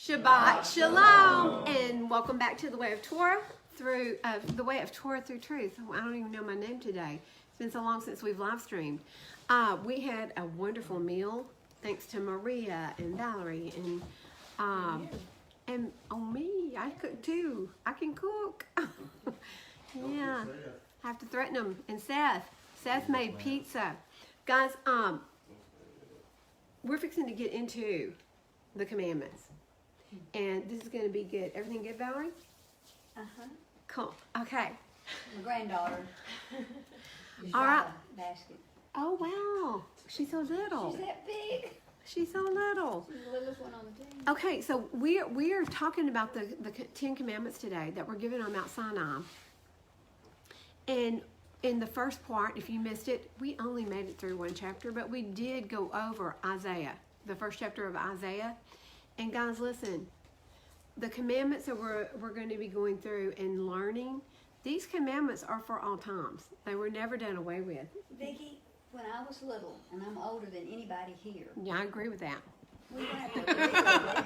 Shabbat Shalom, and welcome back to the Way of Torah through Truth. I don't even know my name today. It's been so long since we've live streamed. We had a wonderful meal thanks to Maria and Valerie and me. I cook too. I can cook. Yeah, I have to threaten them. And Seth made pizza, guys. We're fixing to get into the commandments. And this is going to be good. Everything good, Valerie? Uh-huh. Cool. Okay. My granddaughter. All right. Basket. Oh, wow. She's so little. She's that big. She's so little. She's the littlest one on the team. Okay, so we are talking about the Ten Commandments today that were given on Mount Sinai. And in the first part, if you missed it, we only made it through one chapter, but we did go over Isaiah, the first chapter of Isaiah. And guys, listen, the commandments that we're going to be going through and learning, these commandments are for all times. They were never done away with. Vicki, when I was little, and I'm older than anybody here. Yeah, I agree with that. We don't have to agree with that.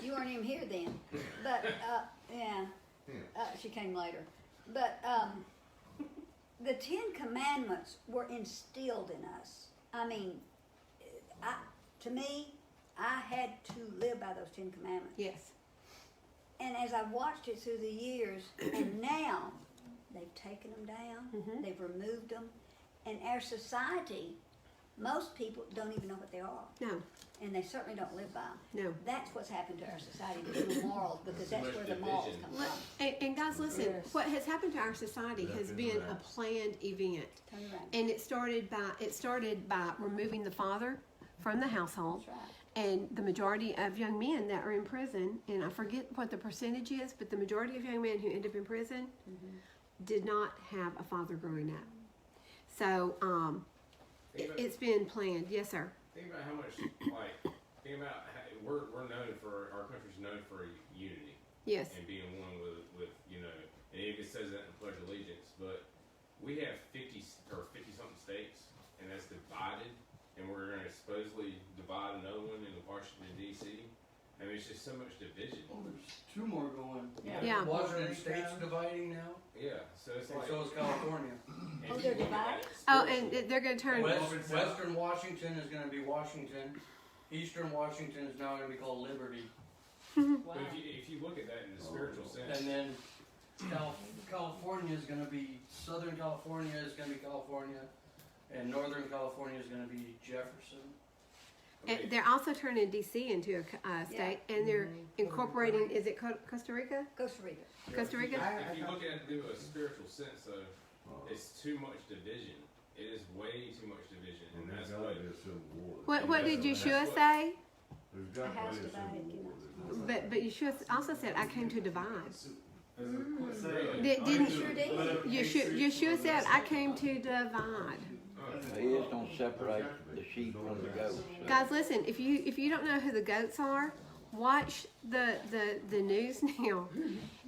You weren't even here then. But, she came later. But the Ten Commandments were instilled in us. I mean, to me, I had to live by those Ten Commandments. Yes. And as I watched it through the years, and now they've taken them down, they've removed them, and our society, most people don't even know what they are. No. And they certainly don't live by them. No. That's what's happened to our society, there's no morals, because that's where the morals come from. And guys, listen, what has happened to our society has been a planned event. And it started by removing the father from the household. That's right. And the majority of young men that are in prison, and I forget what the percentage is, but the majority of young men who end up in prison did not have a father growing up. So it's been planned. Yes, sir. Think about how much, we're known for, our country's known for unity. Yes. And being one with and it even says that in the Pledge of Allegiance, but we have 50 something states, and that's divided. And we're going to supposedly divide another one in Washington, D.C. I mean, it's just so much division. Well, there's two more going. Yeah. Washington State's dividing now. Yeah, so it's like... So is California. Oh, they're divided? Oh, and they're going to turn... Western Washington is going to be Washington. Eastern Washington is now going to be called Liberty. But if you look at that in the spiritual sense... And then California is going to be... Southern California is going to be California. And Northern California is going to be Jefferson. And they're also turning D.C. into a state, and they're incorporating, is it Costa Rica? Costa Rica. Costa Rica? If you look at it through a spiritual sense, though, it's too much division. It is way too much division, and that's What did Yeshua say? The house divided. But Yeshua also said, I came to divide. Yeshua said, I came to divide. He is going to separate the sheep from the goats. Guys, listen, if you don't know who the goats are, watch the news now.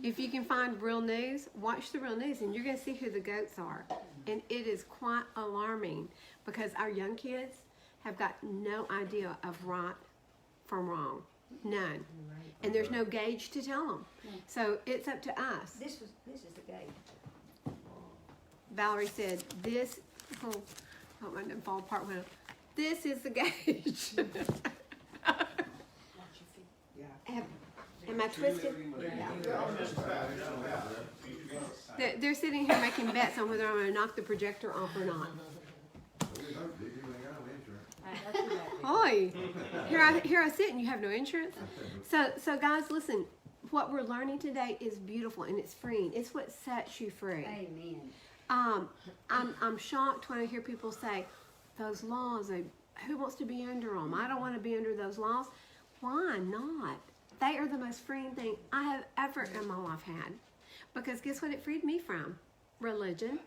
If you can find real news, watch the real news, and you're going to see who the goats are. And it is quite alarming because our young kids have got no idea of right from wrong. None. And there's no gauge to tell them. So it's up to us. This is the gate. Valerie said, this... Oh, I hope I didn't fall apart with it. This is the gauge. Am I twisted? They're sitting here making bets on whether I'm going to knock the projector off or not. Oi, here I sit and you have no insurance. So guys, listen. What we're learning today is beautiful and it's freeing. It's what sets you free. Amen. I'm shocked when I hear people say, those laws, who wants to be under them? I don't want to be under those laws. Why not? They are the most freeing thing I have ever in my life had. Because guess what it freed me from? Religion.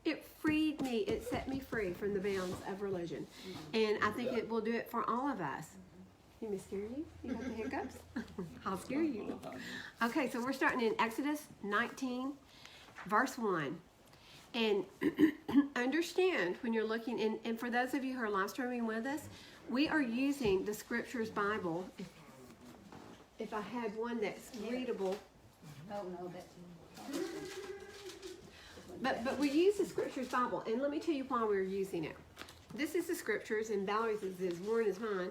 It freed me. It set me free from the bounds of religion. And I think it will do it for all of us. You may scare you? You got the hiccups? I'll scare you. Okay, so we're starting in Exodus 19, verse 1. And understand when you're looking, and for those of you who are live streaming with us, we are using the Scriptures Bible. if I had one that's readable. Oh, no, that's. This one's But we use the Scriptures Bible, and let me tell you why we're using it. This is the Scriptures, and Valerie's is Warren is mine.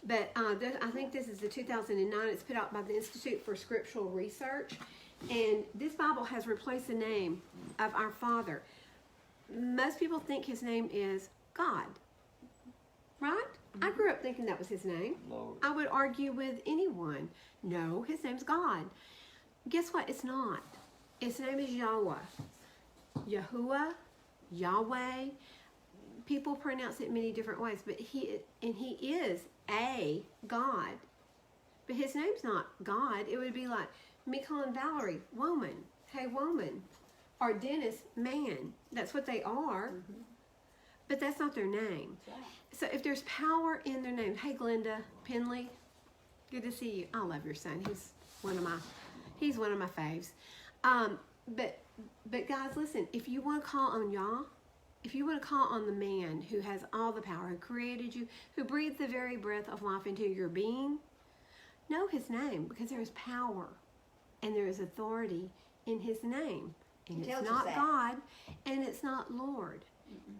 But I think this is the 2009. It's put out by the Institute for Scriptural Research, and this Bible has replaced the name of our Father. Most people think his name is God, right? I grew up thinking that was his name. Lord. I would argue with anyone. No, his name's God. Guess what? It's not. His name is Yahweh. Yahuwah, Yahweh. People pronounce it many different ways, but he is a God. But his name's not God. It would be like me calling Valerie woman. Hey, woman. Or Dennis, man. That's what they are. But that's not their name. right. So if there's power in their name, hey, Glenda Penley, good to see you. I love your son. He's one of my faves. But guys, listen. If you want to call on Yah, if you want to call on the man who has all the power, who created you, who breathed the very breath of life into your being, know his name, because there is power and there is authority in his name. And He it's tells us not that. God, and it's not Lord.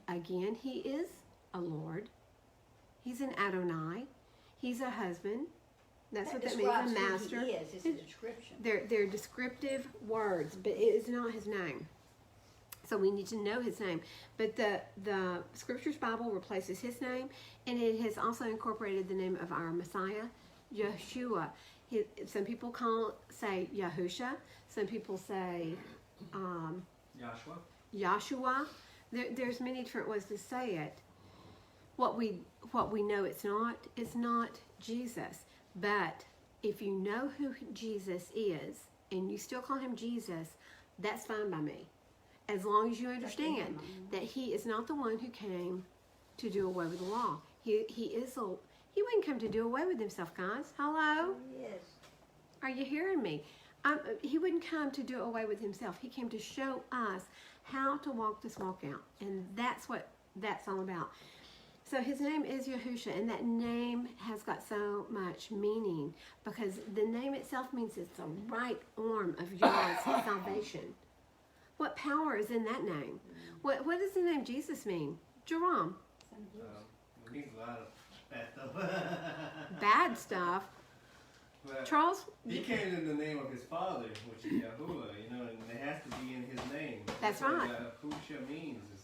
Again, he is a Lord. He's an Adonai. He's a husband. That's what that means, a describes master. who he is. It's a description. They're descriptive words, but it is not his name. So we need to know his name. But the Scriptures Bible replaces his name, and it has also incorporated the name of our Messiah, Yeshua. Some people say Yahusha. Some people say Joshua? Yahshua. There's many different ways to say it. What we know it's not Jesus. But if you know who Jesus is and you still call him Jesus, that's fine by me. As long as you understand that he is not the one who came to do away with the law. He wouldn't come to do away with himself, guys. Hello? Yes. Are you hearing me? He wouldn't come to do away with himself. He came to show us how to walk this walk out. And that's what that's all about. So his name is Yahusha, and that name has got so much meaning because the name itself means it's the right arm of Yah's salvation. What power is in that name? What does the name Jesus mean? Jerome. It means a lot of bad stuff. Bad stuff. But Charles? he came in the name of his father, which is Yahuwah, and it has to be in his name. That's what right. Yahusha means, is,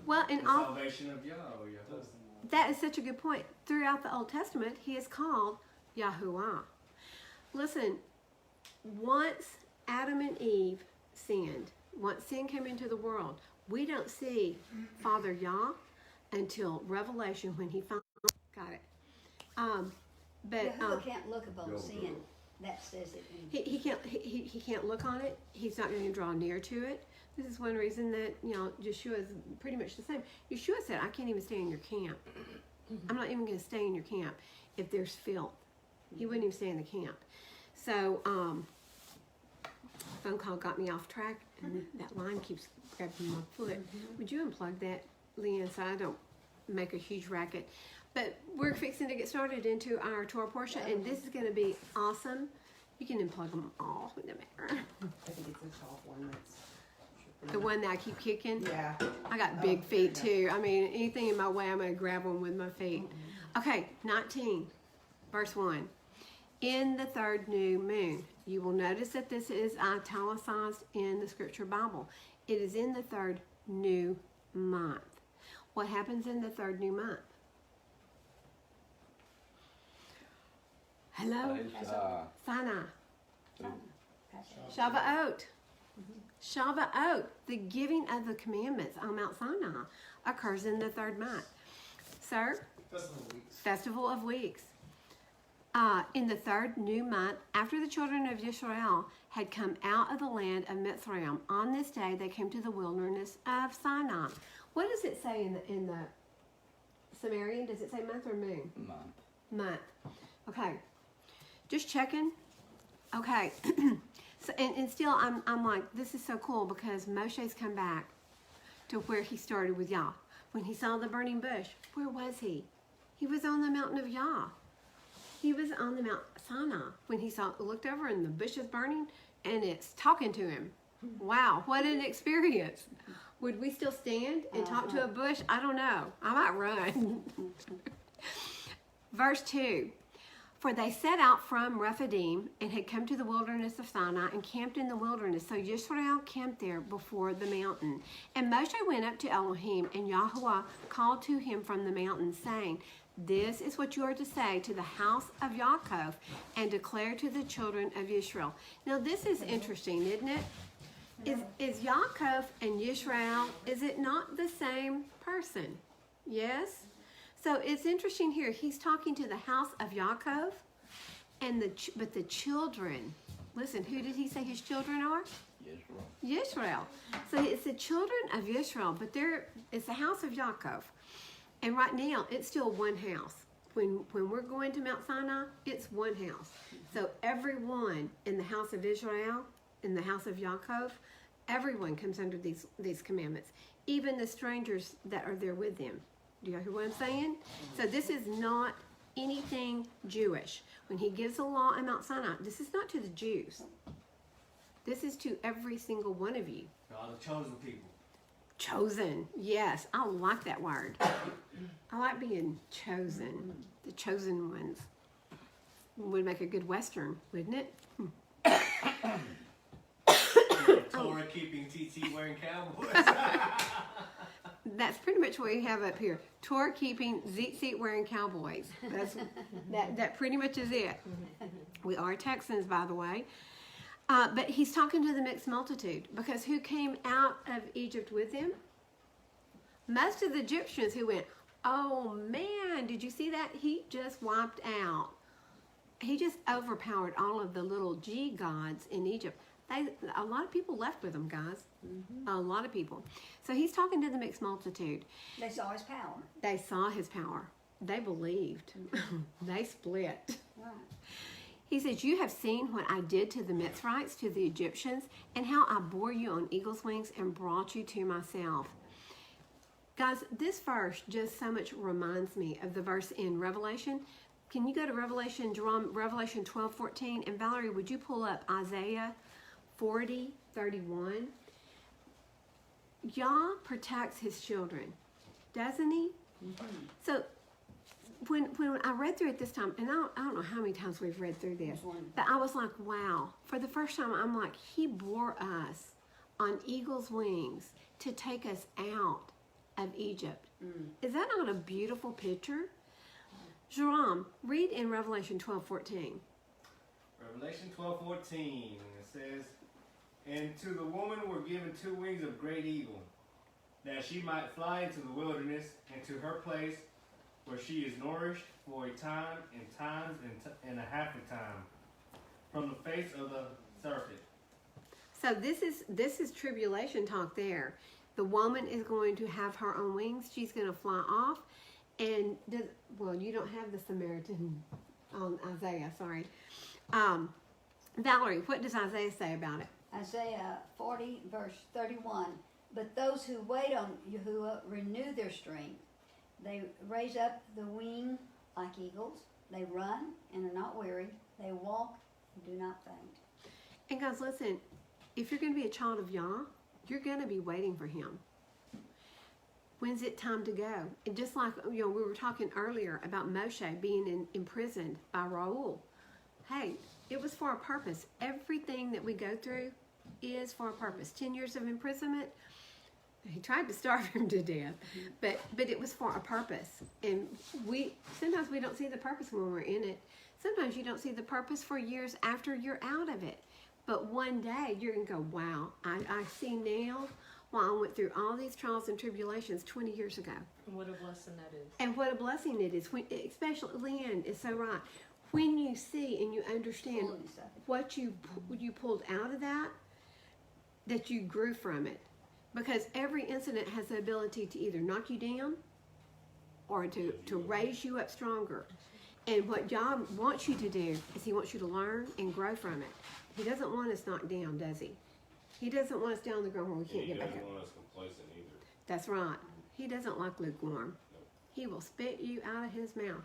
Well, the in all, salvation of Yah or Yahuwah. that is such a good point. Throughout the Old Testament, he is called Yahuwah. Listen, once Adam and Eve sinned, once sin came into the world, we don't see Father Yah until Revelation when he finally got it. Yahuwah can't look upon sin. That says it. He can't look on it. He's not going to draw near to it. This is one reason that Yeshua is pretty much the same. Yeshua said, "I can't even stay in your camp. I'm not even going to stay in your camp if there's filth." He wouldn't even stay in the camp. So, phone call got me off track, and that line keeps grabbing my foot. Would you unplug that, Leanne, so I don't make a huge racket? But we're fixing to get started into our Torah portion, and this is going to be awesome. You can unplug them all, it doesn't matter. I think it's the top one that's. The one that I keep kicking. Yeah. I got big feet too. I mean, anything in my way, I'm going to grab one with my feet. Okay, 19, verse 1. In the third new moon. You will notice that this is italicized in the Scripture Bible. It is in the third new month. What happens in the third new month? Hello? Sinai. Shavuot. Shavuot, the giving of the commandments on Mount Sinai, occurs in the third month. Sir? Festival of Weeks. In the third new month, after the children of Israel had come out of the land of Mitzrayim, on this day they came to the wilderness of Sinai. What does it say in the Sumerian? Does it say month or moon? Month. Okay. Just checking. Okay. So, and still, I'm like, this is so cool because Moshe's come back to where he started with Yah. When he saw the burning bush, where was he? He was on the mountain of Yah. He was on the Mount Sinai when he looked over and the bush is burning and it's talking to him. Wow, what an experience. Would we still stand and talk to a bush? I don't know. I might run. Verse 2. For they set out from Rephidim and had come to the wilderness of Sinai and camped in the wilderness. So Yisrael camped there before the mountain. And Moshe went up to Elohim, and Yahweh called to him from the mountain, saying, This is what you are to say to the house of Yaakov and declare to the children of Israel. Now this is interesting, isn't it? Is Yaakov and Yisrael, is it not the same person? Yes? So it's interesting here. He's talking to the house of Yaakov, but the children. Listen, who did he say his children are? Yisrael. So it's the children of Yisrael, but it's the house of Yaakov. And right now, it's still one house. When we're going to Mount Sinai, it's one house. So everyone in the house of Israel, in the house of Yaakov, everyone comes under these commandments, even the strangers that are there with them. Do you hear what I'm saying? So this is not anything Jewish. When he gives the law in Mount Sinai, this is not to the Jews. This is to every single one of you. All the chosen people. Chosen. Yes, I like that word. I like being chosen. The chosen ones. Would make a good Western, wouldn't it? Torah keeping, TT wearing cowboys. That's pretty much what we have up here. Torah keeping, zit wearing cowboys. That pretty much is it. We are Texans, by the way. But he's talking to the mixed multitude, because who came out of Egypt with him? Most of the Egyptians who went, oh man, did you see that? He just wiped out. He just overpowered all of the little G gods in Egypt. A lot of people left with him, guys. Mm-hmm. A lot of people. So he's talking to the mixed multitude. They saw his power. They saw his power. They believed. They split. Right. He says, you have seen what I did to the Mitzrites, to the Egyptians, and how I bore you on eagle's wings and brought you to myself. Guys, this verse just so much reminds me of the verse in Revelation. Can you go to Revelation 12:14? And Valerie, would you pull up Isaiah 40:31? Yah protects his children, doesn't he? Mm-hmm. So when I read through it this time, and I don't know how many times we've read through this, but I was like, wow. For the first time, I'm like, he bore us on eagle's wings to take us out of Egypt. Is that not a beautiful picture? Jerome, read in Revelation 12:14. Revelation 12:14. It says, And to the woman were given 2 wings of great eagle, that she might fly into the wilderness and to her place where she is nourished for a time and times and a half a time from the face of the serpent. So this is tribulation talk there. The woman is going to have her own wings. She's going to fly off. And, you don't have the Samaritan on Isaiah, sorry. Valerie, what does Isaiah say about it? Isaiah 40, verse 31. But those who wait on Yahuwah renew their strength. They raise up the wing like eagles. They run and are not weary. They walk and do not faint. And guys, listen, if you're going to be a child of Yah, you're going to be waiting for him. When's it time to go? And just like we were talking earlier about Moshe being imprisoned by Raul. Hey, it was for a purpose. Everything that we go through is for a purpose. 10 years of imprisonment, he tried to starve him to death, but it was for a purpose. And sometimes we don't see the purpose when we're in it. Sometimes you don't see the purpose for years after you're out of it. But one day you're going to go, wow, I see now why I went through all these trials and tribulations 20 years ago. And what a blessing that is. And what a blessing it is. Especially, Leanne is so right. When you see and you understand what you pulled out of that you grew from it. Because every incident has the ability to either knock you down or to raise you up stronger. And what God wants you to do is he wants you to learn and grow from it. He doesn't want us knocked down, does he? He doesn't want us down on the ground where we can't get back up. He doesn't want us complacent either. That's right. He doesn't like lukewarm. He will spit you out of his mouth.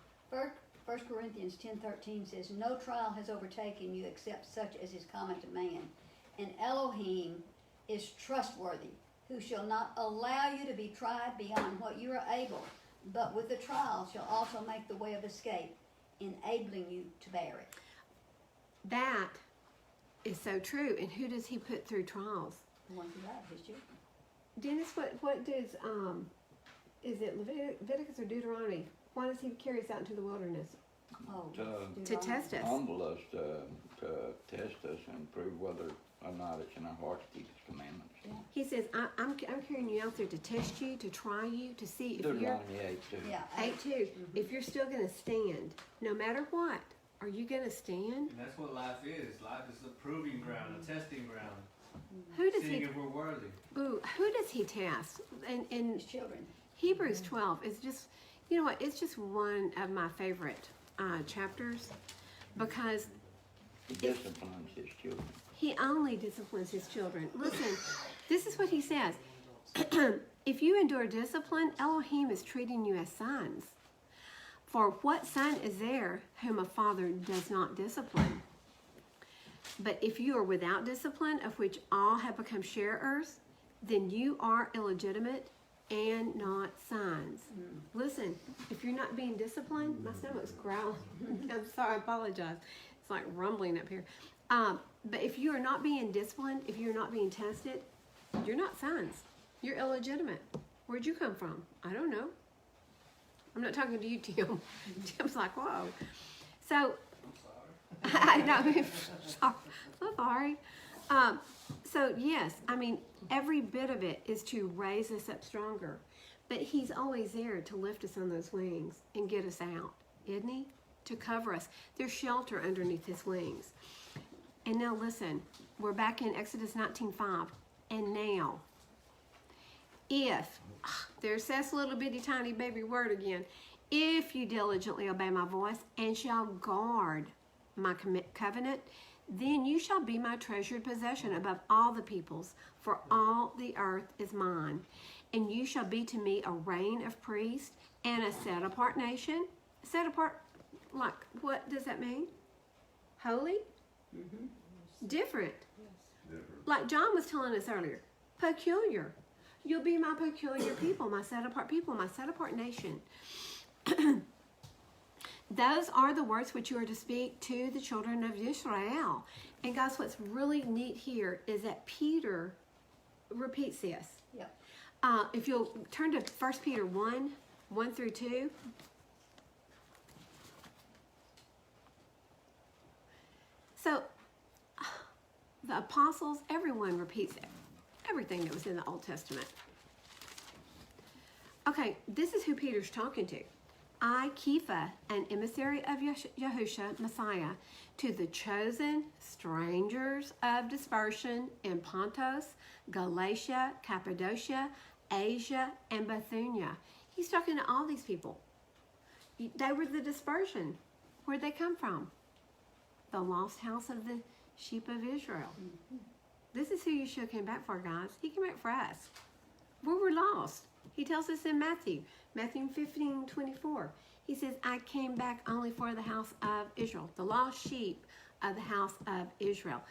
1 Corinthians 10:13 says, "No trial has overtaken you except such as is common to man. And Elohim is trustworthy, who shall not allow you to be tried beyond what you are able, but with the trial shall also make the way of escape, enabling you to bear it." That is so true. And who does he put through trials? The ones who love his children. Dennis, what does is it Leviticus or Deuteronomy? Why does he carry us out into the wilderness? Oh, To To test us. humble us, to test us and prove whether or not it's in our heart to keep his commandments. He says, I'm carrying you out there to test you, to try you, to see if you're Deuteronomy 8 too. Yeah. 8:2. If you're still going to stand, no matter what, are you going to stand? And that's what life is. Life is a proving ground, a testing ground. Who does Seeing he? if we're worthy. Ooh, who does he test? In His children. Hebrews 12 is just, you know what? It's just one of my favorite chapters because He disciplines his children. he only disciplines his children. Listen, this is what he says. If you endure discipline, Elohim is treating you as sons. For what son is there whom a father does not discipline? But if you are without discipline, of which all have become sharers, then you are illegitimate and not sons. Listen, if you're not being disciplined, my stomach's growling. I'm sorry, I apologize. It's like rumbling up here. But if you are not being disciplined, if you're not being tested, you're not sons. You're illegitimate. Where'd you come from? I don't know. I'm not talking to you, Tim. Tim's like, whoa. So, I know. I'm sorry. So, yes, I mean, every bit of it is to raise us up stronger. But he's always there to lift us on those wings and get us out, isn't he? To cover us. There's shelter underneath his wings. And now listen, we're back in Exodus 19:5. And now, if, there's that little bitty tiny baby word again, if you diligently obey my voice and shall guard my covenant, then you shall be my treasured possession above all the peoples, for all the earth is mine. And you shall be to me a reign of priests and a set apart nation. Set apart, like, what does that mean? Holy? Different. Like John was telling us earlier, peculiar. You'll be my peculiar people, my set apart nation. Those are the words which you are to speak to the children of Israel. And guys, what's really neat here is that Peter repeats this. Yep. If you'll turn to 1 Peter 1 through 2. So, the apostles, everyone repeats everything that was in the Old Testament. Okay, this is who Peter's talking to. I, Kepha, an emissary of Yahusha, Messiah, to the chosen strangers of dispersion in Pontus, Galatia, Cappadocia, Asia, and Bithynia. He's talking to all these people. They were the dispersion. Where'd they come from? The lost house of the sheep of Israel. This is who Yeshua came back for, guys. He came back for us. We were lost. He tells us in Matthew 15:24. He says, I came back only for the house of Israel, the lost sheep of the house of Israel.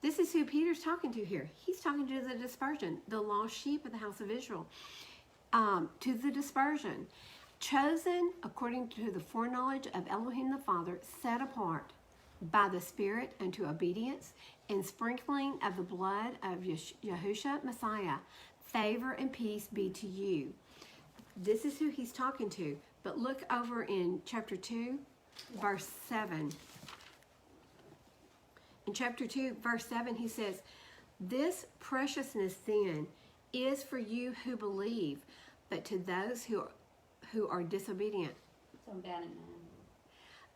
This is who Peter's talking to here. He's talking to the dispersion, the lost sheep of the house of Israel. To the dispersion, chosen according to the foreknowledge of Elohim the Father, set apart by the Spirit unto obedience and sprinkling of the blood of Yahusha Messiah. Favor and peace be to you. This is who he's talking to. But look over in chapter 2, verse 7. In chapter 2, verse 7, he says, this preciousness then is for you who believe, but to those who are disobedient. So I'm down in 9.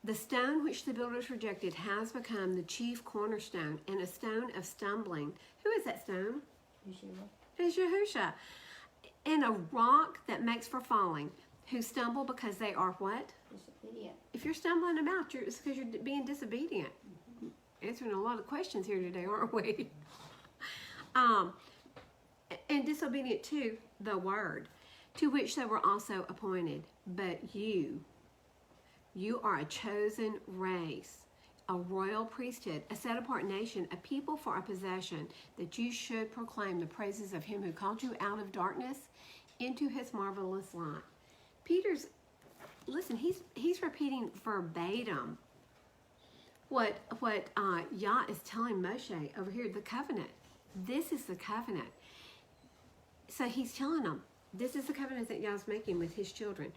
The stone which the builders rejected has become the chief cornerstone and a stone of stumbling. Who is that stone? Yeshua. It's Yahusha. And a rock that makes for falling. Who stumble because they are what? Disobedient. If you're stumbling about, it's because you're being disobedient. Answering a lot of questions here today, aren't we? And disobedient to the word, to which they were also appointed. But you, You are a chosen race, a royal priesthood, a set apart nation, a people for a possession, that you should proclaim the praises of him who called you out of darkness into his marvelous light. Peter's, listen, he's repeating verbatim what Yah is telling Moshe over here, the covenant. This is the covenant. So he's telling them, this is the covenant that Yah's making with his children.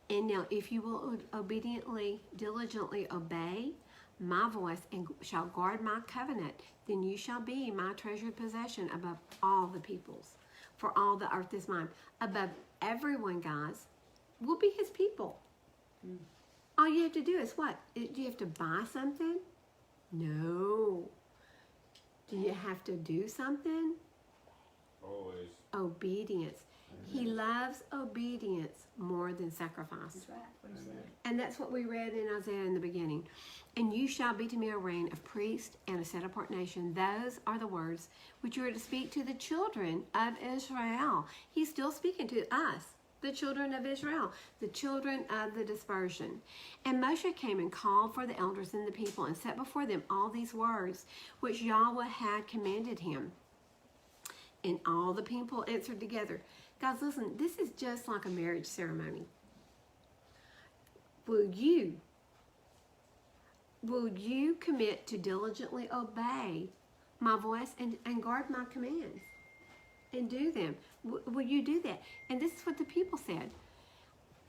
And now if you will obediently, diligently obey my voice and shall guard my covenant, then you shall be my treasured possession above all the peoples. For all the earth is mine. Above everyone, guys, will be his people. All you have to do is what? Do you have to buy something? No. Do you have to do something? Always. Obedience. He loves obedience more than sacrifice. That's right. What he said. And that's what we read in Isaiah in the beginning. And you shall be to me a reign of priests and a set apart nation. Those are the words which you are to speak to the children of Israel. He's still speaking to us, the children of Israel, the children of the dispersion. And Moshe came and called for the elders and the people and set before them all these words which Yahweh had commanded him. And all the people answered together. Guys, listen, this is just like a marriage ceremony. Will you commit to diligently obey my voice and guard my commands and do them? Will you do that? And this is what the people said.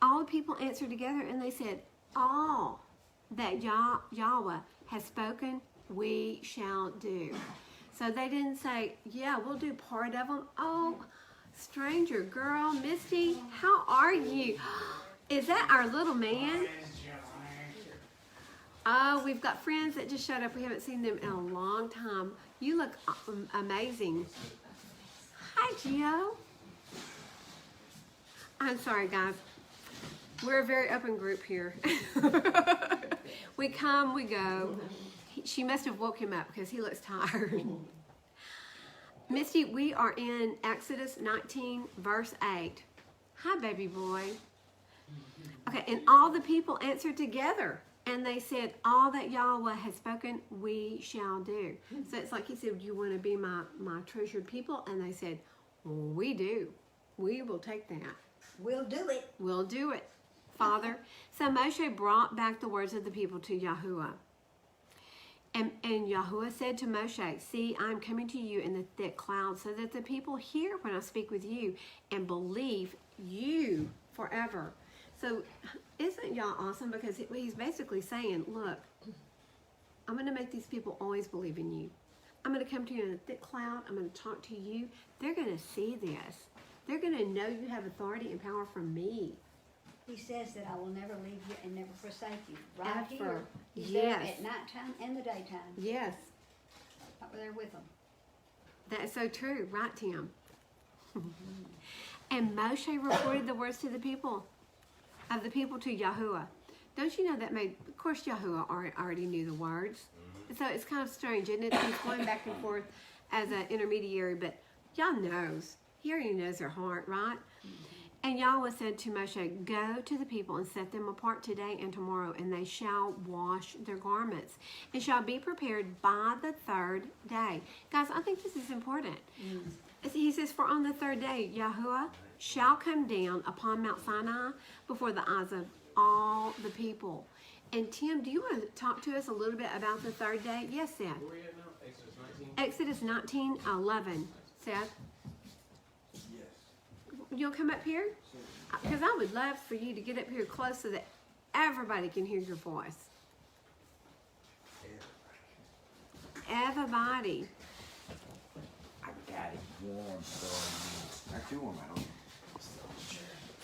All the people answered together and they said, all that Yahweh has spoken, we shall do. So they didn't say, yeah, we'll do part of them. Oh, stranger girl, Misty, how are you? Is that our little man? Oh, we've got friends that just showed up. We haven't seen them in a long time. You look amazing. Hi, Gio. I'm sorry, guys. We're a very open group here. We come, we go. She must have woke him up because he looks tired. Misty, we are in Exodus 19, verse 8. Hi, baby boy. Okay, and all the people answered together. And they said, all that Yahweh has spoken, we shall do. So it's like he said, do you want to be my treasured people? And they said, we do. We will take that. We'll do it. We'll do it, Father. So Moshe brought back the words of the people to Yahuwah. And Yahuwah said to Moshe, see, I'm coming to you in the thick cloud so that the people hear when I speak with you and believe you forever. So isn't Yah awesome? Because he's basically saying, look, I'm going to make these people always believe in you. I'm going to come to you in a thick cloud. I'm going to talk to you. They're going to see this. They're going to know you have authority and power from me. He says that I will never leave you and never forsake you. Right Ever. here. He's Yes. there at nighttime and the daytime. Yes, Right there with them. that's so true. Right, Tim? And Moshe reported the words to the people, of the people to Yahuwah. Don't you know that made, of course Yahuwah already knew the words. So it's kind of strange, isn't it? He's going back and forth as an intermediary, but Yah knows. He already knows their heart, right? And Yahweh said to Moshe, go to the people and set them apart today and tomorrow, and they shall wash their garments and shall be prepared by the third day. Guys, I think this is important. He says, for on the third day, Yahuwah shall come down upon Mount Sinai before the eyes of all the people. And Tim, do you want to talk to us a little bit about the third day? Yes, Seth. Where are we at now? Yes. Exodus 19? Exodus 19:11. Seth, you'll come up here? Because I would love for you to get up here close so that everybody can hear your voice. Everybody. I got it warm, so not too warm at all.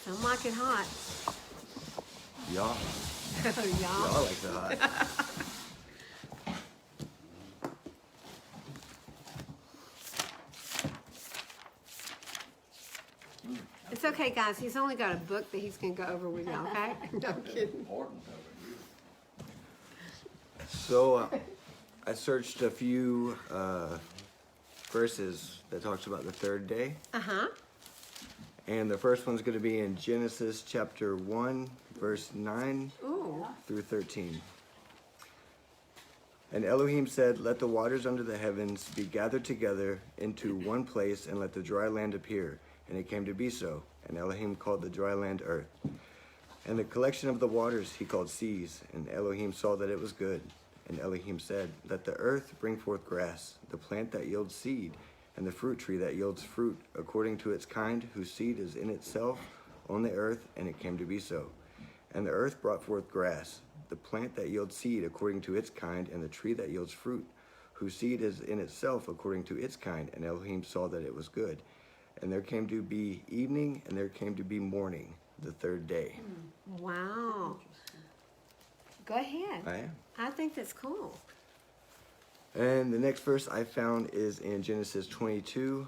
Some like it hot. Y'all, Y'all. y'all like the hot. It's okay, guys. He's only got a book that he's going to go over with y'all, okay? No, I'm kidding. Important over here. So I searched a few verses that talks about the third day, Uh-huh. and the first one's going to be in Genesis chapter 1, verse 9. Ooh. through 13. And Elohim said, "Let the waters under the heavens be gathered together into one place, and let the dry land appear." And it came to be so. And Elohim called the dry land earth. And the collection of the waters he called seas. And Elohim saw that it was good. And Elohim said, "Let the earth bring forth grass, the plant that yields seed, and the fruit tree that yields fruit, according to its kind, whose seed is in itself on the earth." And it came to be so. And the earth brought forth grass, the plant that yields seed according to its kind, and the tree that yields fruit, whose seed is in itself according to its kind. And Elohim saw that it was good. And there came to be evening, and there came to be morning, the third day. Wow. Go ahead. I am. I think that's cool. And the next verse I found is in Genesis 22,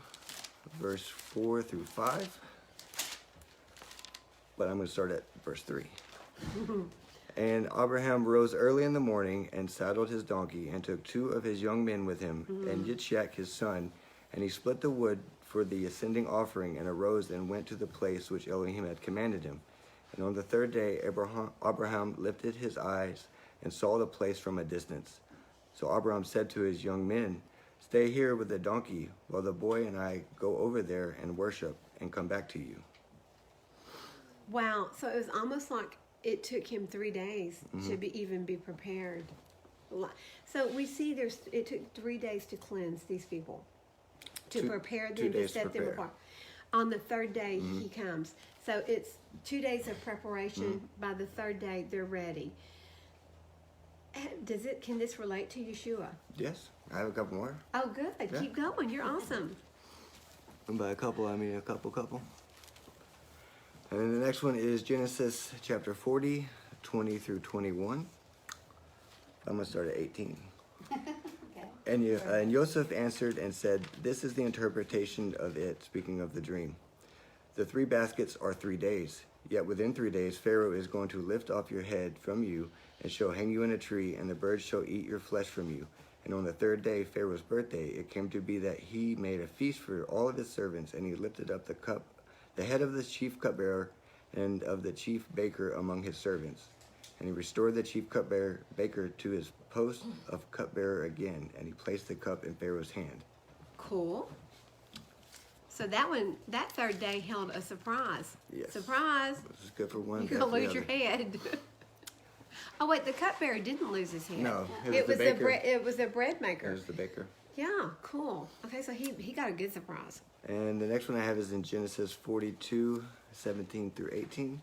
verse 4 through 5. But I'm going to start at verse 3. And Abraham rose early in the morning and saddled his donkey and took 2 of his young men with him and Yitzchak his son. And he split the wood for the ascending offering and arose and went to the place which Elohim had commanded him. And on the third day, Abraham lifted his eyes and saw the place from a distance. So Abraham said to his young men, "Stay here with the donkey while the boy and I go over there and worship and come back to you." Wow. So it was almost like it took him 3 days to even be prepared. So we see it took 3 days to cleanse these people, to prepare 2 them, to days to set them prepare. apart. On the third day, he comes. So it's 2 days of preparation. By the third day, they're ready. Can this relate to Yeshua? Yes, I have a couple more. Oh, good. Yeah. Keep going. You're awesome. And by a couple, I mean a couple. And then the next one is Genesis chapter 40, 20 through 21. I'm going to start at 18. Okay. And Joseph answered and said, "This is the interpretation of it," speaking of the dream. "The 3 baskets are 3 days. Yet within 3 days Pharaoh is going to lift off your head from you and shall hang you in a tree, and the birds shall eat your flesh from you. And on the third day, Pharaoh's birthday, it came to be that he made a feast for all of his servants, and he lifted up the head of the chief cupbearer and of the chief baker among his servants. And he restored the chief baker to his post of cupbearer again, and he placed the cup in Pharaoh's hand." Cool. So that third day held a surprise. Yes. Surprise. This is good for one. You're bad going for to the lose your other. head. Oh, wait, the cupbearer didn't lose his head. No, It was the the baker. it was the bread It maker. was the baker. Yeah, cool. Okay, so he got a good surprise. And the next one I have is in Genesis 42, 17 through 18.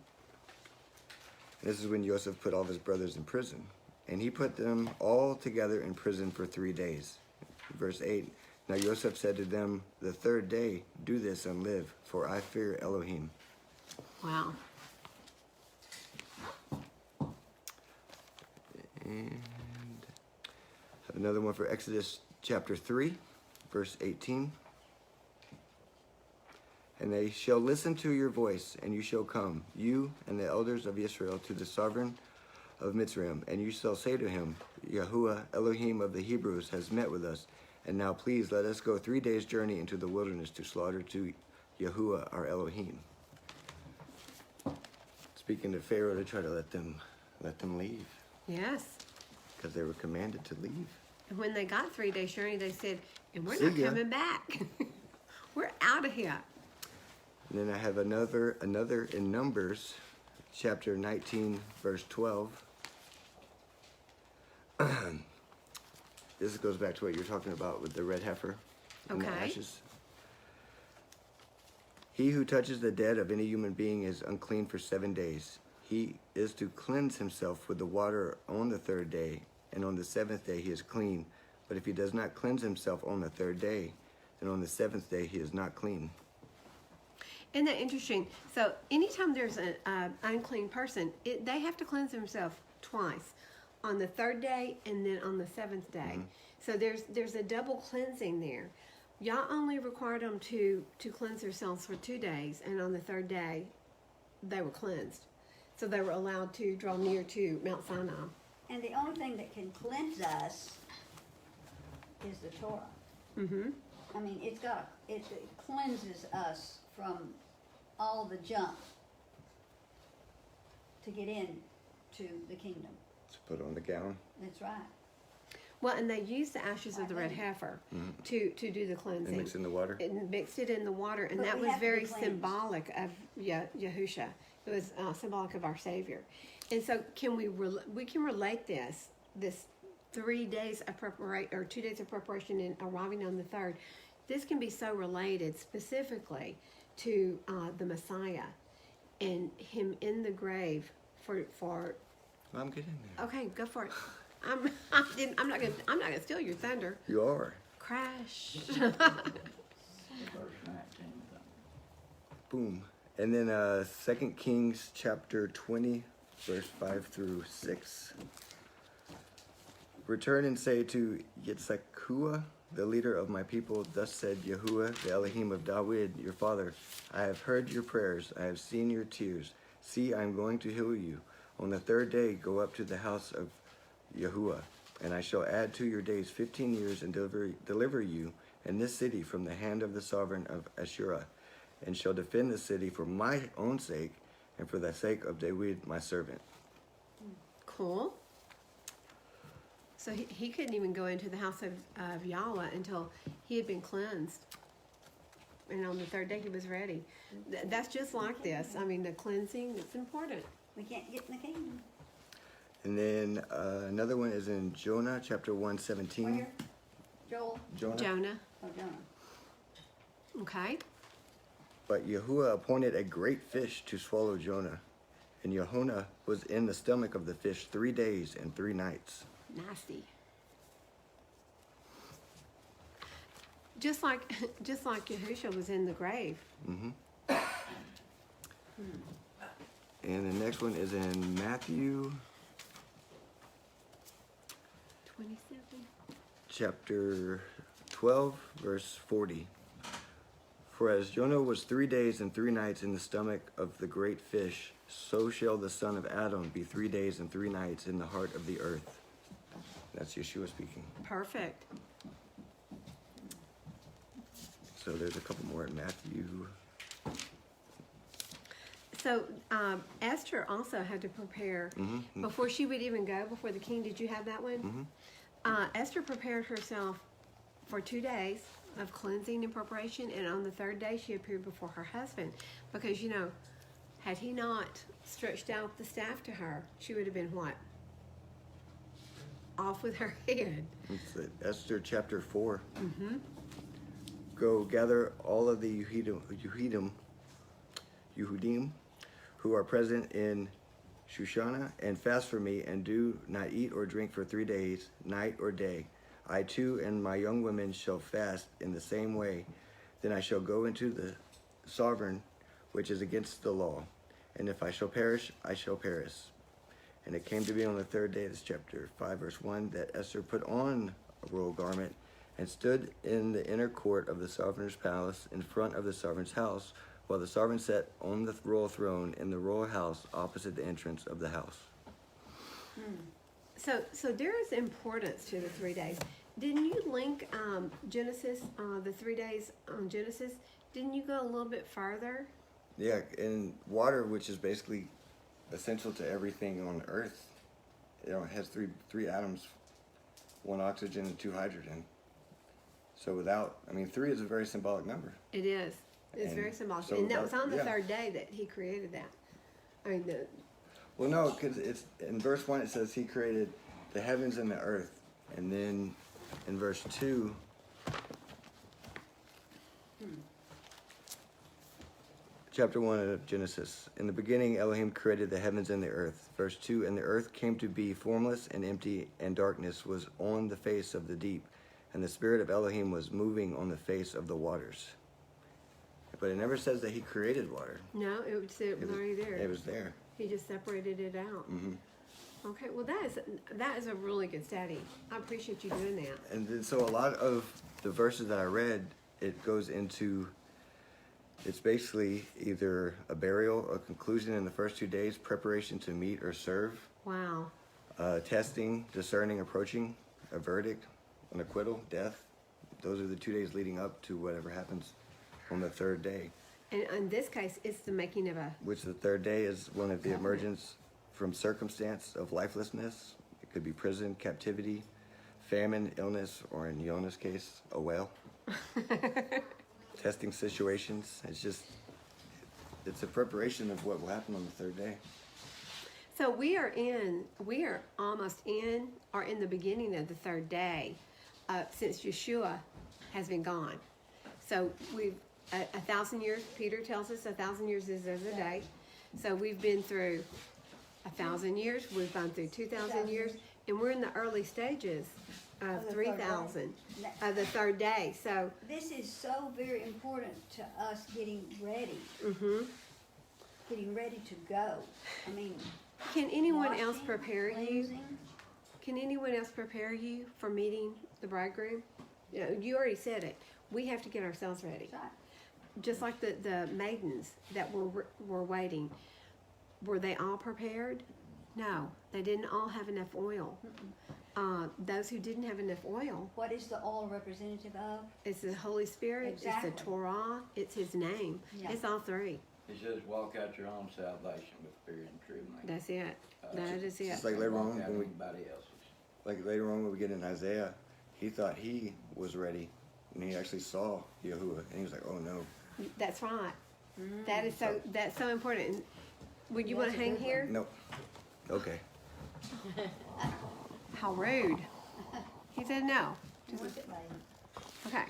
This is when Joseph put all of his brothers in prison. And he put them all together in prison for 3 days. Verse 8, "Now Joseph said to them, 'The third day, do this and live, for I fear Elohim.'" Wow. And I have another one for Exodus chapter 3, verse 18. "And they shall listen to your voice, and you shall come, you and the elders of Israel, to the sovereign of Mitzrayim, and you shall say to him, Yahuwah, Elohim of the Hebrews, has met with us. And now please let us go 3 days' journey into the wilderness to slaughter to Yahuwah our Elohim." Speaking to Pharaoh to try to let them leave, Yes. because they were commanded to leave. And when they got 3 days journey, they said, "And we're See not ya." coming back. We're out of here." And then I have another in Numbers, chapter 19, verse 12. This goes back to what you're talking about with the red heifer and the Okay. ashes. "He who touches the dead of any human being is unclean for 7 days. He is to cleanse himself with the water on the third day, and on the 7th day he is clean. But if he does not cleanse himself on the third day, then on the 7th day he is not clean." Isn't that interesting? So anytime there's an unclean person, they have to cleanse themselves twice, on the third day and then on the 7th day. So there's a double cleansing there. Y'all only required them to cleanse themselves for 2 days, and on the third day, they were cleansed. So they were allowed to draw near to Mount Sinai. And the only thing that can cleanse us is the Torah. Mm-hmm. I mean, it cleanses us from all the junk to get in to the kingdom. To put on the gown. That's right. Well, and they used the ashes of the red heifer to do the cleansing. And mix in the water. And mixed it in the water, and But that we was have to be very cleansed. symbolic of Yahusha. It was symbolic of our Savior. And so, can we can relate this 3 days of preparation or 2 days of preparation and arriving on the third. This can be so related specifically to the Messiah and him in the grave for. Well, I'm getting there. Okay, go for it. I'm not gonna steal your thunder. You are. Crash. Verse 19. Boom. And then 2 Kings chapter 20, verse 5 through 6. Return and say to Yitzhakua, the leader of my people, thus said Yahuwah, the Elohim of David, your father, I have heard your prayers, I have seen your tears. See, I am going to heal you. On the third day, go up to the house of Yahuwah, and I shall add to your days 15 years and deliver you and this city from the hand of the sovereign of Ashurah, and shall defend the city for my own sake and for the sake of David, my servant. Cool. So he couldn't even go into the house of Yahweh until he had been cleansed. And on the third day he was ready. That's just like this. I mean, the cleansing, it's important. We can't get in the kingdom. And then another one is in Jonah chapter 1:17. Where? Joel? Jonah. Jonah. Oh, Jonah. Okay. But Yahuwah appointed a great fish to swallow Jonah. And Yahonah was in the stomach of the fish 3 days and 3 nights. Nasty. Just like Yahusha was in the grave. Mm-hmm. And the next one is in Matthew 27. chapter 12, verse 40. For as Jonah was 3 days and 3 nights in the stomach of the great fish, so shall the Son of Adam be 3 days and 3 nights in the heart of the earth. That's Yeshua speaking. Perfect. So there's a couple more in Matthew. So Esther also had to prepare before she would even go before the king. Did you have that one? Esther prepared herself for 2 days of cleansing and preparation, and on the third day she appeared before her husband, because had he not stretched out the staff to her, she would have been what? Off with her head. It's Esther chapter 4. Go gather all of the Yehudim who are present in Shushana, and fast for me, and do not eat or drink for 3 days, night or day. I too and my young women shall fast in the same way. Then I shall go into the sovereign, which is against the law. And if I shall perish, I shall perish. And it came to be on the third day, this chapter 5, verse 1, that Esther put on a royal garment and stood in the inner court of the sovereign's palace in front of the sovereign's house, while the sovereign sat on the royal throne in the royal house opposite the entrance of the house. So there is importance to the 3 days. Didn't you link Genesis, the 3 days on Genesis? Didn't you go a little bit further? Yeah, and water, which is basically essential to everything on Earth, it has three atoms, 1 oxygen and 2 hydrogen. So 3 is a very symbolic number. It is. It's And very symbolic. so And that was on the yeah. third day that he created that. I mean, Well, no, because it's in verse 1 it says he created the heavens and the earth, and then in verse 2, chapter 1 of Genesis, in the beginning Elohim created the heavens and the earth. Verse 2, and the earth came to be formless and empty, and darkness was on the face of the deep, and the spirit of Elohim was moving on the face of the waters. But it never says that he created water. no, it was already there. It was there. He just separated it out. Okay, well that is a really good study. I appreciate you doing that. And then, so a lot of the verses that I read, it goes into, it's basically either a burial, a conclusion in the first 2 days, preparation to meet or serve, Wow. testing, discerning, approaching, a verdict, an acquittal, death. Those are the 2 days leading up to whatever happens on the third day, And in this case, it's the making of a which the third day is one of the emergence from circumstance of lifelessness. It could be prison, captivity, famine, illness, or in Yona's case, a whale. Testing situations. It's a preparation of what will happen on the third day. So we are almost in, or in the beginning of the third day, since Yeshua has been gone. So we've, 1,000 years, Peter tells us 1,000 years is as a day. So we've been through 1,000 years, we've gone through 2,000 years, and we're in the early stages of Of the 3,000 third day. of the third day. So, This is so very important to us getting ready, getting ready to go. I mean, can anyone else washing, prepare you? cleansing. Can anyone else prepare you for meeting the bridegroom? You know, you already said it. We have to get ourselves ready. That's right. Just like the maidens that were waiting. Were they all prepared? No, they didn't all have enough oil. Those who didn't have enough oil, What is the oil representative of? it's the Holy Spirit, Exactly. it's the Torah, it's His name. Yeah. It's all three. It says, walk out your own salvation with fear and trembling. That's it. That is it. Just like later Walk on out when we anybody else's. Like later on when we get in Isaiah, he thought he was ready, and he actually saw Yahuwah, and he was like, "Oh no!" That's right. That is that's so important. And would you want to That's a hang good here? No. Okay. How rude. He said no. What's it, lady? Okay.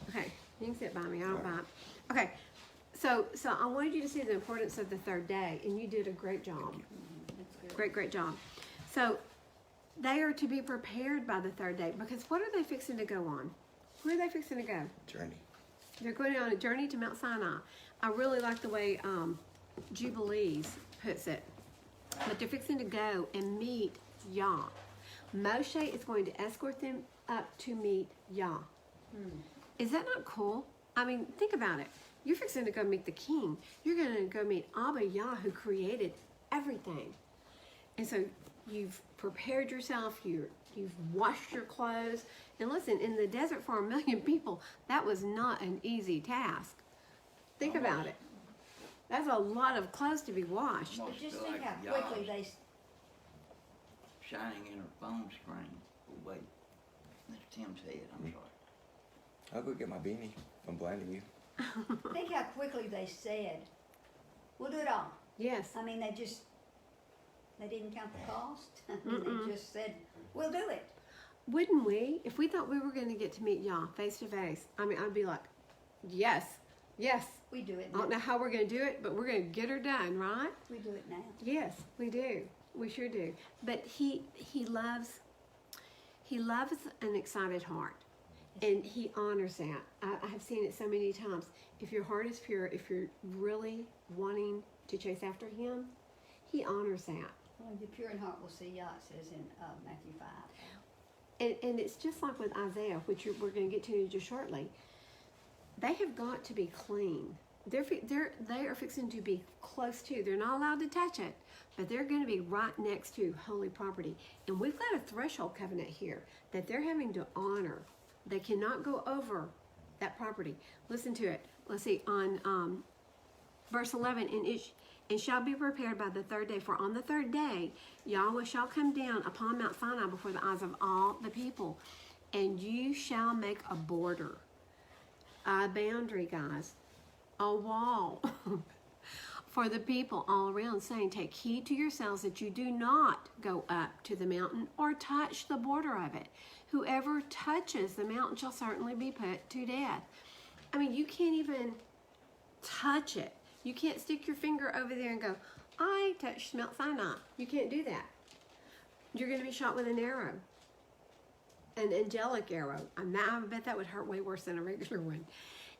Okay. You can sit by me. I don't mind. Okay. So I wanted you to see the importance of the third day, and you did a great job. That's good. Great job. So they are to be prepared by the third day, because what are they fixing to go on? Where are they fixing to go? Journey. They're going on a journey to Mount Sinai. I really like the way Jubilees puts it. But they're fixing to go and meet Yah. Moshe is going to escort them up to meet Yah. Is that not cool? I mean, think about it. You're fixing to go meet the king. You're going to go meet Abba Yah, who created everything. And so you've prepared yourself. You've washed your clothes. And listen, in the desert for 1 million people, that was not an easy task. Think about it. That's a lot of clothes to be washed. Almost But just feel think like how quickly Yah's they. shining in her phone screen. Oh, wait. That's Tim's head. I'm sorry. I'll go get my beanie. I'm blinding you. Think how quickly they said, "We'll do it all." Yes. I mean, they didn't count the cost. They just said, "We'll do it." Wouldn't we? If we thought we were going to get to meet Yah face to face, I mean, I'd be like, yes, yes. We do it I don't know now. how we're going to do it, but we're going to get her done, right? We do it now. Yes, we do. We sure do. But he loves an excited heart, and he honors that. I have seen it so many times. If your heart is pure, if you're really wanting to chase after him, he honors that. Well, the pure in heart will see Yah, it says in Matthew 5. And it's just like with Isaiah, which we're going to get to just shortly. They have got to be clean. They are fixing to be close to. They're not allowed to touch it, but they're going to be right next to holy property. And we've got a threshold covenant here that they're having to honor. They cannot go over that property. Listen to it. Let's see, on verse 11, and shall be prepared by the third day. For on the third day, Yahweh shall come down upon Mount Sinai before the eyes of all the people. And you shall make a border, a boundary, guys, a wall for the people all around, saying, take heed to yourselves that you do not go up to the mountain or touch the border of it. Whoever touches the mountain shall certainly be put to death. I mean, you can't even touch it. You can't stick your finger over there and go, I touched Mount Sinai. You can't do that. You're going to be shot with an arrow, an angelic arrow. I bet that would hurt way worse than a regular one.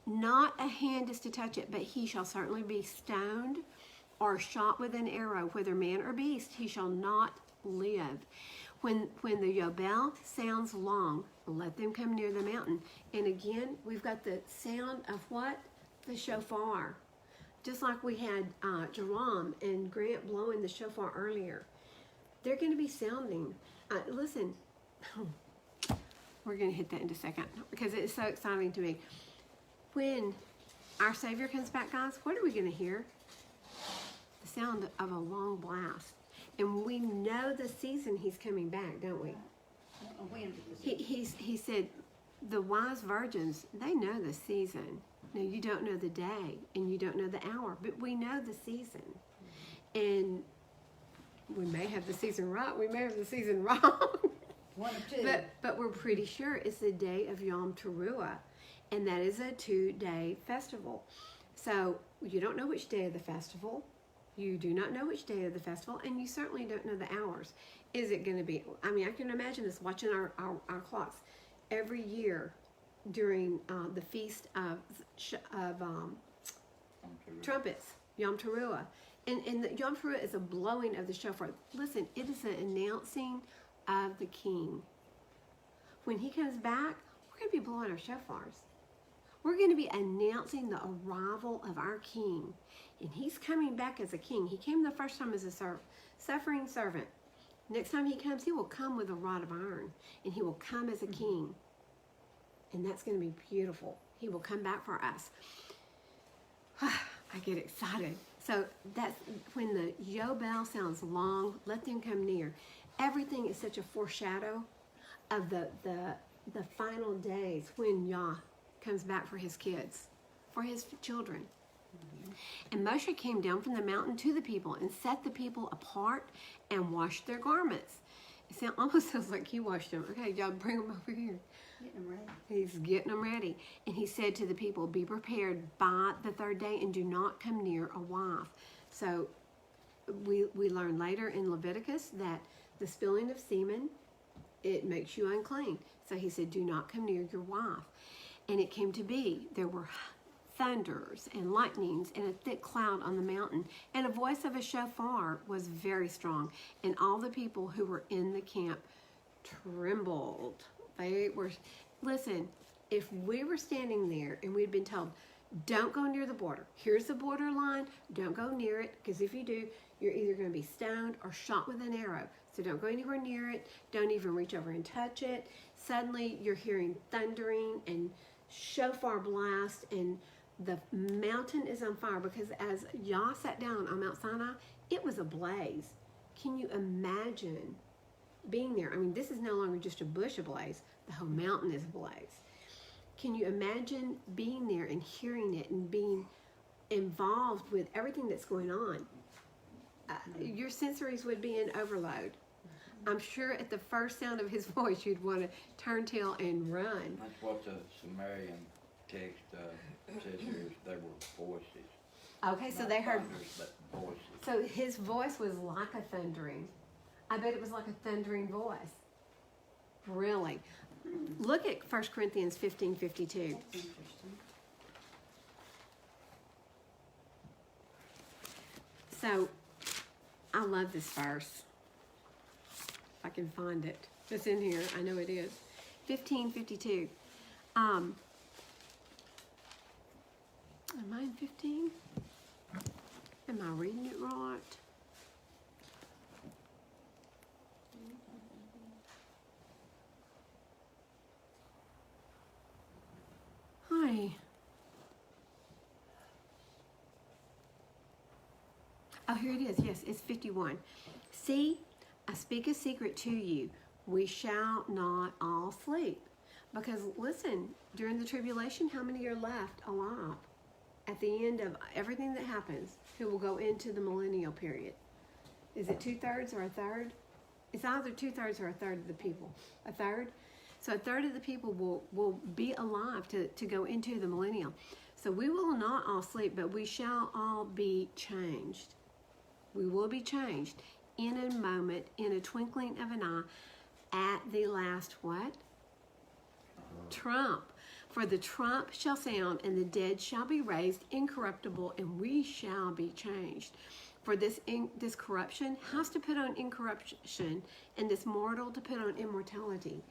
Not a hand is to touch it, but he shall certainly be stoned or shot with an arrow, whether man or beast. He shall not live. When the Yobel sounds long, let them come near the mountain. And again, we've got the sound of what? The shofar. Just like we had Jerome and Grant blowing the shofar earlier. They're going to be sounding. Listen, we're going to hit that in a second because it's so exciting to me. When our Savior comes back, guys, what are we going to hear? The sound of a long blast. And we know the season he's coming back, don't we? I don't know when, because He said, the wise virgins, they know the season. Now, you don't know the day and you don't know the hour, but we know the season. And we may have the season right, we may have the season wrong. one or two. But we're pretty sure it's the day of Yom Teruah, and that is a 2-day festival. So you don't know which day of the festival, you do not know which day of the festival, and you certainly don't know the hours. Is it going to be, I mean, I can imagine us watching our clocks every year during the feast of trumpets, Yom Teruah. And the Yom Teruah is a blowing of the shofar. Listen, it is an announcing of the king. When he comes back, we're going to be blowing our shofars. We're going to be announcing the arrival of our king. And he's coming back as a king. He came the first time as a suffering servant. Next time he comes, he will come with a rod of iron. And he will come as a king. And that's going to be beautiful. He will come back for us. I get excited. So that's when the Yobel sounds long, let them come near. Everything is such a foreshadow of the final days when Yah comes back for his kids, for his children. And Moshe came down from the mountain to the people and set the people apart and washed their garments. It almost sounds like he washed them. Okay, y'all bring them over here. Getting them ready. He's getting them ready. And he said to the people, be prepared by the 3rd day and do not come near a wife. So we learn later in Leviticus that the spilling of semen, it makes you unclean. So he said, do not come near your wife. And it came to be, there were thunders and lightnings and a thick cloud on the mountain, and a voice of a shofar was very strong, and all the people who were in the camp trembled. They were, listen, if we were standing there and we'd been told, don't go near the border, here's the border line, don't go near it, because if you do, you're either going to be stoned or shot with an arrow. So don't go anywhere near it, don't even reach over and touch it. Suddenly you're hearing thundering and shofar blast, and the mountain is on fire, because as Yah sat down on Mount Sinai, it was ablaze. Can you imagine being there? I mean, this is no longer just a bush ablaze, the whole mountain is ablaze. Can you imagine being there and hearing it and being involved with everything that's going on? Your sensories would be in overload. I'm sure at the first sound of his voice, you'd want to turn tail and run. That's what the Sumerian text says here, is they were voices. Okay, so Not they heard. thunders, but voices. So his voice was like a thundering. I bet it was like a thundering voice. Really. Look at 1 Corinthians 15:52. That's interesting. So, I love this verse. If I can find it. It's in here. I know it is. 15:52. Am I in 15? Am I reading it right? Hi. Oh, here it is. Yes, it's 51. See, I speak a secret to you. We shall not all sleep. Because listen, during the tribulation, how many are left alive? At the end of everything that happens, who will go into the millennial period? Is it 2/3 or a third? It's either 2/3 or a third of the people. A third? So a third of the people will be alive to go into the millennial. So we will not all sleep, but we shall all be changed. We will be changed in a moment, in a twinkling of an eye, at the last what? Trump. For the trump shall sound, and the dead shall be raised incorruptible, and we shall be changed. For this corruption has to put on incorruption, and this mortal to put on immortality.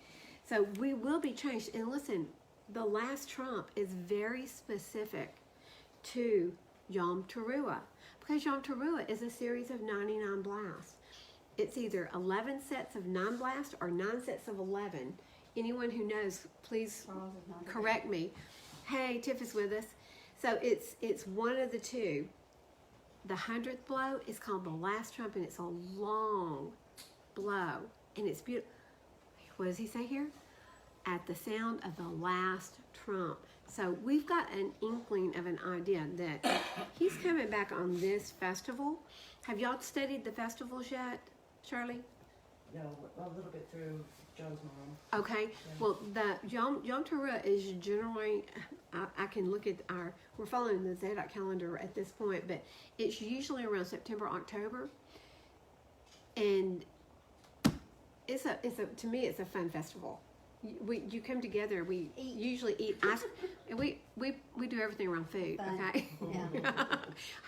So we will be changed. And listen, the last trump is very specific to Yom Teruah, because Yom Teruah is a series of 99 blasts. It's either 11 sets of 9 blasts or 9 sets of 11. Anyone who knows, please correct me. Hey, Tiff is with us. So it's one of the two. The 100th blow is called the last trump, and it's a long blow, and it's beautiful. What does he say here? At the sound of the last trump. So we've got an inkling of an idea that he's coming back on this festival. Have y'all studied the festivals yet, Shirley? No, a little bit through Joe's mom. Okay. Well, the Yom Teruah is generally, I can look at we're following the Zadok calendar at this point, but it's usually around September, October. And to me, it's a fun festival. You come together. We usually eat ice. And we do everything around food. Fun. Okay. Yeah.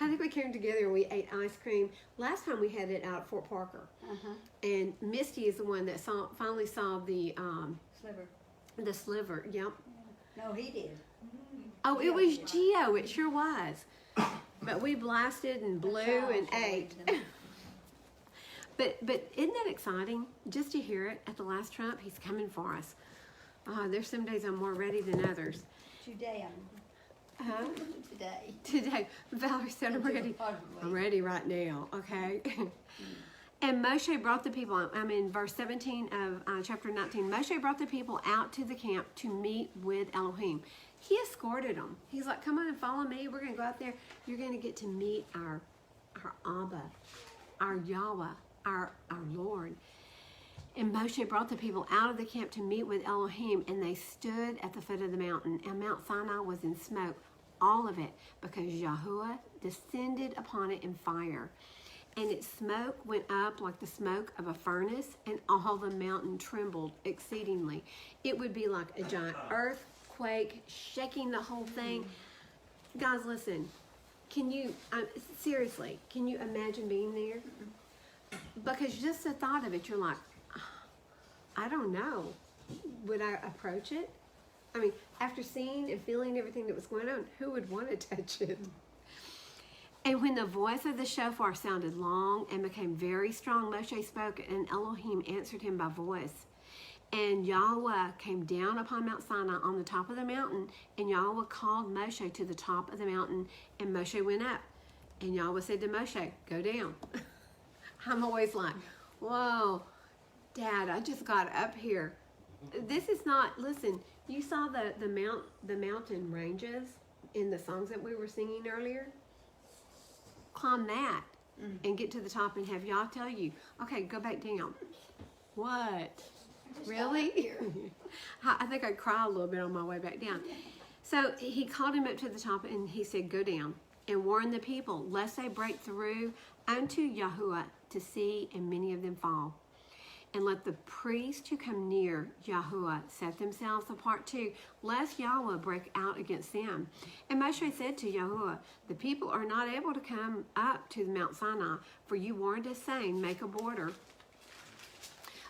I think we came together and we ate ice cream. Last time we had it out at Fort Parker, and Misty is the one that finally saw the sliver. Yep. No, he did. Oh, it was Geo. It sure was. But we blasted and blew and ate. But isn't that exciting just to hear it at the last trump? He's coming for us. There's some days I'm more ready than others. Today, Today, Valerie said I'm ready. I'm ready right now. Okay. And Moshe brought the people. I'm in verse 17 of chapter 19. Moshe brought the people out to the camp to meet with Elohim. He escorted them. He's like, "Come on and follow me. We're going to go out there. You're going to get to meet our Abba, our Yahweh, our Lord." And Moshe brought the people out of the camp to meet with Elohim, and they stood at the foot of the mountain. And Mount Sinai was in smoke, all of it, because Yahuwah descended upon it in fire. And its smoke went up like the smoke of a furnace, and all the mountain trembled exceedingly. It would be like a giant earthquake, shaking the whole thing. Guys, listen. Can you, seriously, can you imagine being there? Because just the thought of it, you're like, I don't know. Would I approach it? I mean, after seeing and feeling everything that was going on, who would want to touch it? And when the voice of the shofar sounded long and became very strong, Moshe spoke, and Elohim answered him by voice. And Yahweh came down upon Mount Sinai on the top of the mountain, and Yahweh called Moshe to the top of the mountain, and Moshe went up. And Yahweh said to Moshe, "Go down." I'm always like, whoa, Dad, I just got up here. This is not, listen, you saw the mountain ranges in the songs that we were singing earlier? Climb that and get to the top and have Yah tell you, okay, go back down. What? Really? I think I'd cry a little bit on my way back down. So he called him up to the top and he said, "Go down and warn the people, lest they break through unto Yahuwah to see, and many of them fall. And let the priests who come near Yahuwah set themselves apart too, lest Yahweh break out against them." And Moshe said to Yahuwah, "The people are not able to come up to Mount Sinai, for you warned us, saying, make a border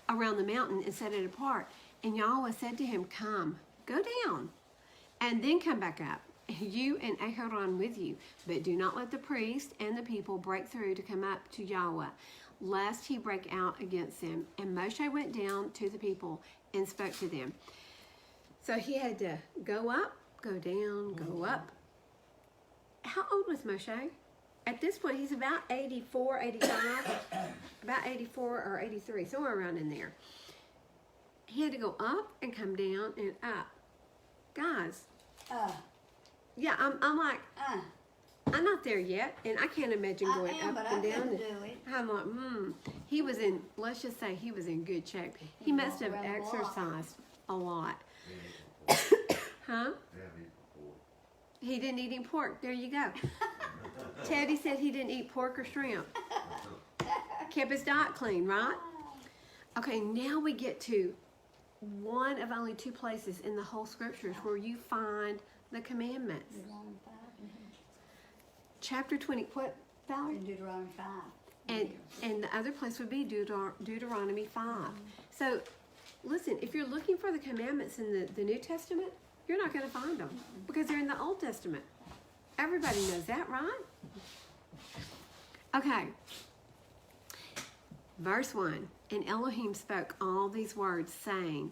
around the mountain and set it apart." And Yahweh said to him, "Come, go down, and then come back up, you and Aharon with you. But do not let the priest and the people break through to come up to Yahweh, lest he break out against them." And Moshe went down to the people and spoke to them. So he had to go up, go down, go up. How old was Moshe? At this point, he's about 84, 85, about 84 or 83, somewhere around in there. He had to go up and come down and up. Guys, yeah, I'm like, I'm not there yet, and I can't imagine going I am, up but and I down. couldn't do it. I'm like, he was in, let's just say he was in good shape. He must have walked around the block. exercised a lot. Huh? He didn't eat any pork. There you go. Teddy said he didn't eat pork or shrimp. Kept his diet clean, right? Okay, now we get to one of only two places in the whole scriptures where you find the commandments. Chapter 20, what, Valerie? In Deuteronomy 5. And the other place would be Deuteronomy 5. So, listen, if you're looking for the commandments in the New Testament, you're not going to find them because they're in the Old Testament. Everybody knows that, right? Okay. Verse 1, and Elohim spoke all these words, saying,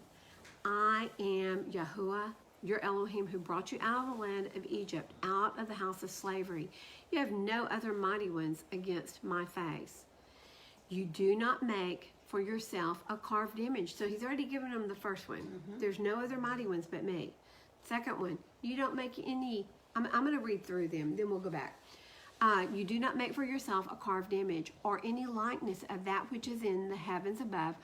I am Yahuwah, your Elohim, who brought you out of the land of Egypt, out of the house of slavery. You have no other mighty ones against my face. You do not make for yourself a carved image. So he's already given them the first one. There's no other mighty ones but me. Second one, you don't make any, I'm going to read through them, then we'll go back. You do not make for yourself a carved image or any likeness of that which is in the heavens above,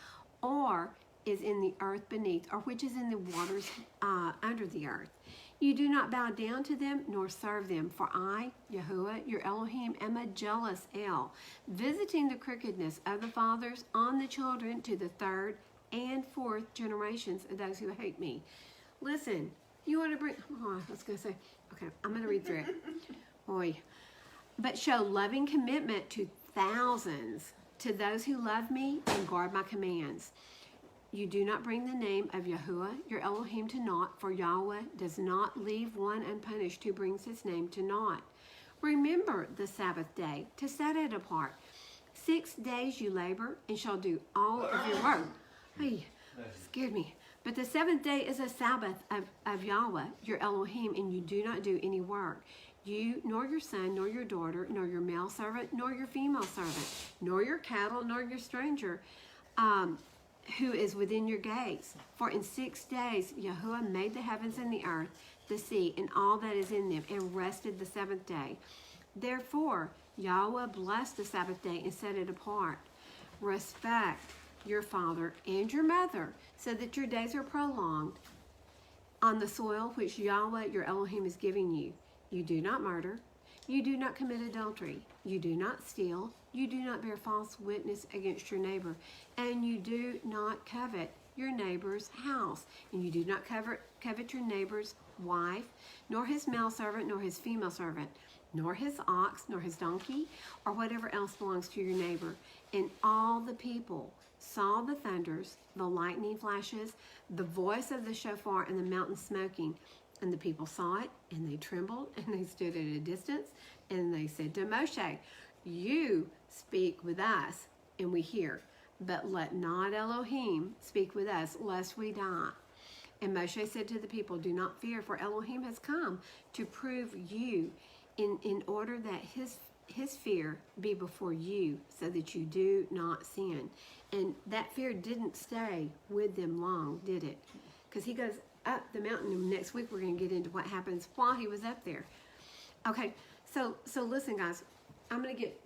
or is in the earth beneath, or which is in the waters under the earth. You do not bow down to them nor serve them, for I, Yahuwah, your Elohim, am a jealous El, visiting the crookedness of the fathers on the children to the third and fourth generations of those who hate me. Listen, you want to bring, I was going to say, okay, I'm going to read through it. Boy. But show loving commitment to thousands, to those who love me and guard my commands. You do not bring the name of Yahuwah, your Elohim, to naught, for Yahweh does not leave one unpunished who brings his name to naught. Remember the Sabbath day, to set it apart. 6 days you labor and shall do all of your work. Hey, scared me. But the seventh day is a Sabbath of Yahweh, your Elohim, and you do not do any work. You, nor your son, nor your daughter, nor your male servant, nor your female servant, nor your cattle, nor your stranger, who is within your gates. For in 6 days Yahuwah made the heavens and the earth, the sea, and all that is in them, and rested the seventh day. Therefore Yahweh blessed the Sabbath day and set it apart. Respect your father and your mother, so that your days are prolonged on the soil which Yahweh your Elohim is giving you. You do not murder. You do not commit adultery. You do not steal. You do not bear false witness against your neighbor. And you do not covet your neighbor's house. And you do not covet your neighbor's wife, nor his male servant, nor his female servant, nor his ox, nor his donkey, or whatever else belongs to your neighbor. And all the people saw the thunders, the lightning flashes, the voice of the shofar, and the mountain smoking. And the people saw it, and they trembled, and they stood at a distance, and they said to Moshe, you speak with us, and we hear, but let not Elohim speak with us, lest we die. And Moshe said to the people, do not fear, for Elohim has come to prove you in order that his fear be before you, so that you do not sin. And that fear didn't stay with them long, did it? Because he goes up the mountain, and next week we're going to get into what happens while he was up there. Okay, so listen, guys. I'm going to get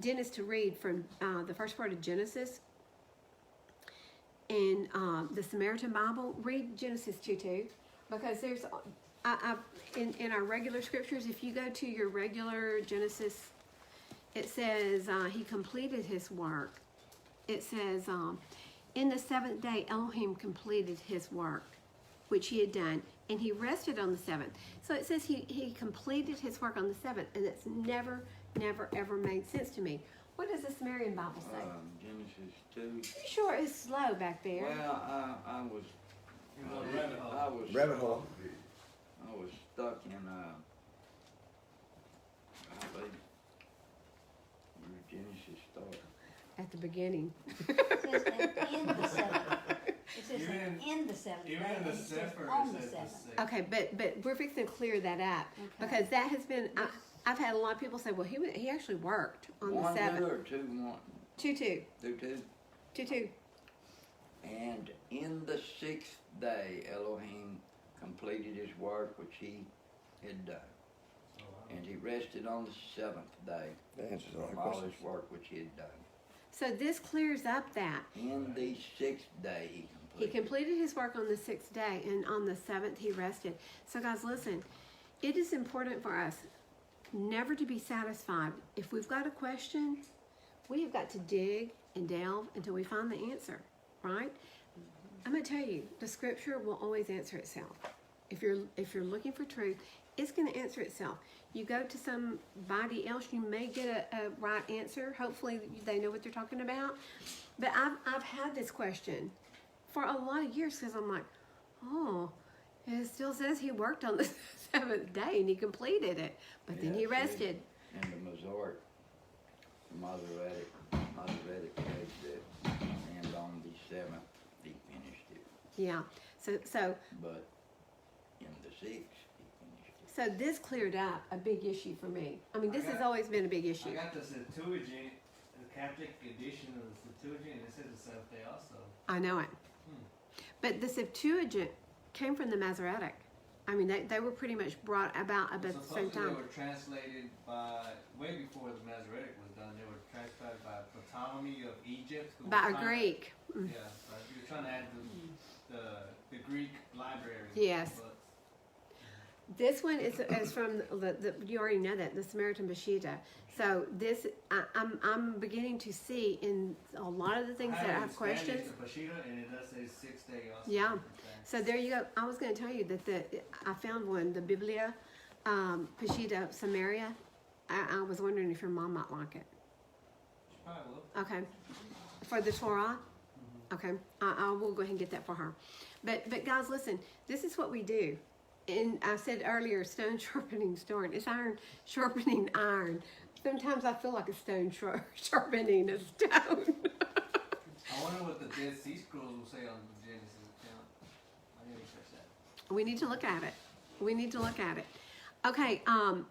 Dennis to read from the first part of Genesis in the Samaritan Bible. Read Genesis 2:2, because there's in our regular scriptures, if you go to your regular Genesis, it says he completed his work. It says in the seventh day Elohim completed his work which he had done, and he rested on the seventh. So it says he completed his work on the seventh, and it's never ever made sense to me. What does the Samaritan Bible say? Genesis 2. Pretty sure it's slow back there. Well, I was Rabbit hole. I was stuck in where Genesis started. At the beginning. It says in the seventh. It says in the seventh. Even day, in the and it says Sefer, on it the says the seventh. sixth. Okay, but we're fixing to clear that up, Okay. because that has been. I've had a lot of people say, well, he actually worked on the 1, 2, seventh. or 2, 1, 2:2. 2, 2. 2:2. And in the 6th day, Elohim completed his work which he had done. And he rested on the 7th day That answers all from the all questions. his work which he had done. So this clears up that. In the 6th day, he He completed. completed his work on the 6th day, and on the 7th he rested. So guys, listen, it is important for us never to be satisfied. If we've got a question, we have got to dig and delve until we find the answer, right? I'm going to tell you, the scripture will always answer itself. If you're looking for truth, it's going to answer itself. You go to somebody else, you may get a right answer. Hopefully they know what they're talking about. But I've had this question for a lot of years, because I'm like, oh, it still says he worked on the 7th day and he completed it, but then he Yeah, see, rested. And the Masoretic says that, and on the 7th, he finished it. Yeah. So But in the 6th, he finished it. So this cleared up a big issue for me. I mean, this has always been a big issue. I got the Septuagint, the Catholic edition of the Septuagint, and it says the 7th day also. I know it. But the Septuagint came from the Masoretic. I mean, they were pretty much brought about the same Supposedly time. they were translated by, way before the Masoretic was done, they were translated by Ptolemy of Egypt. Who By was a trying- Greek. Yeah, so you're trying to add the Greek library. Yes. But This one is from you already know that, the Samaritan Peshitta. So this, I'm beginning to see in a lot of the things that I have questions. The Peshitta, and it does say 6th day also. Yeah. Okay. So there you go. I was going to tell you that I found one, the Biblia Peshitta Samaria. I was wondering if your mom might like it. She probably will. Okay. For the Torah? Okay. I will go ahead and get that for her. But guys, listen, this is what we do. And I said earlier, stone sharpening stone. It's iron sharpening iron. Sometimes I feel like a stone sharpening a stone. I wonder what the Dead Sea Scrolls will say on the Genesis account. I need to research that. We need to look at it. We need to look at it. Okay, so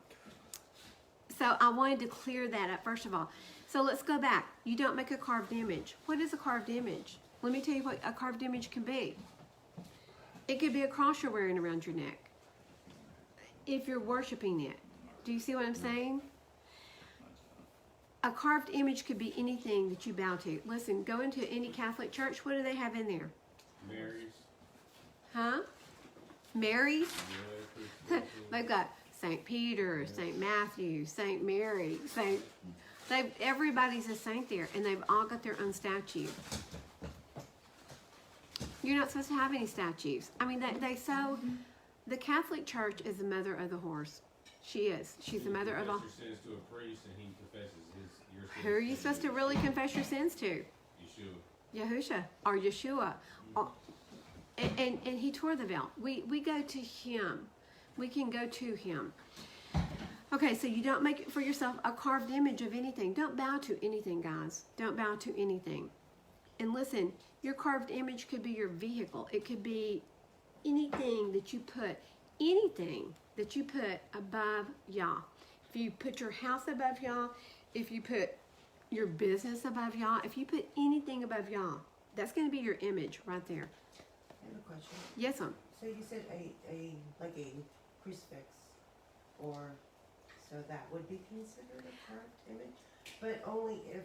I wanted to clear that up first of all. So let's go back. You don't make a carved image. What is a carved image? Let me tell you what a carved image can be. It could be a cross you're wearing around your neck. If you're worshiping it. Do you see what I'm saying? A carved image could be anything that you bow to. Listen, go into any Catholic church. What do they have in there? Mary's. Huh? Mary's? Yeah, They've got St. Peter, St. Matthew, St. Mary, everybody's a saint there, and they've all got their own statue. You're not supposed to have any statues. I mean, the Catholic Church is the mother of the horse. She is. She's the mother of all. Confess your sins to a priest, and he confesses your sins. Who are you supposed to really confess your sins to? Yeshua. Yahusha or Yeshua. And he tore the veil. We go to him. We can go to him. Okay, so you don't make for yourself a carved image of anything. Don't bow to anything, guys. Don't bow to anything. And listen, your carved image could be your vehicle. It could be anything that you put above Yah. If you put your house above Yah, if you put your business above Yah, if you put anything above Yah, that's going to be your image right there. I have a question. Yes, ma'am. So you said a crucifix, or so that would be considered a carved image, but only if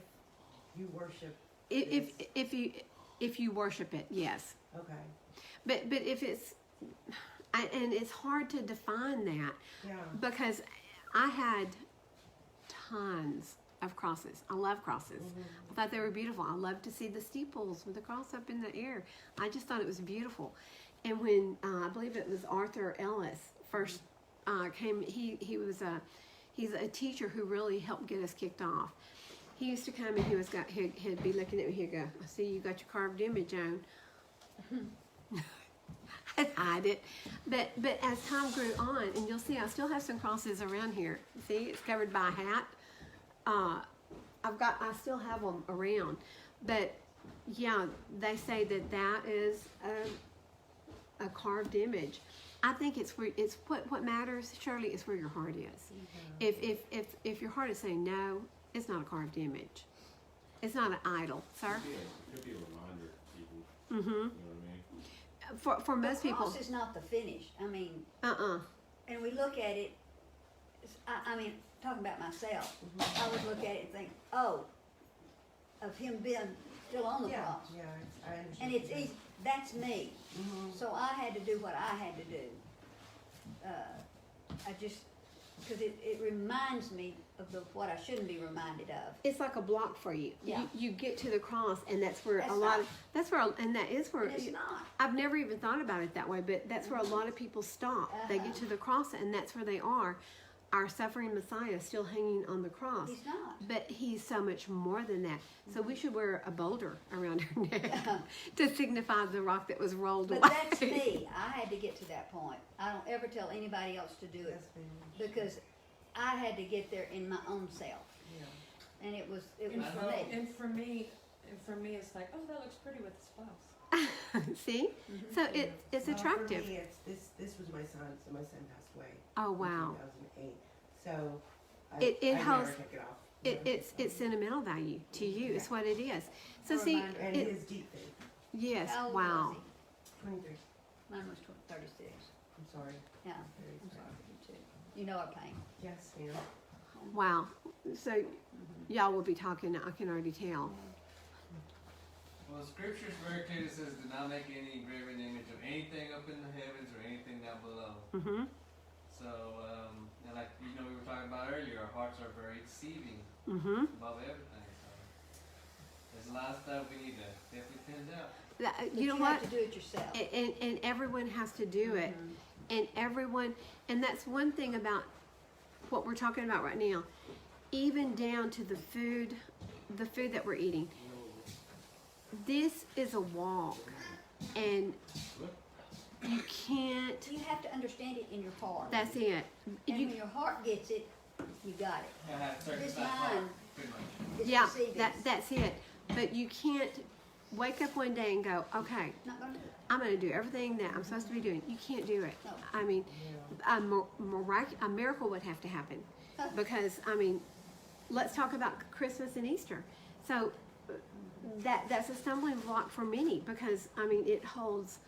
you worship. If you worship it, yes. Okay. But if it's, and it's hard to define that Yeah. because I had tons of crosses. I love crosses. I thought they were beautiful. I love to see the steeples with the cross up in the air. I just thought it was beautiful. And when I believe it was Arthur Ellis first came, he's a teacher who really helped get us kicked off. He used to come and he'd be looking at me. He'd go, "I see you got your carved image on." I'd hide it, but as time grew on, and you'll see, I still have some crosses around here. See, it's covered by a hat. I still have them around, but yeah, they say that is a carved image. I think it's what matters, Shirley, is where your heart is. If your heart is saying no, it's not a carved image. It's not an idol, sir. It could be a reminder to people. Mm-hmm. You know what I mean? For most the people. cross is not the finish. I mean, and we look at it. I mean, talking about myself, I would look at it and think, oh, of him being still on the Yeah. cross, Yeah. I understand. and it's easy. That's me. So I had to do what I had to do. I just because it reminds me of what I shouldn't be reminded of. It's like a block for you. Yeah. You get to the cross, and that's where That's a lot not- of that is where And it's not. I've never even thought about it that way, but that's where a lot of people stop. They get to the cross, and that's where they are. Our suffering Messiah is still hanging on the cross. He's not. But he's so much more than that. So we should wear a boulder around our neck to signify the rock that was rolled But away. that's me. I had to get to that point. I don't ever tell anybody else to do it That's me. because I had to get there in my own self, Yeah. and it was And for for, me. and for me, it's like, oh, that looks pretty with the spouse. See? So it's Well, attractive. For me, it's, this was my son's, and my son passed away Oh in wow. 2008. So It I holds- never took it off. It's sentimental value to you. It's what it is. So A see, reminder. And it, his deep faith. yes, How old wow. was 23. he? Mine was 36. I'm sorry. Yeah, I'm sorry for you too. You know our pain. Yes, ma'am. Wow. So y'all will be talking, I can already tell. Well, the scripture is very clear. It says, "Do not make any graven image of anything up in the heavens or anything down below." Mm-hmm. So, and like we were talking about earlier, our hearts are very deceiving Mm-hmm. above everything. So, there's a lot of stuff we need to definitely tend out. But You know what? have to do it yourself. And everyone has to do it. And everyone, and that's one thing about what we're talking about right now, even down to the food that we're eating. This is a walk, and you can't. You have to understand it in your heart. That's it. and You, when your heart gets it, you got it. I have This circumcised heart, mind pretty much. is yeah, deceiving. that's it. But you can't wake up one day and go, okay, Not gonna do it. I'm going to do everything that I'm supposed to be doing. You can't do it. No. I mean, a miracle would have to happen, because I mean, let's talk about Christmas and Easter. So that's a stumbling block for many, because I mean, it holds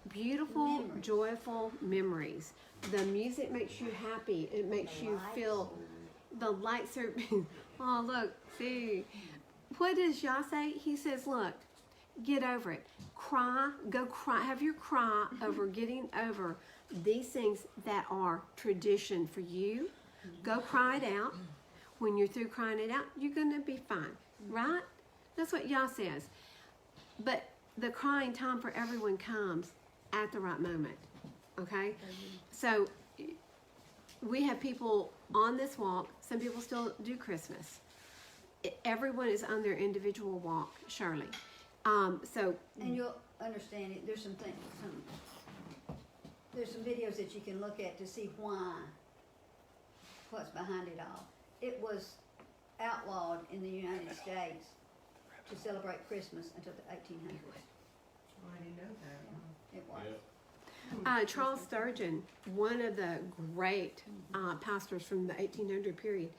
beautiful, Memories. joyful memories. The music makes you happy. It makes The you lights. feel. The lights are. Oh, look, see. What does Yah say? He says, look, get over it. Cry, go cry, have your cry over getting over these things that are tradition for you. Go cry it out. When you're through crying it out, you're going to be fine, right? That's what Yah says. But the crying time for everyone comes at the right moment, okay? So we have people on this walk. Some people still do Christmas. Everyone is on their individual walk, surely. So And you'll understand it. There's some things, there's some videos that you can look at to see what's behind it all. It was outlawed in the United States to celebrate Christmas until the 1800s. Oh, I didn't know that. It was. Yep. Charles Sturgeon, one of the great pastors from the 1800 period,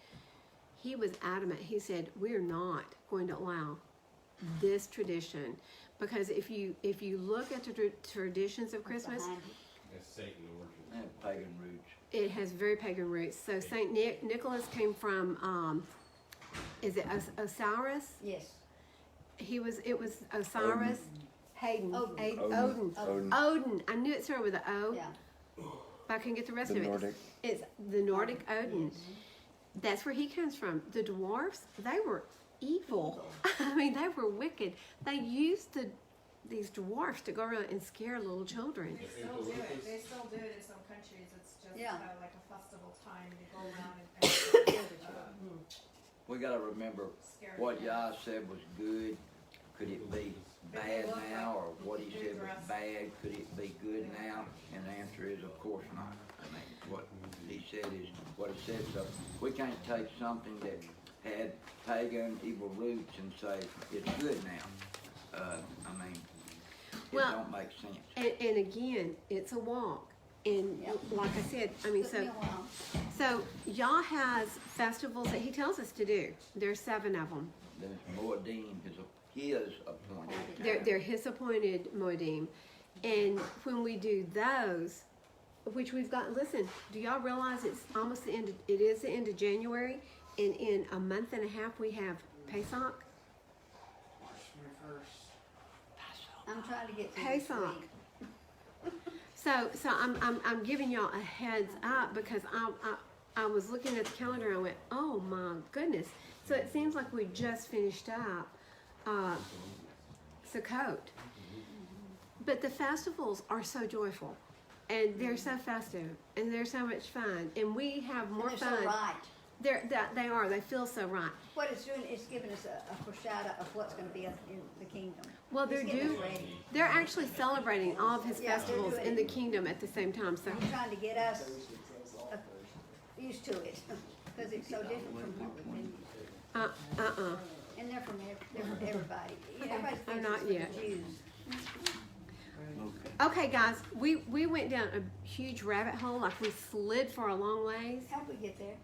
he was adamant. He said, we're not going to allow this tradition, because if you look at the traditions of What's Christmas, behind it. That's Satan origin. They have pagan roots. it has very pagan roots. So Saint Nicholas came from, is it Osiris? Yes. It was Osiris, Hayden, Odin. Odin. Odin. I knew it started with an O, Yeah. but I couldn't get the rest The of it. Nordic. It's the Nordic Odin. That's where he comes from. The dwarfs, they were evil. I mean, they were wicked. They used these dwarfs to go around and scare little children. They still do it. They still do it in some countries. It's just Yeah. like a festival time to go around and We gotta remember scare what them. Yah said was good. Could it be bad now, or what he said was bad? Could it be good now? And the answer is, of course not. I mean, what he said is what he said. So we can't take something that had pagan, evil roots and say it's good now. I mean, it Well, don't make sense. And again, it's a walk. And Yep. like I said, I mean, Took me a while. so Yah has festivals that he tells us to do. There's 7 of them. Then it's Moedim, his appointed. They're his appointed Moedim. And when we do those, which we've got, listen, do y'all realize it's almost the end, it is the end of January, and in a month and a half we have Pesach? I'm trying to get through this Pesach. week. So I'm giving y'all a heads up, because I was looking at the calendar and I went, oh my goodness. So it seems like we just finished up Sukkot. But the festivals are so joyful, and they're so festive, and they're so much fun, and we have more And they're fun. so right. They are. They feel so right. What it's doing is giving us a foreshadow of what's going to be in the kingdom. Well, they're It's getting us due. ready. They're actually celebrating all of his Yeah, they're festivals doing in it. the kingdom at the same time. So He's trying to get us used to it, because it's so different from what we've been used to. And they're from everybody. You know, everybody's I'm thinks not it's for yet. the Jews. Okay, guys, we went down a huge rabbit hole, like we slid for a long ways. How'd we get there?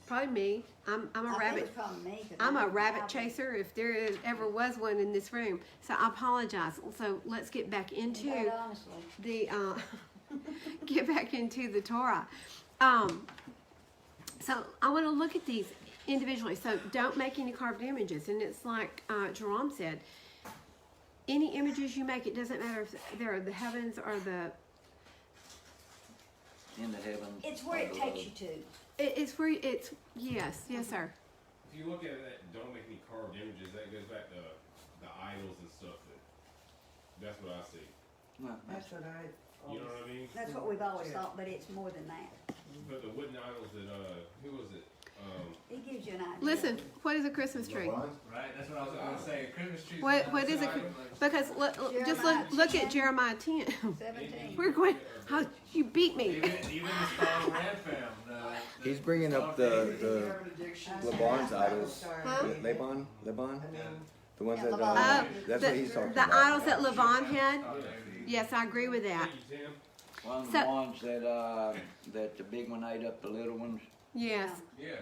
Probably me. I'm a I think it rabbit. was probably me. 'cause I'm I a didn't rabbit have it. chaser if ever was one in this room. So I apologize. So let's get back into But honestly, the get back into the Torah. So I want to look at these individually. So don't make any carved images. And it's like Jerome said, any images you make, it doesn't matter if they're the heavens or the. In the heavens. it's where it or takes the- you to. It's where it's yes, sir. If you look at that, don't make any carved images. That goes back to the idols and stuff. That's what I see. Well, That's what I You know always, what I mean? That's what we've always thought, but it's more than that. But the wooden idols that who was it? It gives you an idea. Listen, what is a Christmas tree? Right, that's what I was gonna say. Christmas trees. What is it? Because just look at Jeremiah 10. 17. We're going. Oh, you beat me. Even the Star Ram fam. He's bringing up the Laban's idols. Huh? Laban? I mean, The ones Yeah, that, Laban. that's what he's talking The about. idols that Laban had. Yes, I agree with that. Thank you, Tim. One of So- the ones that the big one ate up the little ones. Yes, Yeah.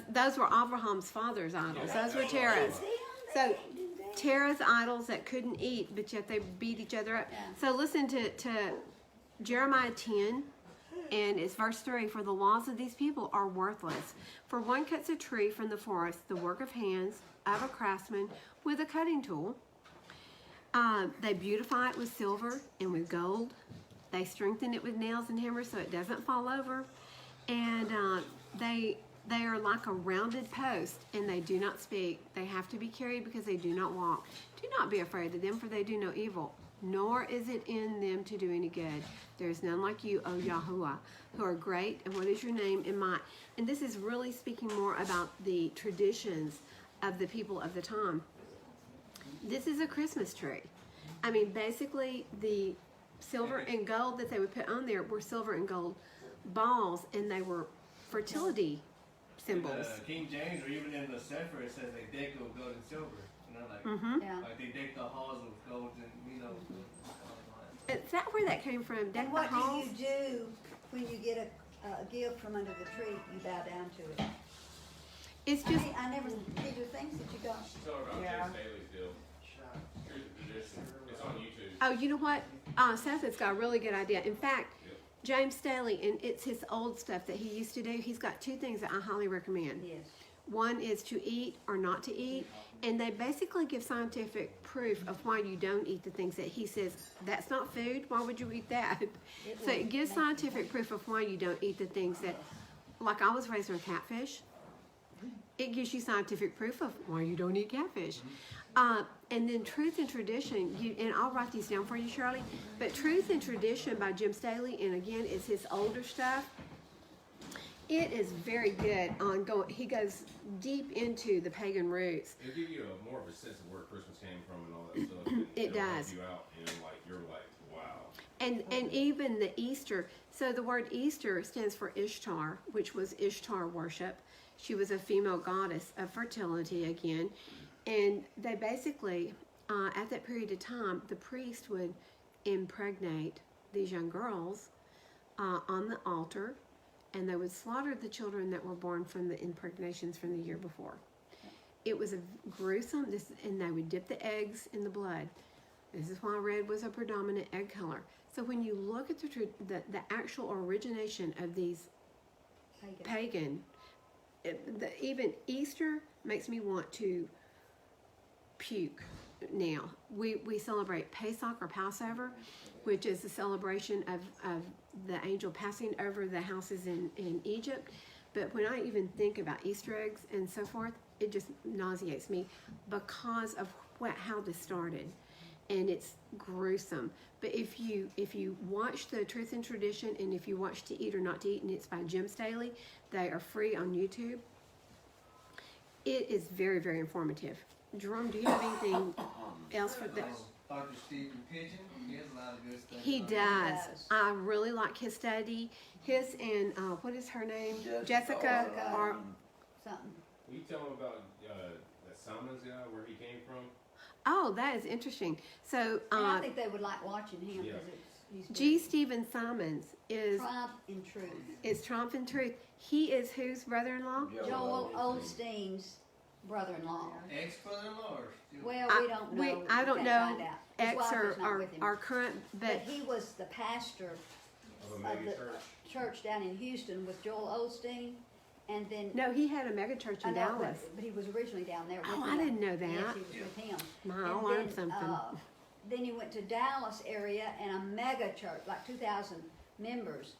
those were Abraham's father's idols. Those were Terah's. So Terah's idols that couldn't eat, but yet they beat each other up. Yeah. So listen to Jeremiah 10, and it's verse 3. For the laws of these people are worthless. For one cuts a tree from the forest, the work of hands of a craftsman with a cutting tool. They beautify it with silver and with gold. They strengthen it with nails and hammers so it doesn't fall over. And they are like a rounded post, and they do not speak. They have to be carried because they do not walk. Do not be afraid of them, for they do no evil, nor is it in them to do any good. There is none like you, O Yahuwah, who are great, and what is your name and might? And this is really speaking more about the traditions of the people of the time. This is a Christmas tree. I mean, basically, the silver and gold that they would put on there were silver and gold balls, and they were fertility symbols. King James, or even in the Sefer, it says they deck with gold and silver. You know, like Mm-hmm. Yeah. like they deck the halls with gold and Is that where that came from? Deck And the what halls? do you do when you get a gift from under the tree? You bow down to it. It's just I never. These are things that you don't. She's talking about Yeah. James Staley's deal. Truth and Tradition. It's on YouTube. oh, you know what? Seth has got a really good idea. In fact, Yep. James Staley, and it's his old stuff that he used to do. He's got two things that I highly recommend. Yes. One is to eat or not to eat, and they basically give scientific proof of why you don't eat the things that he says that's not food. Why would you eat that? So it gives scientific proof of why you don't eat the things that, like I was raised on catfish. It gives you scientific proof of why you don't eat catfish. And then Truth and Tradition, and I'll write these down for you, Shirley. But Truth and Tradition by Jim Staley, and again, it's his older stuff. It is very good on going. He goes deep into the pagan roots. It'll give you more of a sense of where Christmas came from and all that stuff. And It it'll help does. you out, and like you're like, wow. And even the Easter. So the word Easter stands for Ishtar, which was Ishtar worship. She was a female goddess of fertility again. And they basically, at that period of time, the priest would impregnate these young girls on the altar, and they would slaughter the children that were born from the impregnations from the year before. It was a gruesome, and they would dip the eggs in the blood. This is why red was a predominant egg color. So when you look at the actual origination of these pagan, even Easter makes me want to puke now. We celebrate Pesach or Passover, which is the celebration of the angel passing over the houses in Egypt. But when I even think about Easter eggs and so forth, it just nauseates me because of how this started. And it's gruesome. But if you watch the Truth and Tradition, and if you watch To Eat or Not to Eat, and it's by Jim Staley, they are free on YouTube. It is very, very informative. Jerome, do you have anything else for that? Dr. Stephen Pigeon, he has a lot of good stuff. He does. I really like his study. His and what is her name? Jessica. Or Something. Will you tell him about that Simon's guy, where he came from? Oh, that is interesting. So, And I think they would like watching him Yeah. because he's G. Stephen Simons is Triumph in Truth. Triumph and Truth. He is whose brother-in-law? Joel Osteen's brother-in-law. Ex-brother-in-law or still? Well, we don't know. I don't We know. can't find out. His Ex wife or is not with him. our current, But but he was the pastor Of a of mega the church. church down in Houston with Joel Osteen, and then no, he had a mega church I in know, Dallas. but he was originally down there with Oh, him. I didn't know that. Yes, he was with him. My, And I learned then, something. Then he went to Dallas area and a mega church, like 2,000 members,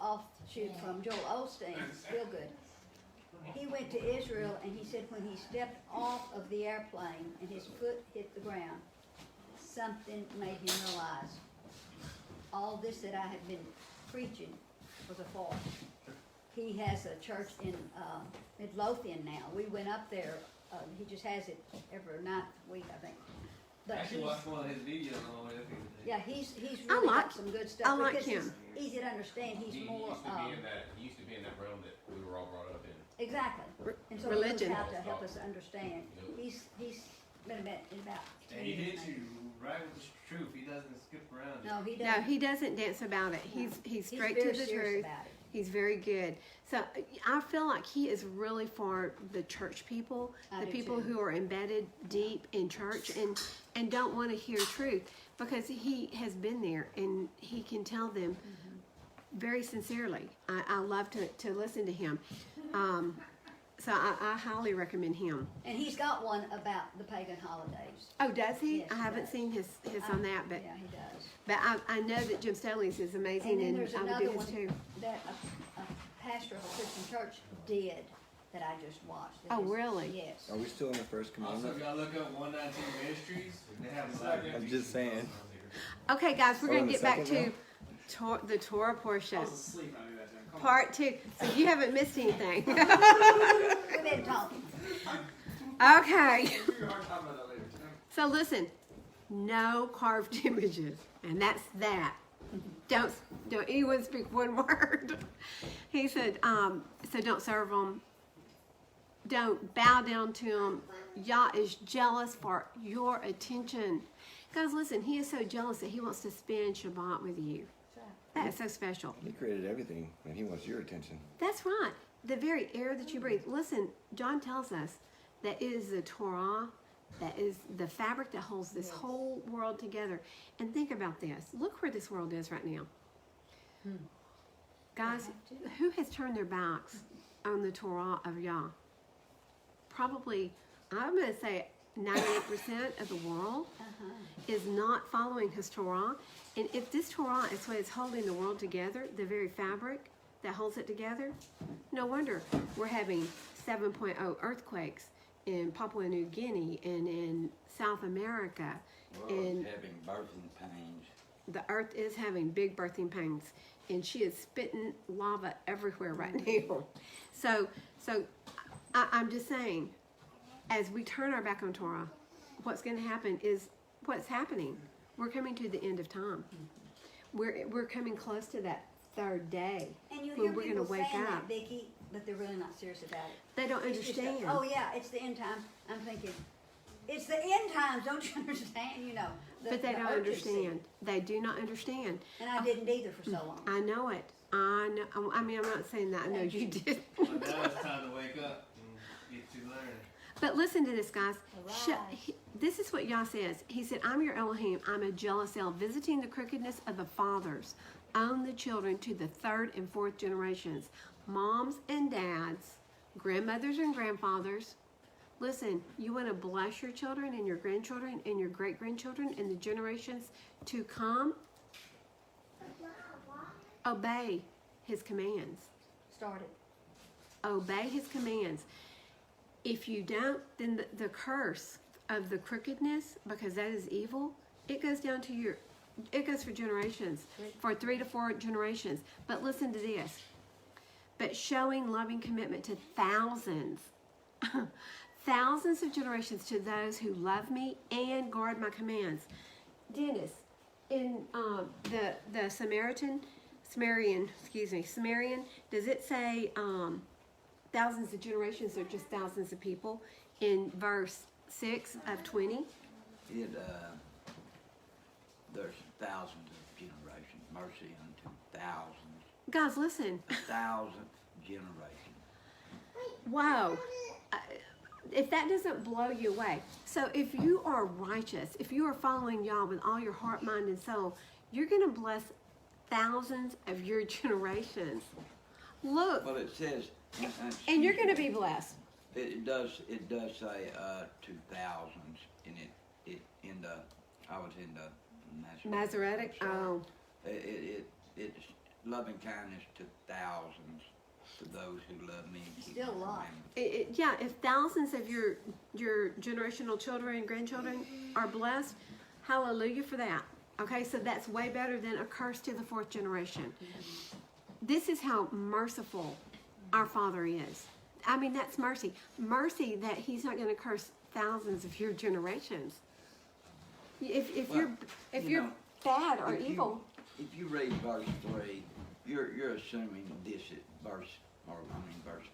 offshoot from Joel Osteen, still good. He went to Israel and he said when he stepped off of the airplane and his foot hit the ground, something made him realize all this that I had been preaching was a farce. He has a church in Midlothian now. We went up there. He just has it every ninth week, I think. I But actually he's, watched one of his videos on the way up here today. yeah, he's I really like- got some good stuff. I like because him. He's easy to understand. He's He more used to be in that. He used to be in that realm that we were all brought up in. exactly. And so Religion. he knows how to help us understand. He's been about 10 And he years hits now. you right with the truth. He doesn't skip around. No, he No, doesn't. he doesn't dance about it. He's He's straight very to the serious truth. about it. He's very good. So I feel like he is really for the church people, I the do people too. who are embedded deep in church and don't want to hear truth, because he has been there and he can tell them Mm-hmm. very sincerely. I love to listen to him. So I highly recommend him. And he's got one about the pagan holidays. Oh, does he? Yes, I he haven't does. seen his on that, but Yeah, he does. but I know that Jim Staley's is amazing, And then and there's I would another do his one too. that a pastor of a Christian church did that I just watched. That Oh, is- really? Yes. Are we still in the first Also, commandment? if y'all look up 119 Ministries, they have a lot of I'm just saying. Okay, guys, we're Oh, going in to the get back second to the Torah portion. I was asleep when I knew that time. Come on. Part 2. So you haven't missed anything. We've been talking. Okay. We're gonna talk about that later. So listen, no carved images, and that's that. Don't anyone speak one word. He said, so don't serve them. Don't bow down to them. Yah is jealous for your attention. Guys, listen, he is so jealous that he wants to spend Shabbat with you. That is so special. He created everything, and he wants your attention. That's right. The very air that you breathe. Listen, John tells us that it is the Torah, that is the fabric that holds this whole world together. And think about this. Look where this world is right now. Guys, who has turned their backs on the Torah of Yah? Probably, I'm going to say 98% of the world is not following his Torah. And if this Torah is what is holding the world together, the very fabric that holds it together, no wonder we're having 7.0 earthquakes in Papua New Guinea and in South America. Well, And having birthing pains. the earth is having big birthing pains, and she is spitting lava everywhere right now. So I'm just saying, as we turn our back on Torah, what's going to happen is what's happening. We're coming to the end of time. We're coming close to that third day And you when hear we're people going to saying wake that, up. Vicky, but they're really not serious about it. They don't It's just understand. oh yeah, it's the end time. I'm thinking, it's the end times. Don't you understand? You know, But they the don't urgency. understand. They do not understand. And I didn't either for so long. I know it. I know. I mean, I'm not saying that. I know you did. But now it's time to wake up and get to learning. But listen to this, guys. Arise. This is what Yah says. He said, I'm your Elohim. I'm a jealous El, visiting the crookedness of the fathers on the children to the third and fourth generations. Moms and dads, grandmothers and grandfathers. Listen, you want to bless your children and your grandchildren and your great-grandchildren and the generations to come? Obey his commands. Started. Obey his commands. If you don't, then the curse of the crookedness, because that is evil, it goes down to it goes for generations, for 3 to 4 generations. But listen to this. But showing loving commitment to thousands, thousands of generations to those who love me and guard my commands. Dennis, in the Samaritan, does it say thousands of generations or just thousands of people in verse 6 of 20. It, there's thousands of generations, mercy unto thousands, Guys, listen. 1,000th generation. Wow. If that doesn't blow you away. So if you are righteous, if you are following Yah with all your heart, mind, and soul, you're going to bless thousands of your generations. Look. Well, it says, And you're going to be blessed. it does say, 2,000s, and I was in the Masoretic? Oh. It's loving kindness to thousands, to those who love me. and keep Still a my lot. commandments. Yeah, if thousands of your generational children and grandchildren are blessed, hallelujah for that. Okay, so that's way better than a curse to the 4th generation. This is how merciful our Father is. I mean, that's mercy. Mercy that He's not going to curse thousands of your generations. If Well, you're know, bad or if you- evil, If you read verse 3, you're assuming this is verse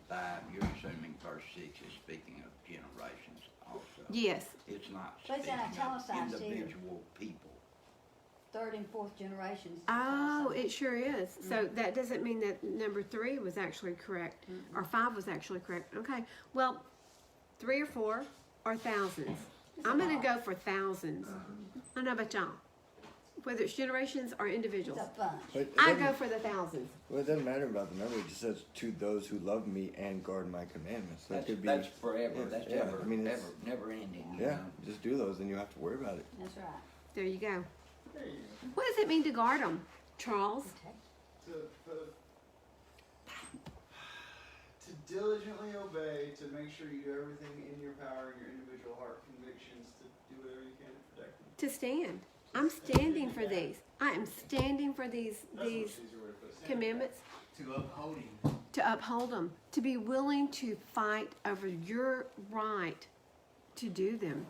5, you're assuming verse 6 is speaking of generations also. yes. It's not But it's speaking in italicized of here. individual people. 3rd and 4th generations. Oh, it sure is. So that doesn't mean that number 3 was actually correct, or 5 was actually correct. Okay, well, 3 or 4 are thousands. I'm going to go for thousands. I don't know about y'all. Whether it's generations or It's individuals. a bunch. But it I doesn't- go for the thousands. Well, it doesn't matter about the number. It just says to those who love me and guard my commandments. So it could be. That's forever. That's yeah, ever, I mean, it's- never ending. You Yeah, know? just do those, and you don't have to worry about it. That's right. There you go. There you go. What does it mean to guard them, Charles? To diligently obey, to make sure you do everything in your power and your individual heart convictions to do whatever you can to protect them. To stand. I'm standing for these. I am standing for these That's a much easier way to put it. commandments. To upholding. To uphold them, to be willing to fight over your right to do them.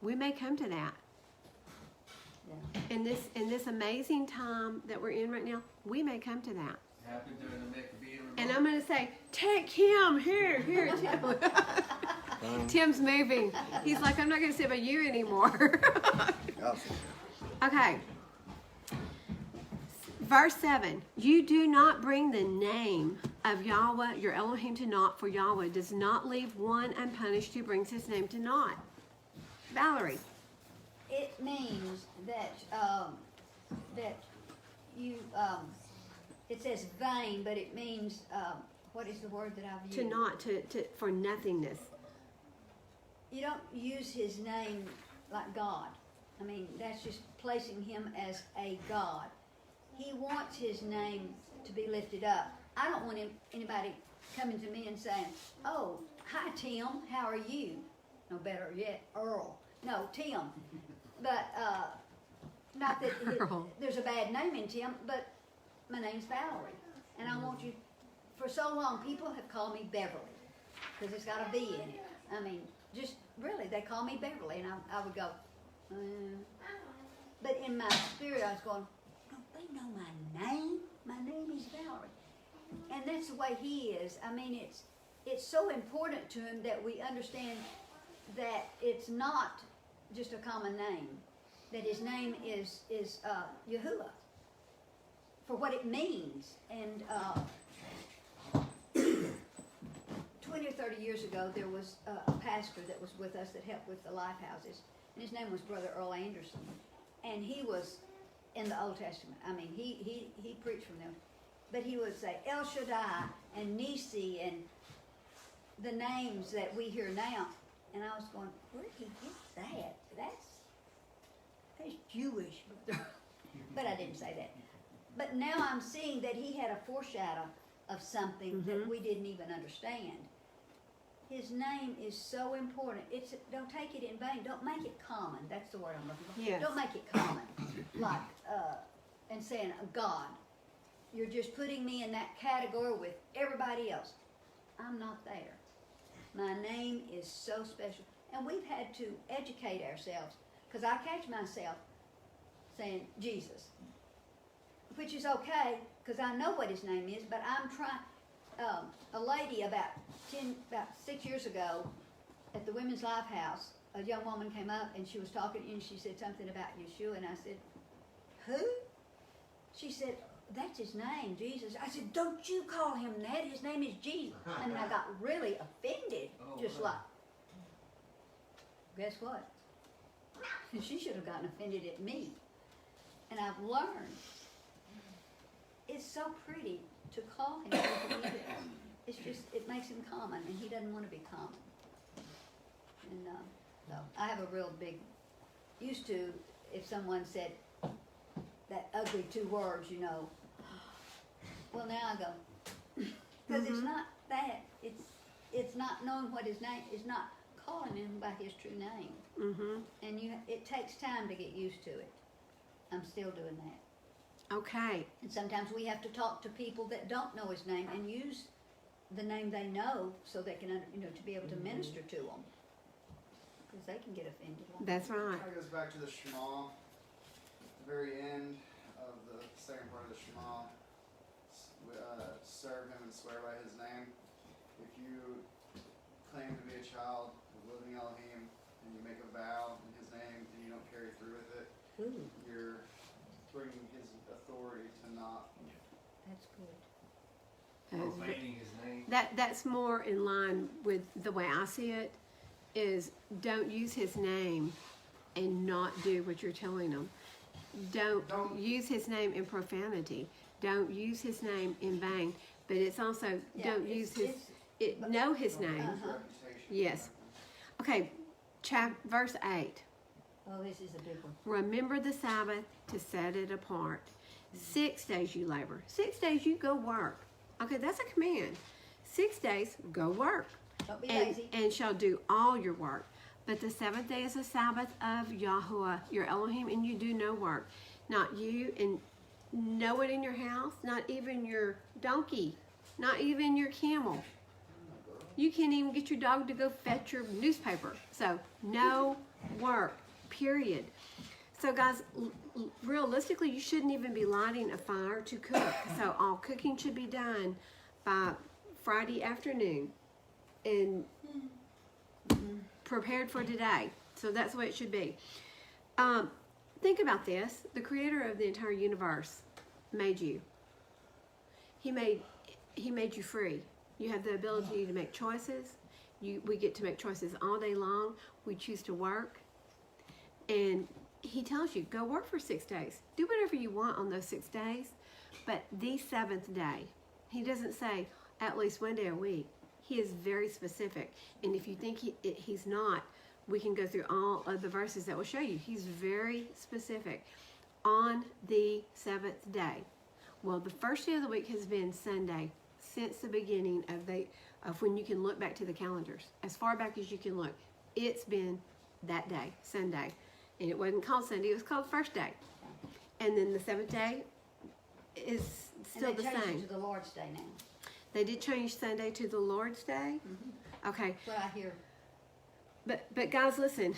We may come to that. Yeah. In this amazing time that we're in right now, we may come to that. Happened during the Maccabean revolt. And I'm going to say, take him, here, Tim. Tim's moving. He's like, I'm not going to sit by you anymore. Awesome. Okay. Verse 7, you do not bring the name of Yahweh, your Elohim, to naught, for Yahweh does not leave one unpunished who brings his name to naught. Valerie. It means that that you it says vain, but it means what is the word that I've used? To naught, for nothingness. You don't use his name like God. I mean, that's just placing him as a God. He wants his name to be lifted up. I don't want anybody coming to me and saying, "Oh, hi Tim, how are you?" No, better yet, Earl. No, Tim. But not that Earl. there's a bad name in Tim, but my name's Valerie, and I want you. For so long, people have called me Beverly because it's got a V in it. I mean, just really, they call me Beverly, and I would go. But in my spirit, I was going, don't they know my name? My name is Valerie. And that's the way he is. I mean, it's so important to him that we understand that it's not just a common name, that his name is Yahuwah, for what it means. And 20 or 30 years ago, there was a pastor that was with us that helped with the life houses, and his name was Brother Earl Anderson. And he was in the Old Testament. I mean, he preached from them. But he would say El Shaddai and Nisi and the names that we hear now. And I was going, where did he get that? That's Jewish. But I didn't say that. But now I'm seeing that he had a foreshadow of something that we didn't even understand. His name is so important. Don't take it in vain. Don't make it common. That's the word I'm looking for. Yes. Don't make it common, like and saying God. You're just putting me in that category with everybody else. I'm not there. My name is so special, and we've had to educate ourselves because I catch myself saying Jesus, which is okay because I know what his name is. But I'm trying. A lady about 6 years ago at the Women's Life House, a young woman came up and she was talking and she said something about Yeshua, and I said, who? She said, that's his name, Jesus. I said, don't you call him that. His name is Jesus. I mean, I got really offended, just like, guess what? She should have gotten offended at me. And I've learned, it's so pretty to call him what he is. It's just, it makes him common, and he doesn't want to be common. And so I have a real big, used to, if someone said that ugly 2 words, you know, well, now I go, because it's not that, it's not knowing what his name, it's not calling him by his true name. And it takes time to get used to it. I'm still doing that. Okay. And sometimes we have to talk to people that don't know his name and use the name they know so they can, to be able to minister to them. Because they can get offended. That's right. That goes back to the Shema. The very end of the second part of the Shema. Serve him and swear by his name. If you claim to be a child of living Elohim and you make a vow in his name and you don't carry through with it, you're bringing his authority to naught. That's good. Profaning his name. That's more in line with the way I see it, is don't use his name and not do what you're telling them. Don't use his name in profanity. Don't use his name in vain. But it's also, don't use know his name. Reputation. Yes. Okay, verse 8. Oh, this is a big one. Remember the Sabbath to set it apart. 6 days you labor. 6 days you go work. Okay, that's a command. 6 days, go work. Don't be lazy. And shall do all your work. But the 7th day is the Sabbath of Yahuwah, your Elohim, and you do no work. Not you, and no one in your house, not even your donkey, not even your camel. You can't even get your dog to go fetch your newspaper. So, no work, period. So, guys, realistically, you shouldn't even be lighting a fire to cook. So, all cooking should be done by Friday afternoon and prepared for today. So, that's the way it should be. Think about this. The creator of the entire universe made you. He made you free. You have the ability to make choices. We get to make choices all day long. We choose to work. And he tells you, go work for 6 days. Do whatever you want on those 6 days. But the 7th day, he doesn't say at least 1 day a week. He is very specific. And if you think he's not, we can go through all of the verses that will show you. He's very specific. On the 7th day. Well, the first day of the week has been Sunday since the beginning of when you can look back to the calendars. As far back as you can look, it's been that day, Sunday. And it wasn't called Sunday, it was called first day. And then the 7th day is still the And they changed same. it to the Lord's Day now. They did change Sunday to the Lord's Day? Okay. What I hear. But guys, listen.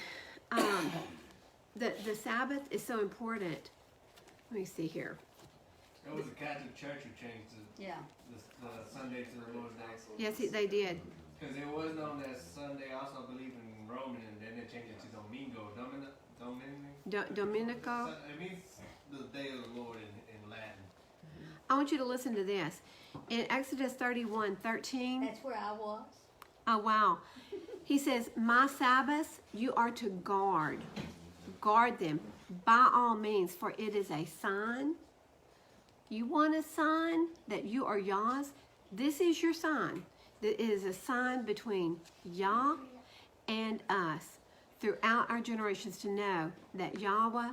The Sabbath is so important. Let me see here. It was the Catholic Church who changed the Sunday to the Lord's Day. Yes, they did. Because it was known as Sunday, also I believe in Roman, and then they changed it to Domingo. Domenico. It means the day of the Lord in Latin. I want you to listen to this. In Exodus 31:13. That's where I was. Oh, wow. He says, my Sabbaths you are to guard. Guard them by all means, for it is a sign. You want a sign that you are Yah's? This is your sign. It is a sign between Yah and us throughout our generations to know that Yahweh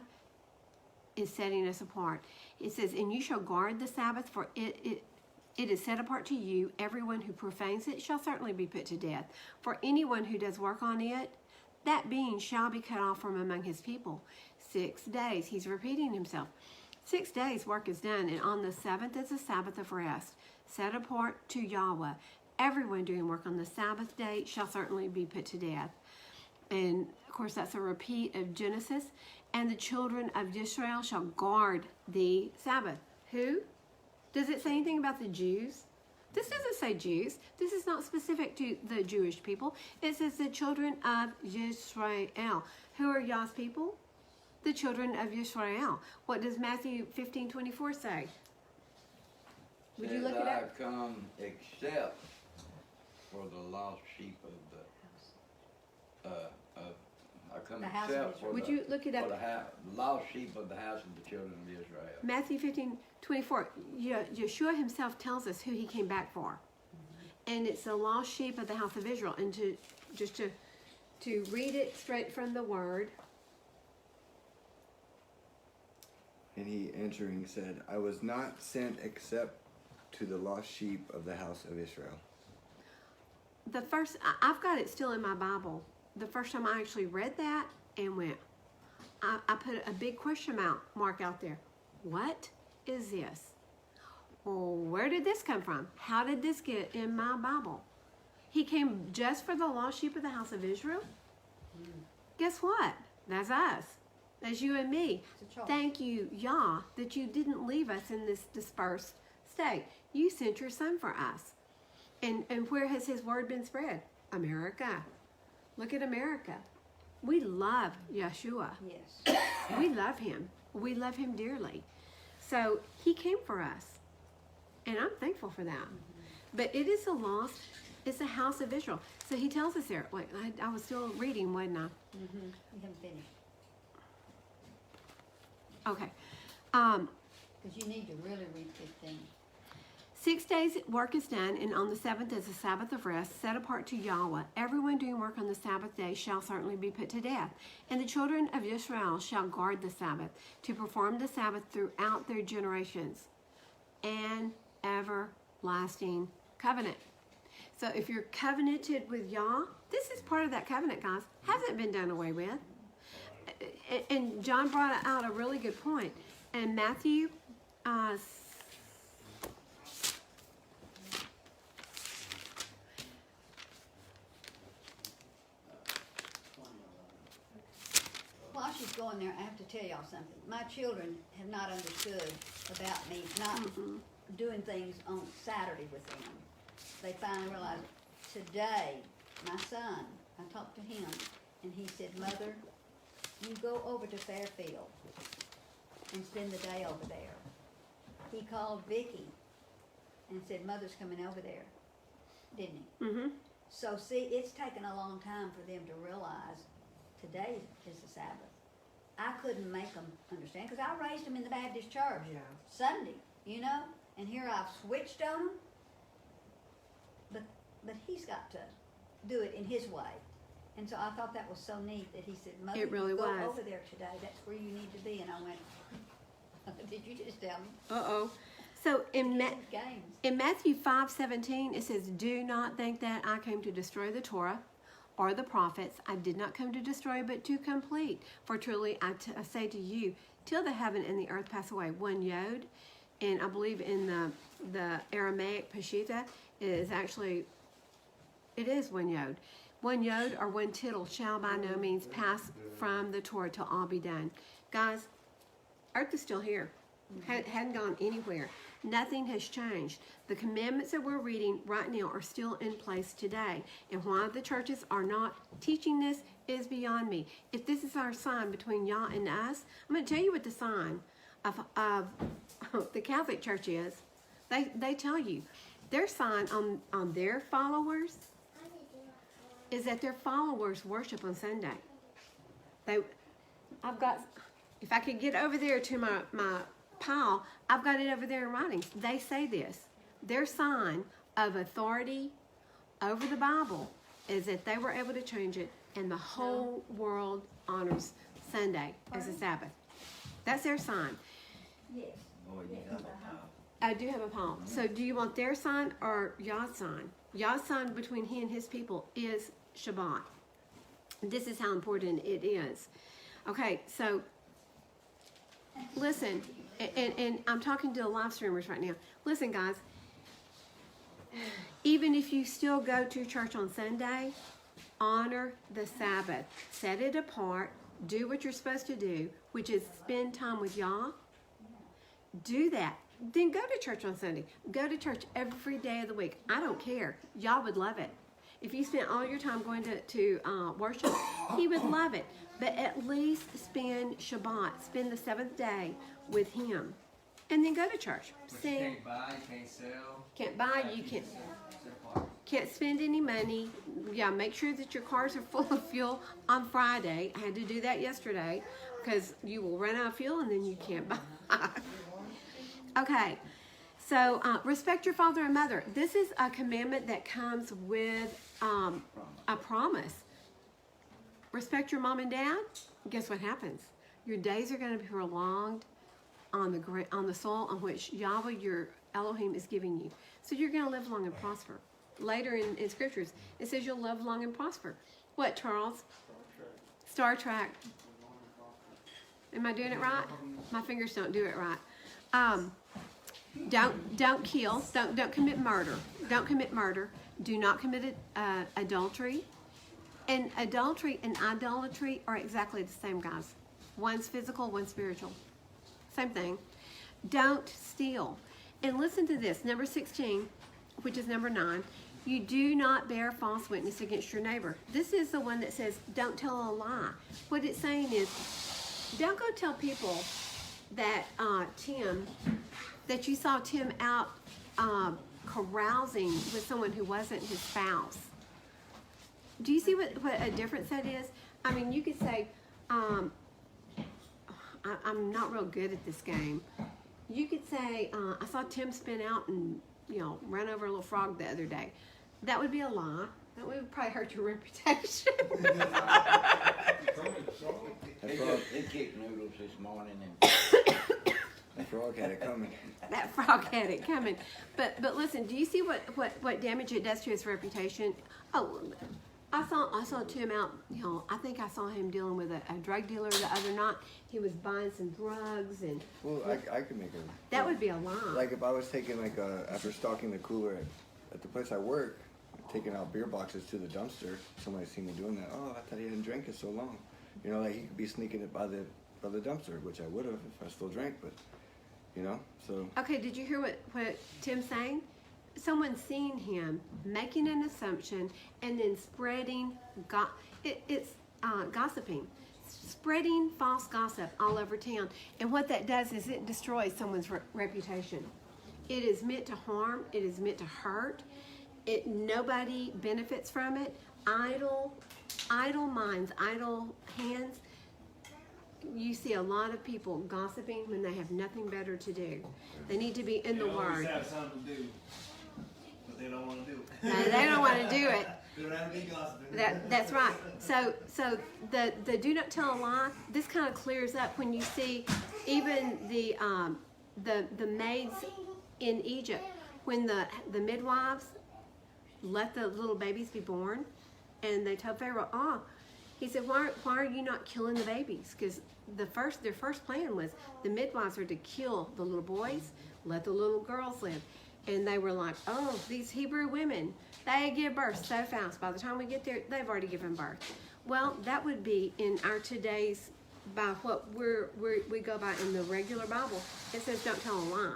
is setting us apart. It says, and you shall guard the Sabbath, for it is set apart to you. Everyone who profanes it shall certainly be put to death. For anyone who does work on it, that being shall be cut off from among his people. 6 days. He's repeating himself. 6 days work is done, and on the 7th is a Sabbath of rest, set apart to Yahweh. Everyone doing work on the Sabbath day shall certainly be put to death. And, of course, that's a repeat of Genesis. And the children of Israel shall guard the Sabbath. Who? Does it say anything about the Jews? This doesn't say Jews. This is not specific to the Jewish people. It says the children of Yisrael. Who are Yah's people? The children of Yisrael. What does Matthew 15:24 say? Would you Says, look it I up? come except for the lost sheep of I come The house of except Israel. for Would the, you look it for up? the lost sheep of the house of the children of Israel. Matthew 15:24. Yeshua himself tells us who he came back for. And it's the lost sheep of the house of Israel. And to read it straight from the word. And he answering said, I was not sent except to the lost sheep of the house of Israel. The first, I've got it still in my Bible. The first time I actually read that and went, I put a big question mark out there. What is this? Well, where did this come from? How did this get in my Bible? He came just for the lost sheep of the house of Israel? Guess what? That's us. That's you and me. It's a choice. Thank you, Yah, that you didn't leave us in this dispersed state. You sent your son for us. And where has his word been spread? America. Look at America. We love Yeshua. Yes. We love him. We love him dearly. So he came for us. And I'm thankful for that. But it is a lost, it's a house of Israel. So he tells us there. Wait, I was still reading, wasn't I? You haven't finished. Okay. Because you need to really read 15. 6 days work is done, and on the seventh is a Sabbath of rest, set apart to Yahweh. Everyone doing work on the Sabbath day shall certainly be put to death. And the children of Israel shall guard the Sabbath, to perform the Sabbath throughout their generations. An everlasting covenant. So if you're covenanted with Yah, this is part of that covenant, guys. Hasn't been done away with. And John brought out a really good point. And Matthew While she's going there, I have to tell y'all something. My children have not understood about me not doing things on Saturday with them. They finally realized today, my son, I talked to him, and he said, Mother, you go over to Fairfield and spend the day over there. He called Vicky and said, Mother's coming over there, didn't he? Mm-hmm. So see, it's taken a long time for them to realize today is the Sabbath. I couldn't make them understand because I raised them in the Baptist church Yeah. Sunday, you know, and here I've switched on them. But he's got to do it in his way. And so I thought that was so neat that he said, Mother, It really you go was. over there today. That's where you need to be. And I went, did you just tell me? Uh-oh. So Games. in Matthew 5:17, it says, do not think that I came to destroy the Torah or the prophets. I did not come to destroy, but to complete. For truly I say to you, till the heaven and the earth pass away, one yod, and I believe in the Aramaic Peshitta is actually, it is one yod. One yod or one tittle shall by no means pass from the Torah till all be done. Guys, earth is still here. Hadn't gone anywhere. Nothing has changed. The commandments that we're reading right now are still in place today. And why the churches are not teaching this is beyond me. If this is our sign between Yah and us, I'm going to tell you what the sign of the Catholic Church is. They tell you. Their sign on their followers is that their followers worship on Sunday. I've got, if I could get over there to my pile, I've got it over there in writings. They say this. Their sign of authority over the Bible is that they were able to change it, and the whole world honors Sunday as a Sabbath. That's their sign. Yes. Boy, you got a pile. I do have a palm. So do you want their sign or Yah's sign? Yah's sign between he and his people is Shabbat. This is how important it is. Okay, so listen, and I'm talking to the live streamers right now. Listen, guys, even if you still go to church on Sunday, honor the Sabbath. Set it apart. Do what you're supposed to do, which is spend time with Yah. Do that. then go to church on Sunday. Go to church every day of the week. I don't care. Y'all would love it. If you spent all your time going to worship, he would love it. But at least spend Shabbat, spend the seventh day with him. And then go to church. But you Sing. can't buy, you can't sell. Can't buy, you can't spend any money. Yeah, make sure that your cars are full of fuel on Friday. I had to do that yesterday because you will run out of fuel and then you can't buy. Okay, so respect your father and mother. This is a commandment that comes with a promise. Respect your mom and dad. Guess what happens? Your days are going to be prolonged on the soil on which Yahweh, your Elohim, is giving you. So you're going to live long and prosper. Later in scriptures, it says you'll live long and prosper. What, Charles? Star Trek. Am I doing it right? My fingers don't do it right. Don't kill. Don't commit murder. Don't commit murder. Do not commit adultery. And adultery and idolatry are exactly the same, guys. One's physical, one's spiritual. Same thing. Don't steal. And listen to this, number 16, which is number 9. You do not bear false witness against your neighbor. This is the one that says, don't tell a lie. What it's saying is, don't go tell people that that you saw Tim out carousing with someone who wasn't his spouse. Do you see what a difference that is? I mean, you could say, I'm not real good at this game. You could say, I saw Tim spin out and, run over a little frog the other day. That would be a lie. That would probably hurt your reputation. They kicked noodles this morning and That frog had it coming. That frog had it coming. But listen, do you see what damage it does to his reputation? Oh, I saw Tim out, I think I saw him dealing with a drug dealer the other night. He was buying some drugs and... Well, I could make a... That would be a lie. Like if I was taking after stocking the cooler at the place I work, taking out beer boxes to the dumpster, somebody seen me doing that. Oh, I thought he hadn't drank it so long. Like he could be sneaking it by the dumpster, which I would have if I still drank, but, so... Okay, did you hear what Tim's saying? Someone seen him making an assumption and then spreading, it's gossiping. Spreading false gossip all over town. And what that does is it destroys someone's reputation. It is meant to harm. It is meant to hurt. Nobody benefits from it. Idle minds, idle hands. You see a lot of people gossiping when they have nothing better to do. They need to be in the Word. They always have something to do, but they don't want to do it. No, they don't want to do it. They don't have to be gossiping. That's right. So the do not tell a lie. This kind of clears up when you see even the maids in Egypt when the midwives let the little babies be born, and they told Pharaoh, he said, why are you not killing the babies? Because their first plan was the midwives are to kill the little boys, let the little girls live. And they were like, oh, these Hebrew women, they give birth so fast. By the time we get there, they've already given birth. Well, that would be in our today's, by what we go by in the regular Bible, it says don't tell a lie.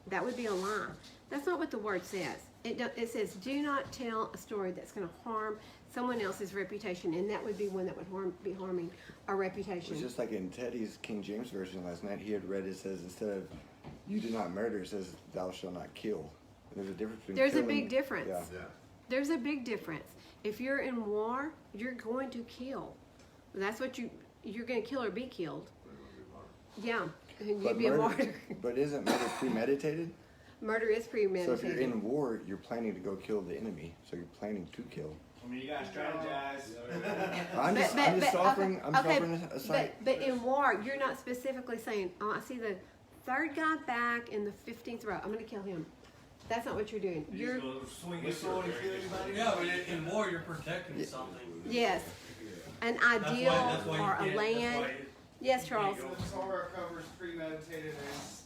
That would be a lie. That's not what the word says. It says do not tell a story that's going to harm someone else's reputation, and that would be one that would be harming our reputation. It's just like in Teddy's King James Version last night, he had read it says instead of you do not murder, it says thou shalt not kill. And there's a difference between There's killing, a big difference. Yeah. There's a big difference. If you're in war, you're going to kill. That's what you're going to kill or be killed. Yeah, and you'd be a martyr. But isn't murder premeditated? Murder is So premeditated. if you're in war, you're planning to go kill the enemy. So you're planning to kill. I mean, you gotta strategize. I'm just offering a side. But in war, you're not specifically saying, oh, I see the third guy back in the 15th row. I'm going to kill him. That's not what you're doing. You're gonna swing your sword and kill anybody. Yeah, but in war, you're protecting something. Yes. An ideal That's why or a land. Yes, Charles. So Torah covers premeditated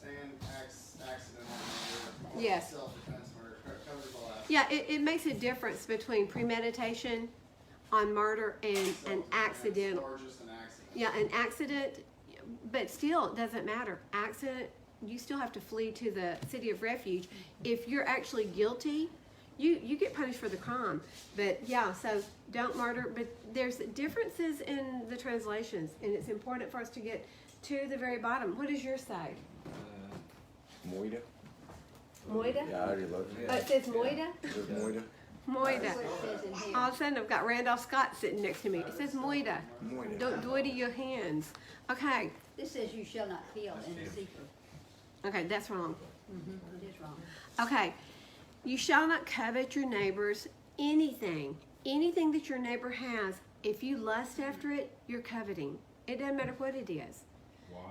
and accident murder. Yes. Self-defense murder. Covers all that. Yeah, it makes a difference between premeditation on murder and an accidental. Or just an accident. Yeah, an accident, but still it doesn't matter. Accident you still have to flee to the city of refuge. If you're actually guilty, you get punished for the crime. But yeah, so don't murder. But there's differences in the translations, and it's important for us to get to the very bottom. What does yours say? Moida? Moida? Yeah, I already looked. Oh, it says Moida? Is it Moida? Moida. That's what it says in here. All of a sudden, I've got Randolph Scott sitting next to me. It says Moida. Moida. Don't dirty your hands. Okay. This says you shall not kill in the secret. Okay, that's wrong. It is wrong. Okay. You shall not covet your neighbor's anything. Anything that your neighbor has. If you lust after it, you're coveting. It doesn't matter what it is. Wife,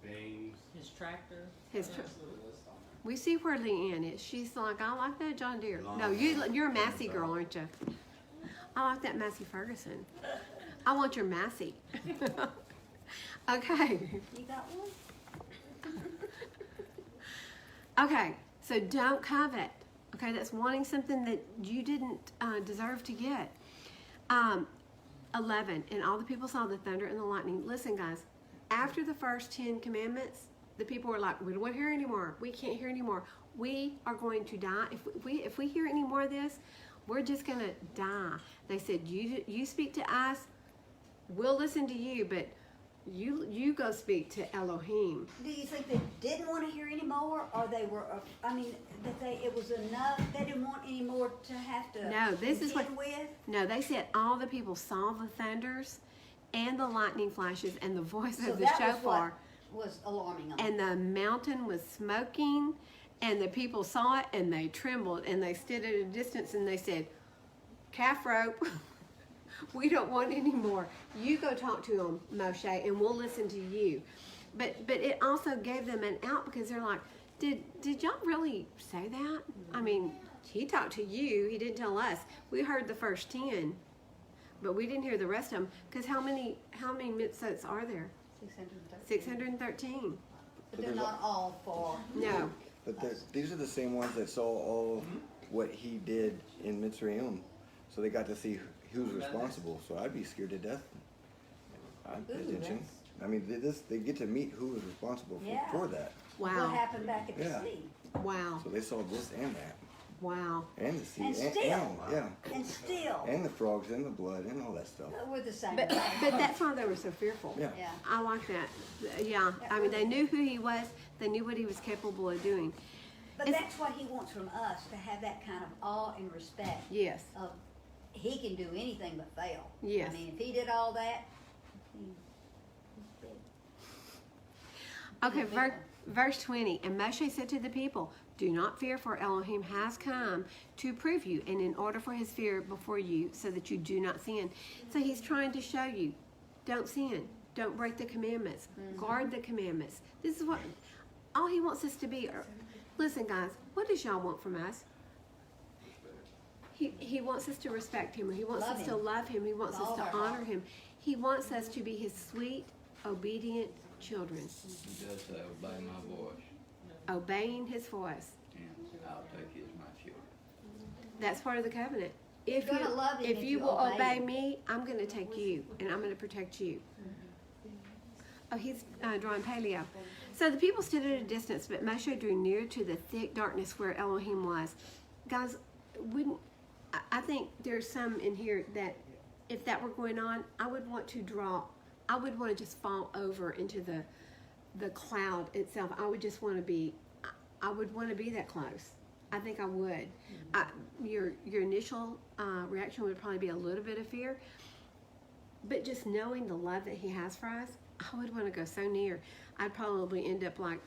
things. His tractor. His tr- we see where Leanne is. She's like, I like that John Deere. No, you're a Massey girl, aren't you? I like that Massey Ferguson. I want your Massey. Okay. You got one? Okay. So don't covet. Okay, that's wanting something that you didn't deserve to get. 11. And all the people saw the thunder and the lightning. Listen, guys. After the first 10 commandments, the people were like, we don't want to hear anymore. We can't hear anymore. We are going to die. If we hear any more of this, we're just going to die. They said, you speak to us, we'll listen to you, but you go speak to Elohim. Do you think they didn't want to hear any more, or they were? It was enough. They didn't want any more to have to. No, this is what. contend with. No, they said all the people saw the thunders, and the lightning flashes, and the voice So of the that shofar, was alarming them. and the mountain was smoking, and the people saw it, and they trembled, and they stood at a distance, and they said, "Calf rope." We don't want any more. You go talk to them, Moshe, and we'll listen to you. But it also gave them an out because they're like, did y'all really say that? I mean, he talked to you. He didn't tell us. We heard the first 10, but we didn't hear the rest of them. Because how many mitzvot are there? 613. But they're not all for. No. But these are the same ones that saw all what he did in Mitzrayim. So they got to see who's responsible. So I'd be scared to death. I'd pay attention. I mean, they get to meet who was responsible for that. What Wow. happened back at the Yeah. sea. Wow. So they saw this and that. Wow. And the sea. And still. yeah. And still, And the frogs and the blood and all that stuff. we're the same. But that's why they were so fearful. Yeah. Yeah. I like that. Yeah. I mean, they knew who he was. They knew what he was capable of doing. But It's- that's what he wants from us, to have that kind of awe and respect Yes. of he can do anything but fail. Yes. I mean, if he did all that, he's big. Okay, verse 20. And Moshe said to the people, do not fear, for Elohim has come to prove you, and in order for his fear before you, so that you do not sin. So he's trying to show you, don't sin. Don't break the commandments. Guard the commandments. This is what, all he wants us to be. Listen, guys, what does y'all want from us? He wants us to respect him. He wants Love us to him. love him. He wants With us all to of our honor heart. him. He wants us to be his sweet, obedient children, He does say, obey my voice, obeying his voice. and I'll take you as my children. That's part of the covenant. If You're gonna love him if if you you will obey obey him. me, I'm going to take you, and I'm going to protect you. Oh, he's drawing paleo. So the people stood at a distance, but Moshe drew near to the thick darkness where Elohim was. Guys, I think there's some in here that if that were going on, I would want to just fall over into the cloud itself. I would just want to be, I would want to be that close. I think I would. Your initial reaction would probably be a little bit of fear, but just knowing the love that he has for us, I would want to go so near. I'd probably end up like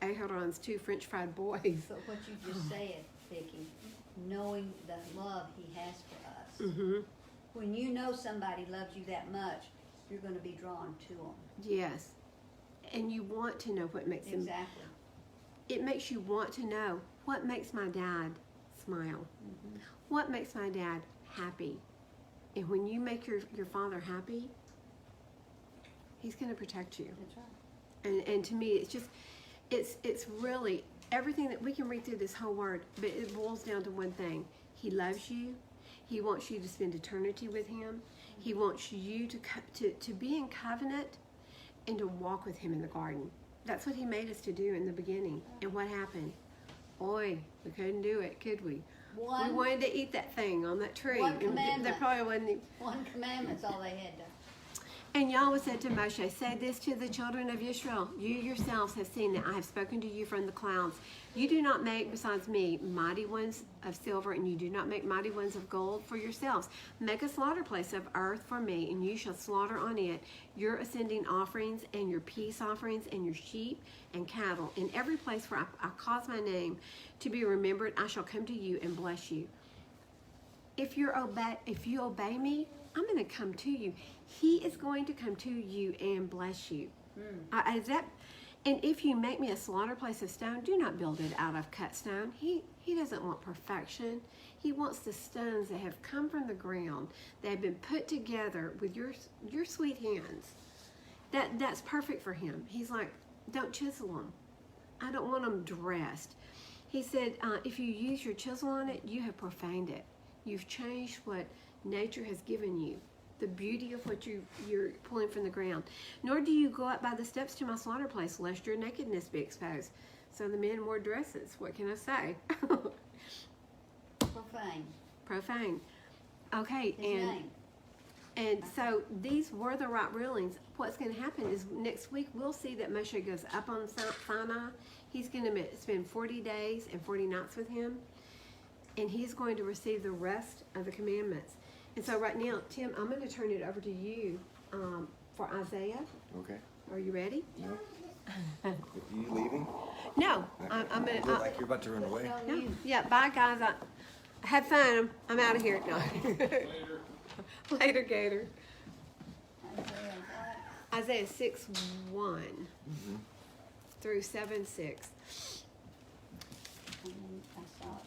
Aharon's 2 French fried boys. But what you just said, Vicki, knowing the love he has for us. Mm-hmm. When you know somebody loves you that much, you're going to be drawn to them. Yes, and you want to know what makes him. Exactly. It makes you want to know what makes my dad smile. What makes my dad happy. And when you make your father happy, he's going to protect you. That's right. And to me, it's just, it's really everything that we can read through this whole word, but it boils down to one thing. He loves you. He wants you to spend eternity with him. He wants you to be in covenant and to walk with him in the garden. That's what he made us to do in the beginning. And what happened? Oi, we couldn't do it, could we? We One, wanted to eat that thing on that tree. One And there commandment. probably wasn't. one commandment's all they had to. And Yahweh said to Moshe, say this to the children of Israel. You yourselves have seen that I have spoken to you from the clouds. You do not make, besides me, mighty ones of silver, and you do not make mighty ones of gold for yourselves. Make a slaughter place of earth for me, and you shall slaughter on it your ascending offerings and your peace offerings and your sheep and cattle. In every place where I cause my name to be remembered, I shall come to you and bless you. If you obey me, I'm going to come to you. He is going to come to you and bless you. And if you make me a slaughter place of stone, do not build it out of cut stone. He doesn't want perfection. He wants the stones that have come from the ground, that have been put together with your sweet hands. That's perfect for him. He's like, don't chisel them. I don't want them dressed. He said, if you use your chisel on it, you have profaned it. You've changed what nature has given you, the beauty of what you're pulling from the ground. Nor do you go up by the steps to my slaughter place, lest your nakedness be exposed. So the men wore dresses. What can I say? Profane. Profane. Okay, His name. and so these were the right rulings. What's going to happen is next week we'll see that Moshe goes up on Sinai. He's going to spend 40 days and 40 nights with him, and he's going to receive the rest of the commandments. And so right now, Tim, I'm going to turn it over to you for Isaiah. Okay. Are you ready? No. Are you leaving? No, I'm going You look like you're about to run away. to. Yeah, bye guys. Have fun. I'm out of here. No. Later. Later, Gator. Isaiah what? Isaiah 6:1 through 7:6. I saw it.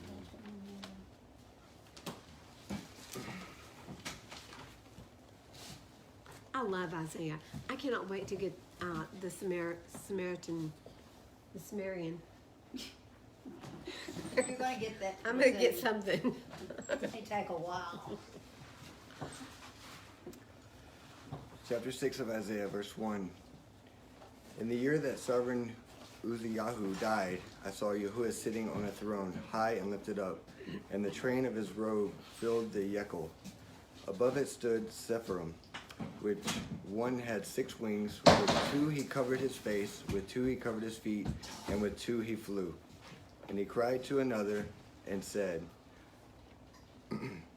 I love Isaiah. I cannot wait to get the Samaritan. You're gonna get that. I'm gonna get something. It may take a while. Chapter 6 of Isaiah, verse 1. In the year that sovereign Uzziyahu died, I saw Yahuwah sitting on a throne, high and lifted up, and the train of his robe filled the Yekel. Above it stood Sephirim, which one had 6 wings. With 2 he covered his face, with 2 he covered his feet, and with 2 he flew. And he cried to another and said,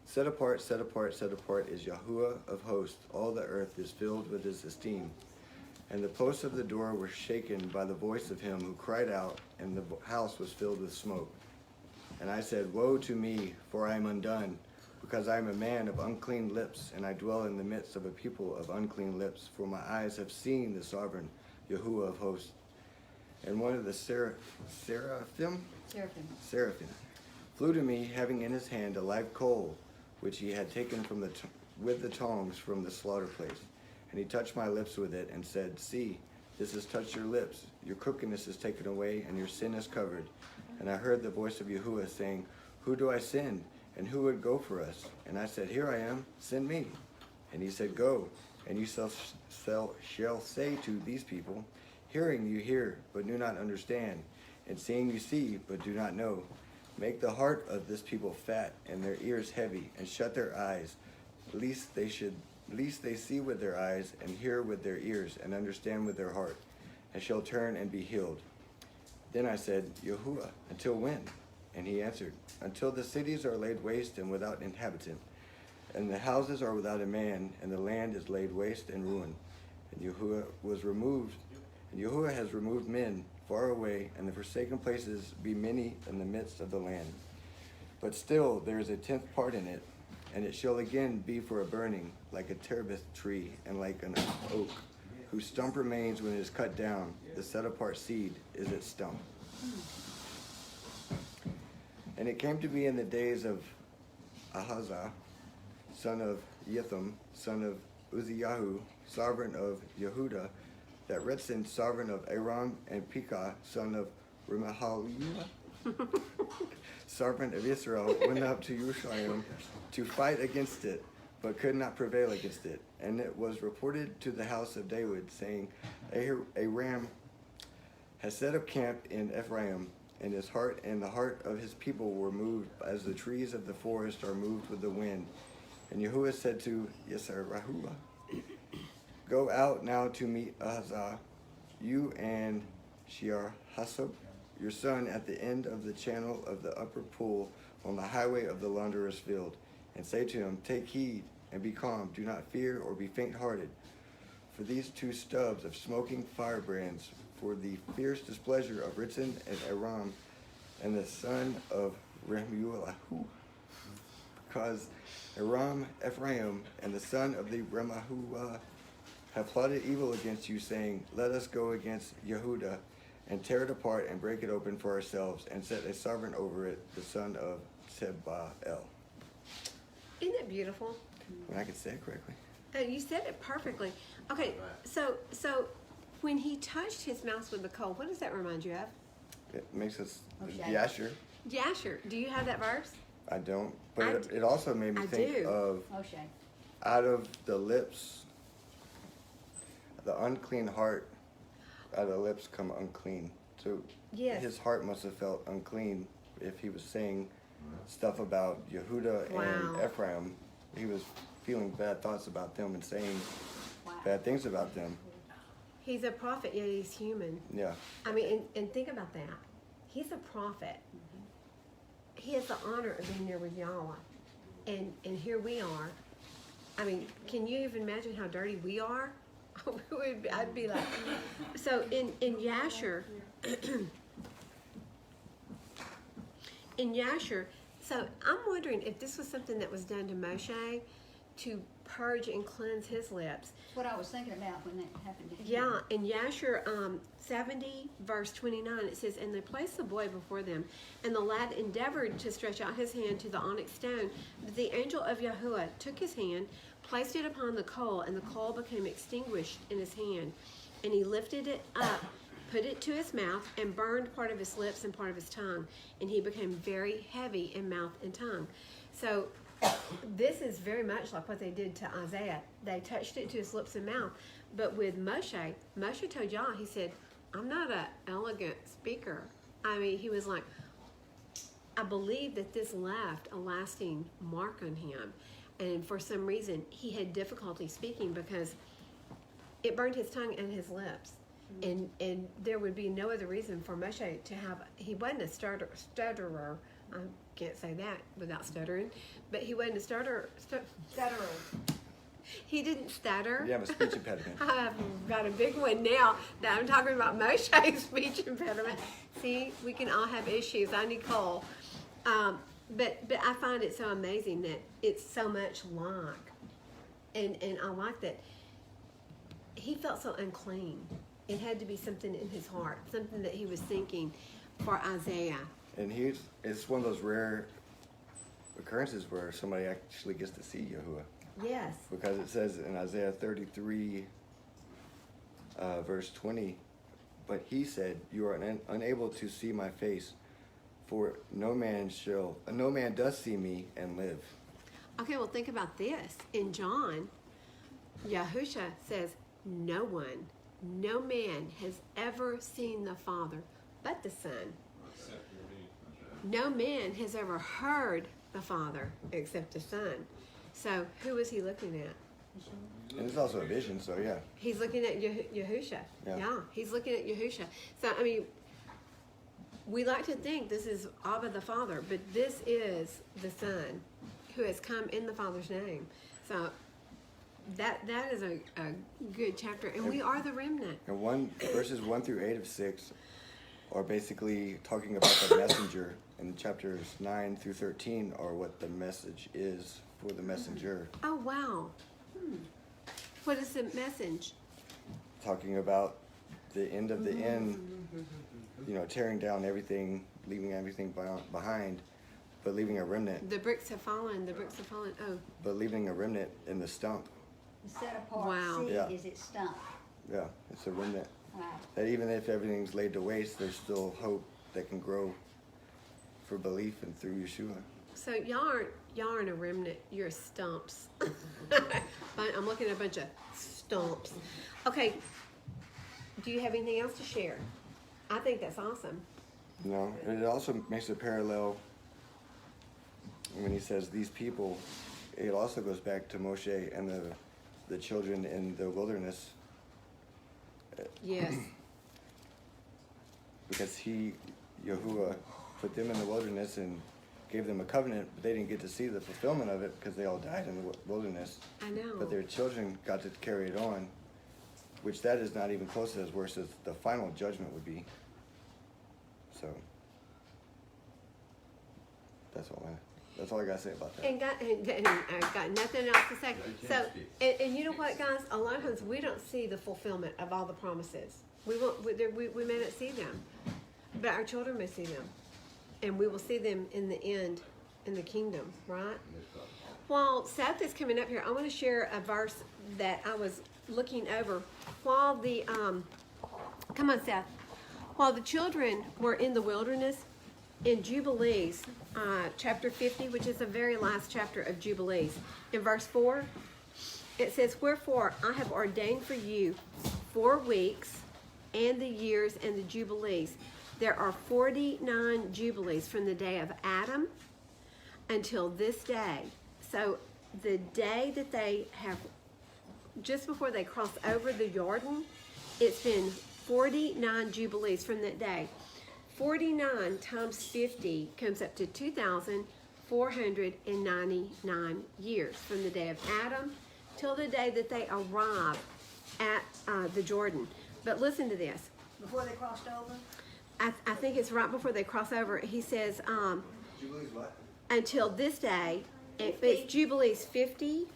Set apart, set apart, set apart is Yahuwah of hosts. All the earth is filled with his esteem. And the posts of the door were shaken by the voice of him who cried out, and the house was filled with smoke. And I said, Woe to me, for I am undone, because I am a man of unclean lips, and I dwell in the midst of a people of unclean lips. For my eyes have seen the sovereign Yahuwah of hosts. And one of the seraphim flew to me, having in his hand a live coal, which he had taken from with the tongs from the slaughter place. And he touched my lips with it, and said, See, this has touched your lips. Your crookedness is taken away, and your sin is covered. And I heard the voice of Yahuwah saying, Who do I send? And who would go for us? And I said, Here I am, send me. And he said, Go, and you shall say to these people, Hearing you hear, but do not understand, and seeing you see, but do not know. Make the heart of this people fat, and their ears heavy, and shut their eyes, lest they see with their eyes, and hear with their ears, and understand with their heart, and shall turn and be healed. Then I said, Yahuwah, until when? And he answered, Until the cities are laid waste and without inhabitant, and the houses are without a man, and the land is laid waste and ruined. And Yahuwah has removed men far away, and the forsaken places be many in the midst of the land. But still there is a 10th part in it, and it shall again be for a burning, like a terebinth tree, and like an oak, whose stump remains when it is cut down. The set-apart seed is its stump. And it came to be in the days of Ahazah, son of Yetham, son of Uzziyahu, sovereign of Yehuda, that Retzin, sovereign of Aram, and Pekah, son of Remahaliah, sovereign of Israel, went up to Jerusalem to fight against it, but could not prevail against it. And it was reported to the house of David, saying, has set up camp in Ephraim, and his heart and the heart of his people were moved as the trees of the forest are moved with the wind. And Yahuwah said to Yisrael, go out now to meet Ahazah, you and Shear Hasub, your son, at the end of the channel of the upper pool on the highway of the launderer's field, and say to him, take heed and be calm, do not fear or be faint-hearted. For these two stubs of smoking firebrands, for the fierce displeasure of Ritzin and Aram, and the son of Remuelahu, because Aram, Ephraim, and the son of the Remahu have plotted evil against you, saying, let us go against Yehuda, and tear it apart and break it open for ourselves, and set a sovereign over it, the son of Sebael. Isn't it beautiful? When I can say it correctly. You said it perfectly. Okay, so when he touched his mouth with the coal, what does that remind you of? It makes us Okay. Yasher. Jasher. Do you have that verse? I don't, but I it also made me I think do. of Moshe. out of the lips, the unclean heart, out of the lips come unclean. So Yes. his heart must have felt unclean if he was saying stuff about Yehuda Wow. and Ephraim. He was feeling bad thoughts about them and saying Wow. bad things about them. He's a prophet, yet he's human. Yeah. I mean, and think about that. He's a prophet. He has the honor of being there with Yahweh. And here we are. I mean, can you even imagine how dirty we are? I'd be like, so in Yasher, in Yasher, so I'm wondering if this was something that was done to Moshe to purge and cleanse his lips. That's what I was thinking about when that happened to him. Yeah, in Yasher 70, verse 29, it says, and they placed the boy before them, and the lad endeavored to stretch out his hand to the onyx stone. But the angel of Yahuwah took his hand, placed it upon the coal, and the coal became extinguished in his hand. And he lifted it up, put it to his mouth, and burned part of his lips and part of his tongue. And he became very heavy in mouth and tongue. So this is very much like what they did to Isaiah. They touched it to his lips and mouth. But with Moshe told Yah, he said, I'm not an elegant speaker. I mean, he was like, I believe that this left a lasting mark on him. And for some reason, he had difficulty speaking because it burned his tongue and his lips. And there would be no other reason for Moshe to have, he wasn't a stutterer. I can't say that without stuttering, but he wasn't a stutterer. He didn't stutter. You have a speech impediment. I've got a big one now that I'm talking about Moshe's speech impediment. See, we can all have issues. I need Cole. But I find it so amazing that it's so much like, and I like that he felt so unclean. It had to be something in his heart, something that he was thinking for Isaiah. And it's one of those rare occurrences where somebody actually gets to see Yahuwah. Yes. Because it says in Isaiah 33, verse 20, but he said, you are unable to see my face, for no man does see me and live. Okay, well, think about this. In John, Yahusha says, no man has ever seen the Father but the Son. No man has ever heard the Father except the Son. So who was he looking at? And it's also a vision, so yeah. He's looking at Yahusha. Yeah, he's looking at Yahusha. So, I mean, we like to think this is Abba the Father, but this is the Son who has come in the Father's name. So that is a good chapter. And we are the remnant. And verses 1 through 8 of 6 are basically talking about the messenger, and chapters 9 through 13 are what the message is for the messenger. Oh, wow. What is the message? Talking about the end of the end, tearing down everything, leaving everything behind, but leaving a remnant. The bricks have fallen. Oh. But leaving a remnant in the stump. Set apart Wow. seed Yeah. is its stump. Yeah, it's a remnant. Wow. That even if everything's laid to waste, there's still hope that can grow for belief and through Yeshua. So y'all aren't a remnant. You're stumps. I'm looking at a bunch of stumps. Okay. Do you have anything else to share? I think that's awesome. No, and it also makes a parallel when he says these people. It also goes back to Moshe and the children in the wilderness, Yes. because Yahuwah, put them in the wilderness and gave them a covenant, but they didn't get to see the fulfillment of it because they all died in the wilderness. I know. But their children got to carry it on, which that is not even close to as worse as the final judgment would be. So that's all I gotta say about that. And I got nothing else to say. So, and you know what, guys? A lot of times we don't see the fulfillment of all the promises. We may not see them, but our children may see them, and we will see them in the end, in the kingdom, right? While Seth is coming up here, I want to share a verse that I was looking over while the come on, Seth. While the children were in the wilderness, in Jubilees, chapter 50, which is the very last chapter of Jubilees, in verse 4, it says, "Wherefore I have ordained for you 4 weeks and the years and the Jubilees. There are 49 Jubilees from the day of Adam until this day." So the day that they have, just before they cross over the Jordan, it's been 49 Jubilees from that day. 49 times 50 comes up to 2,499 years from the day of Adam till the day that they arrive at the Jordan. But listen to this. Before they crossed over? I think it's right before they cross over. He says, Jubilees what? until this day, it's Jubilees 50.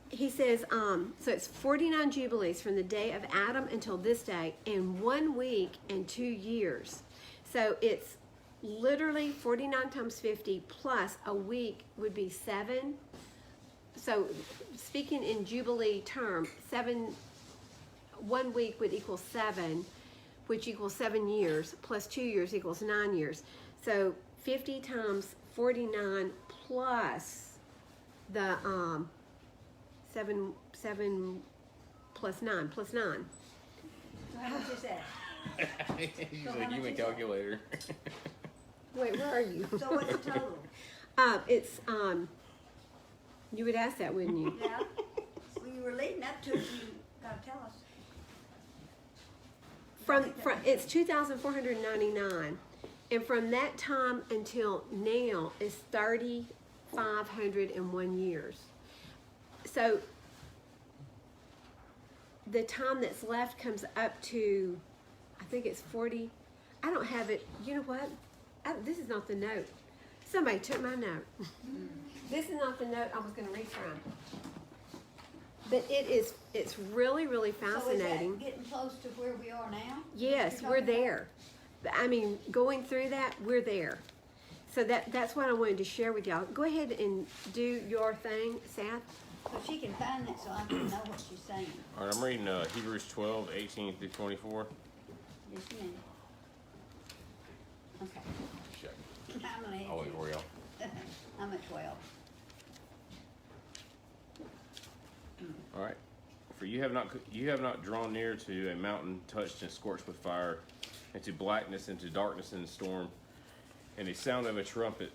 He says, so it's 49 Jubilees from the day of Adam until this day, and 1 week and 2 years. So it's literally 49 times 50 plus a week would be 7. So speaking in Jubilee term, 1 week would equal 7, which equals 7 years, plus 2 years equals 9 years. So 50 times 49 plus the 7 plus 9. So how much is that? He's So like, how you much a is calculator. Wait, where are you? So what's the total? It's you would ask that, wouldn't you? Yeah? Well, you were leading up to it, you gotta tell us. From it's 2,499, and from that time until now is 3,501 years. So the time that's left comes up to, I think it's 40. I don't have it. You know what? This is not the note. Somebody took my note. This is not the note I was going to read from. But it's really, really fascinating. So is that getting close to where we are now? Yes, we're there. I mean, going through that, we're there. So that's what I wanted to share with y'all. Go ahead and do your thing, Seth. So she can find that so I can know what she's saying. All right, I'm reading Hebrews 12, 18 through 24. Just a minute. Okay. Check. I'm gonna hit I'll wait you. for y'all. I'm at 12. All right. For you have not drawn near to a mountain touched and scorched with fire, and to blackness and to darkness and storm, and a sound of a trumpet,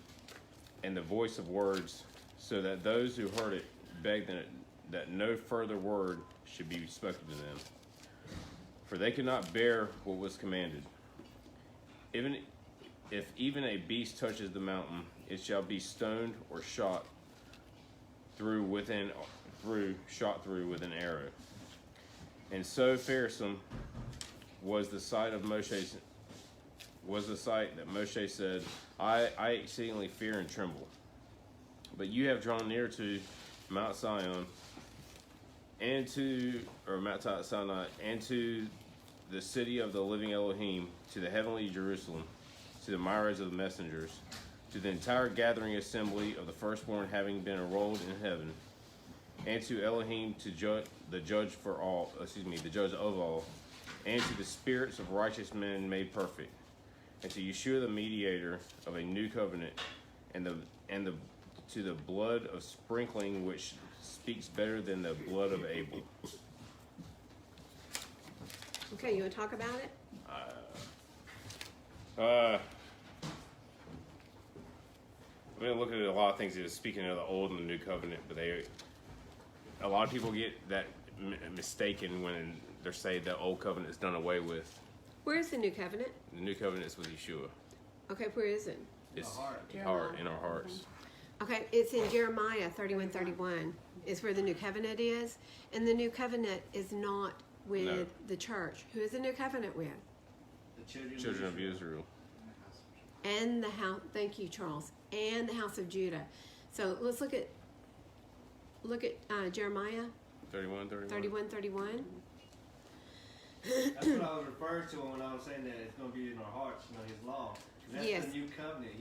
and the voice of words, so that those who heard it begged that no further word should be spoken to them. For they could not bear what was commanded. Even if a beast touches the mountain, it shall be stoned or shot through with an arrow. And so fearsome was the sight that Moshe said, I exceedingly fear and tremble. But you have drawn near to Mount Sinai and to the city of the living Elohim, to the heavenly Jerusalem, to the myriads of the messengers, to the entire gathering assembly of the firstborn having been enrolled in heaven, and to Elohim, to the judge of all, and to the spirits of righteous men made perfect, and to Yeshua the mediator of a new covenant, and to the blood of sprinkling which speaks better than the blood of Abel. Okay, you want to talk about it? We're gonna look at a lot of things. Speaking of the old and the new covenant, but a lot of people get that mistaken when they say the old covenant is done away with. Where's the new covenant? The new covenant is with Yeshua. Okay, where is it? It's Jeremiah. in our hearts. Okay, it's in Jeremiah 31:31 is where the new covenant is. And the new covenant is not with No. the church. Who is the new covenant with? The Children of Israel. And the house, thank you, Charles, and the house of Judah. So let's look at Jeremiah 31:31. That's what I was referring to when I was saying that it's going to be in our hearts, His law. 'Cause that's Yes. the new covenant.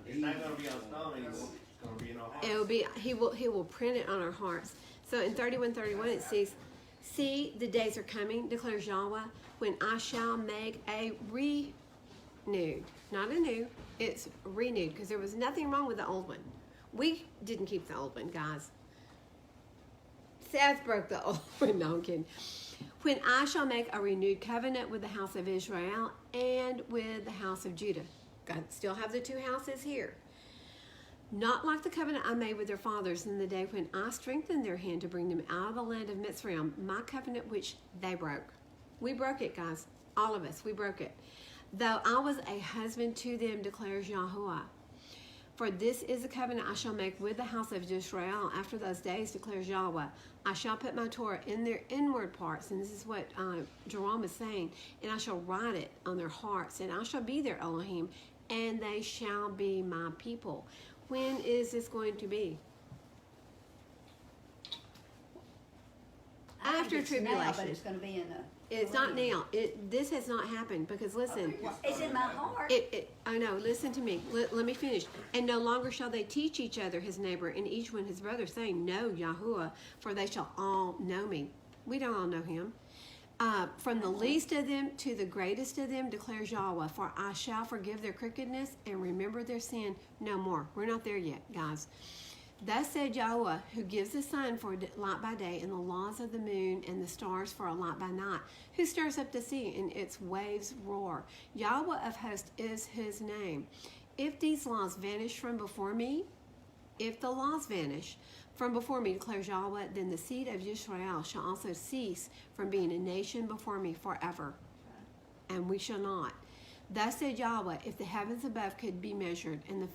It's not going to be on stone anymore. It's going to be in our hearts. It will be he will print it on our hearts. So in 31:31 it says, "See, the days are coming, declares Yahweh, when I shall make a renewed, not a new, it's renewed, because there was nothing wrong with the old one. We didn't keep the old one, guys. Seth broke the old one. No, I'm kidding. When I shall make a renewed covenant with the house of Israel and with the house of Judah." God still have the two houses here. "Not like the covenant I made with their fathers in the day when I strengthened their hand to bring them out of the land of Mitzrayim, my covenant which they broke." We broke it, guys. All of us, we broke it. "Though I was a husband to them, declares Yahuwah. For this is the covenant I shall make with the house of Israel after those days, declares Yahweh. I shall put my Torah in their inward parts," and this is what Jerome is saying, "and I shall write it on their hearts, and I shall be their Elohim, and they shall be my people." When is this going to be? I think After it's now, tribulation. but it's going to be in the. It's not now. This has not happened, because listen, Well, it's in my heart. I know, listen to me. Let me finish. "And no longer shall they teach each other his neighbor and each one his brother, saying, Know Yahuwah, for they shall all know me." We don't all know him. "From the least of them to the greatest of them, declares Yahweh, for I shall forgive their crookedness and remember their sin no more." We're not there yet, guys. "Thus said Yahweh, who gives the sun for light by day and the laws of the moon and the stars for a light by night, who stirs up the sea and its waves roar. Yahweh of hosts is his name. If these laws vanish from before me, if the laws vanish from before me, declares Yahweh, then the seed of Israel shall also cease from being a nation before me forever. And we shall not. Thus said Yahweh, if the heavens above could be measured and the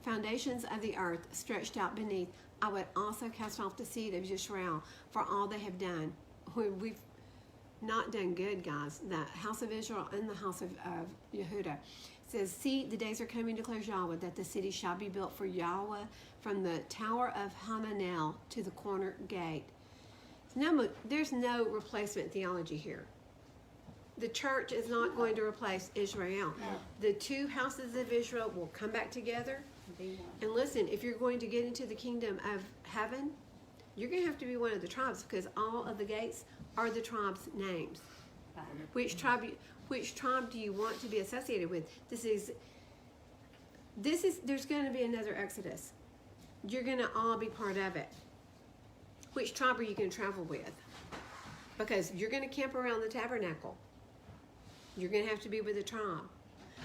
foundations of the earth stretched out beneath, I would also cast off the seed of Israel for all they have done." We've not done good, guys. The house of Israel and the house of Yehuda. It says, "See, the days are coming, declares Yahweh, that the city shall be built for Yahweh from the tower of Hananel to the corner gate." There's no replacement theology here. The church is not going to replace Israel. The two houses of Israel will come back together. And listen, if you're going to get into the kingdom of heaven, you're going to have to be one of the tribes, because all of the gates are the tribes' names. Which tribe do you want to be associated with? There's going to be another Exodus. You're going to all be part of it. Which tribe are you going to travel with? Because you're going to camp around the tabernacle. You're going to have to be with a tribe.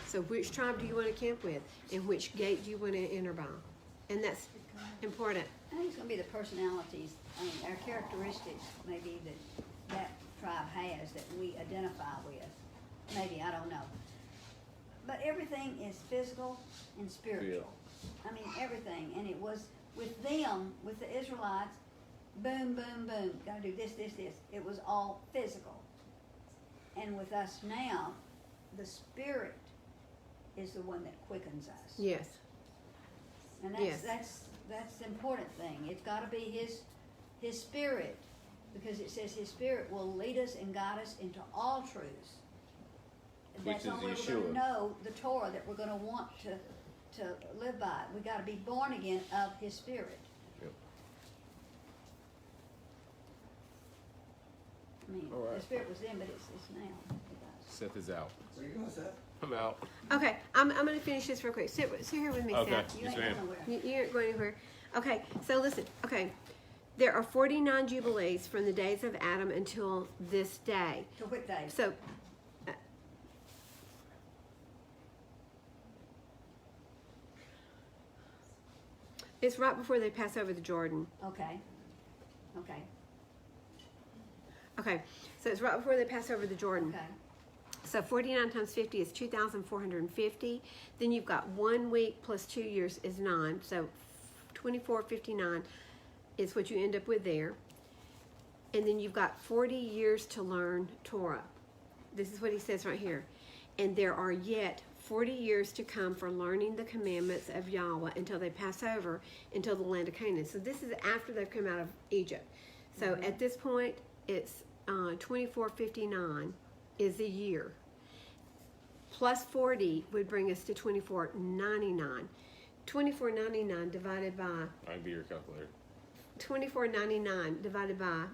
So which tribe do you want to camp with? And which gate do you want to enter by? And that's important. I think it's going to be the personalities, our characteristics, maybe that tribe has that we identify with. Maybe, I don't know. But everything is physical and spiritual. I mean, everything. And it was with them, with the Israelites, boom, boom, boom. Got to do this, this, this. It was all physical. And with us now, the Spirit is the one that quickens us. Yes. And that's the important thing. It's got to be His Spirit, because it says His Spirit will lead us and guide us into all truths. Which That's is the only way we're Yeshua. going to know the Torah that we're going to want to live by. We got to be born again of His Spirit. Yep. I mean, All right. the Spirit was then, but it's now. Seth is out. Where you going, Seth? I'm out. Okay, I'm going to finish this real quick. Sit here with me, Okay. Seth. You Yes, ain't ma'am. going nowhere. You aren't going anywhere. Okay, so listen. Okay, There are 49 jubilees from the days of Adam until this day. To what day? So, it's right before they pass over the Jordan. Okay. Okay. Okay, so it's right before they pass over the Jordan. Okay. So 49 times 50 is 2,450. Then you've got 1 week plus 2 years is 9. So 2459 is what you end up with there. And then you've got 40 years to learn Torah. This is what he says right here. And there are yet 40 years to come for learning the commandments of Yahweh until they pass over into the land of Canaan. So this is after they've come out of Egypt. So at this point, it's 2459 is a year. Plus 40 would bring us to 2499. 2499 divided by I'll be your calculator. 2499 divided by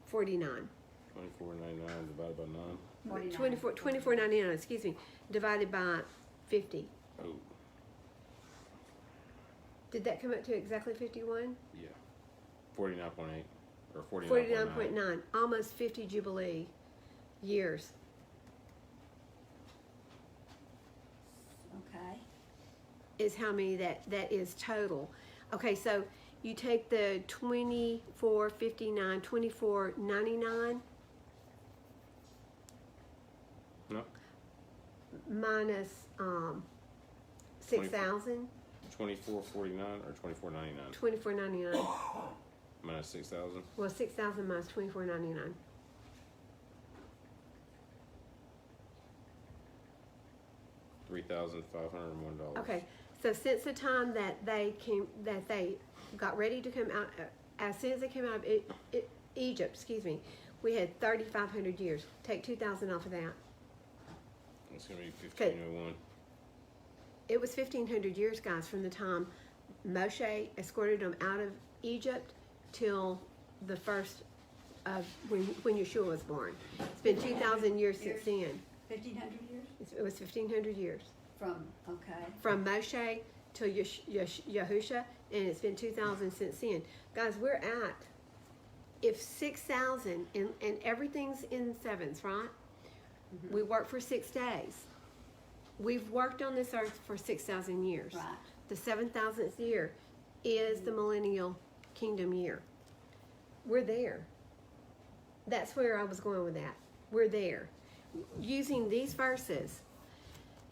49. 24.99 divided by 9. 49. 2499, excuse me, divided by 50. Oh, Did that come up to exactly 51? yeah. 49.8 or 49.9. 49.9, almost 50 Jubilee years. Okay. Is how many that is total. Okay, so you take the 2459, 2499 No, minus 6,000, 24.49 or 24.99 2499. minus 6,000. Well, 6,000 minus 2499. $3,501. Okay, so since the time that they got ready to come out, as soon as they came out of Egypt, excuse me, we had 3,500 years. Take 2,000 off of that. It's gonna be 1501. It was 1,500 years, guys, from the time Moshe escorted them out of Egypt till the first of when Yeshua was born. It's been 2,000 years since then. 1,500 years? It was 1,500 years. Okay. From Moshe to Yahusha, and it's been 2,000 since then. Guys, we're at, if 6,000, and everything's in sevens, right? Mm-hmm. We work for 6 days. We've worked on this earth for 6,000 years. Right. The 7,000th year is the millennial kingdom year. We're there. That's where I was going with that. We're there. Using these verses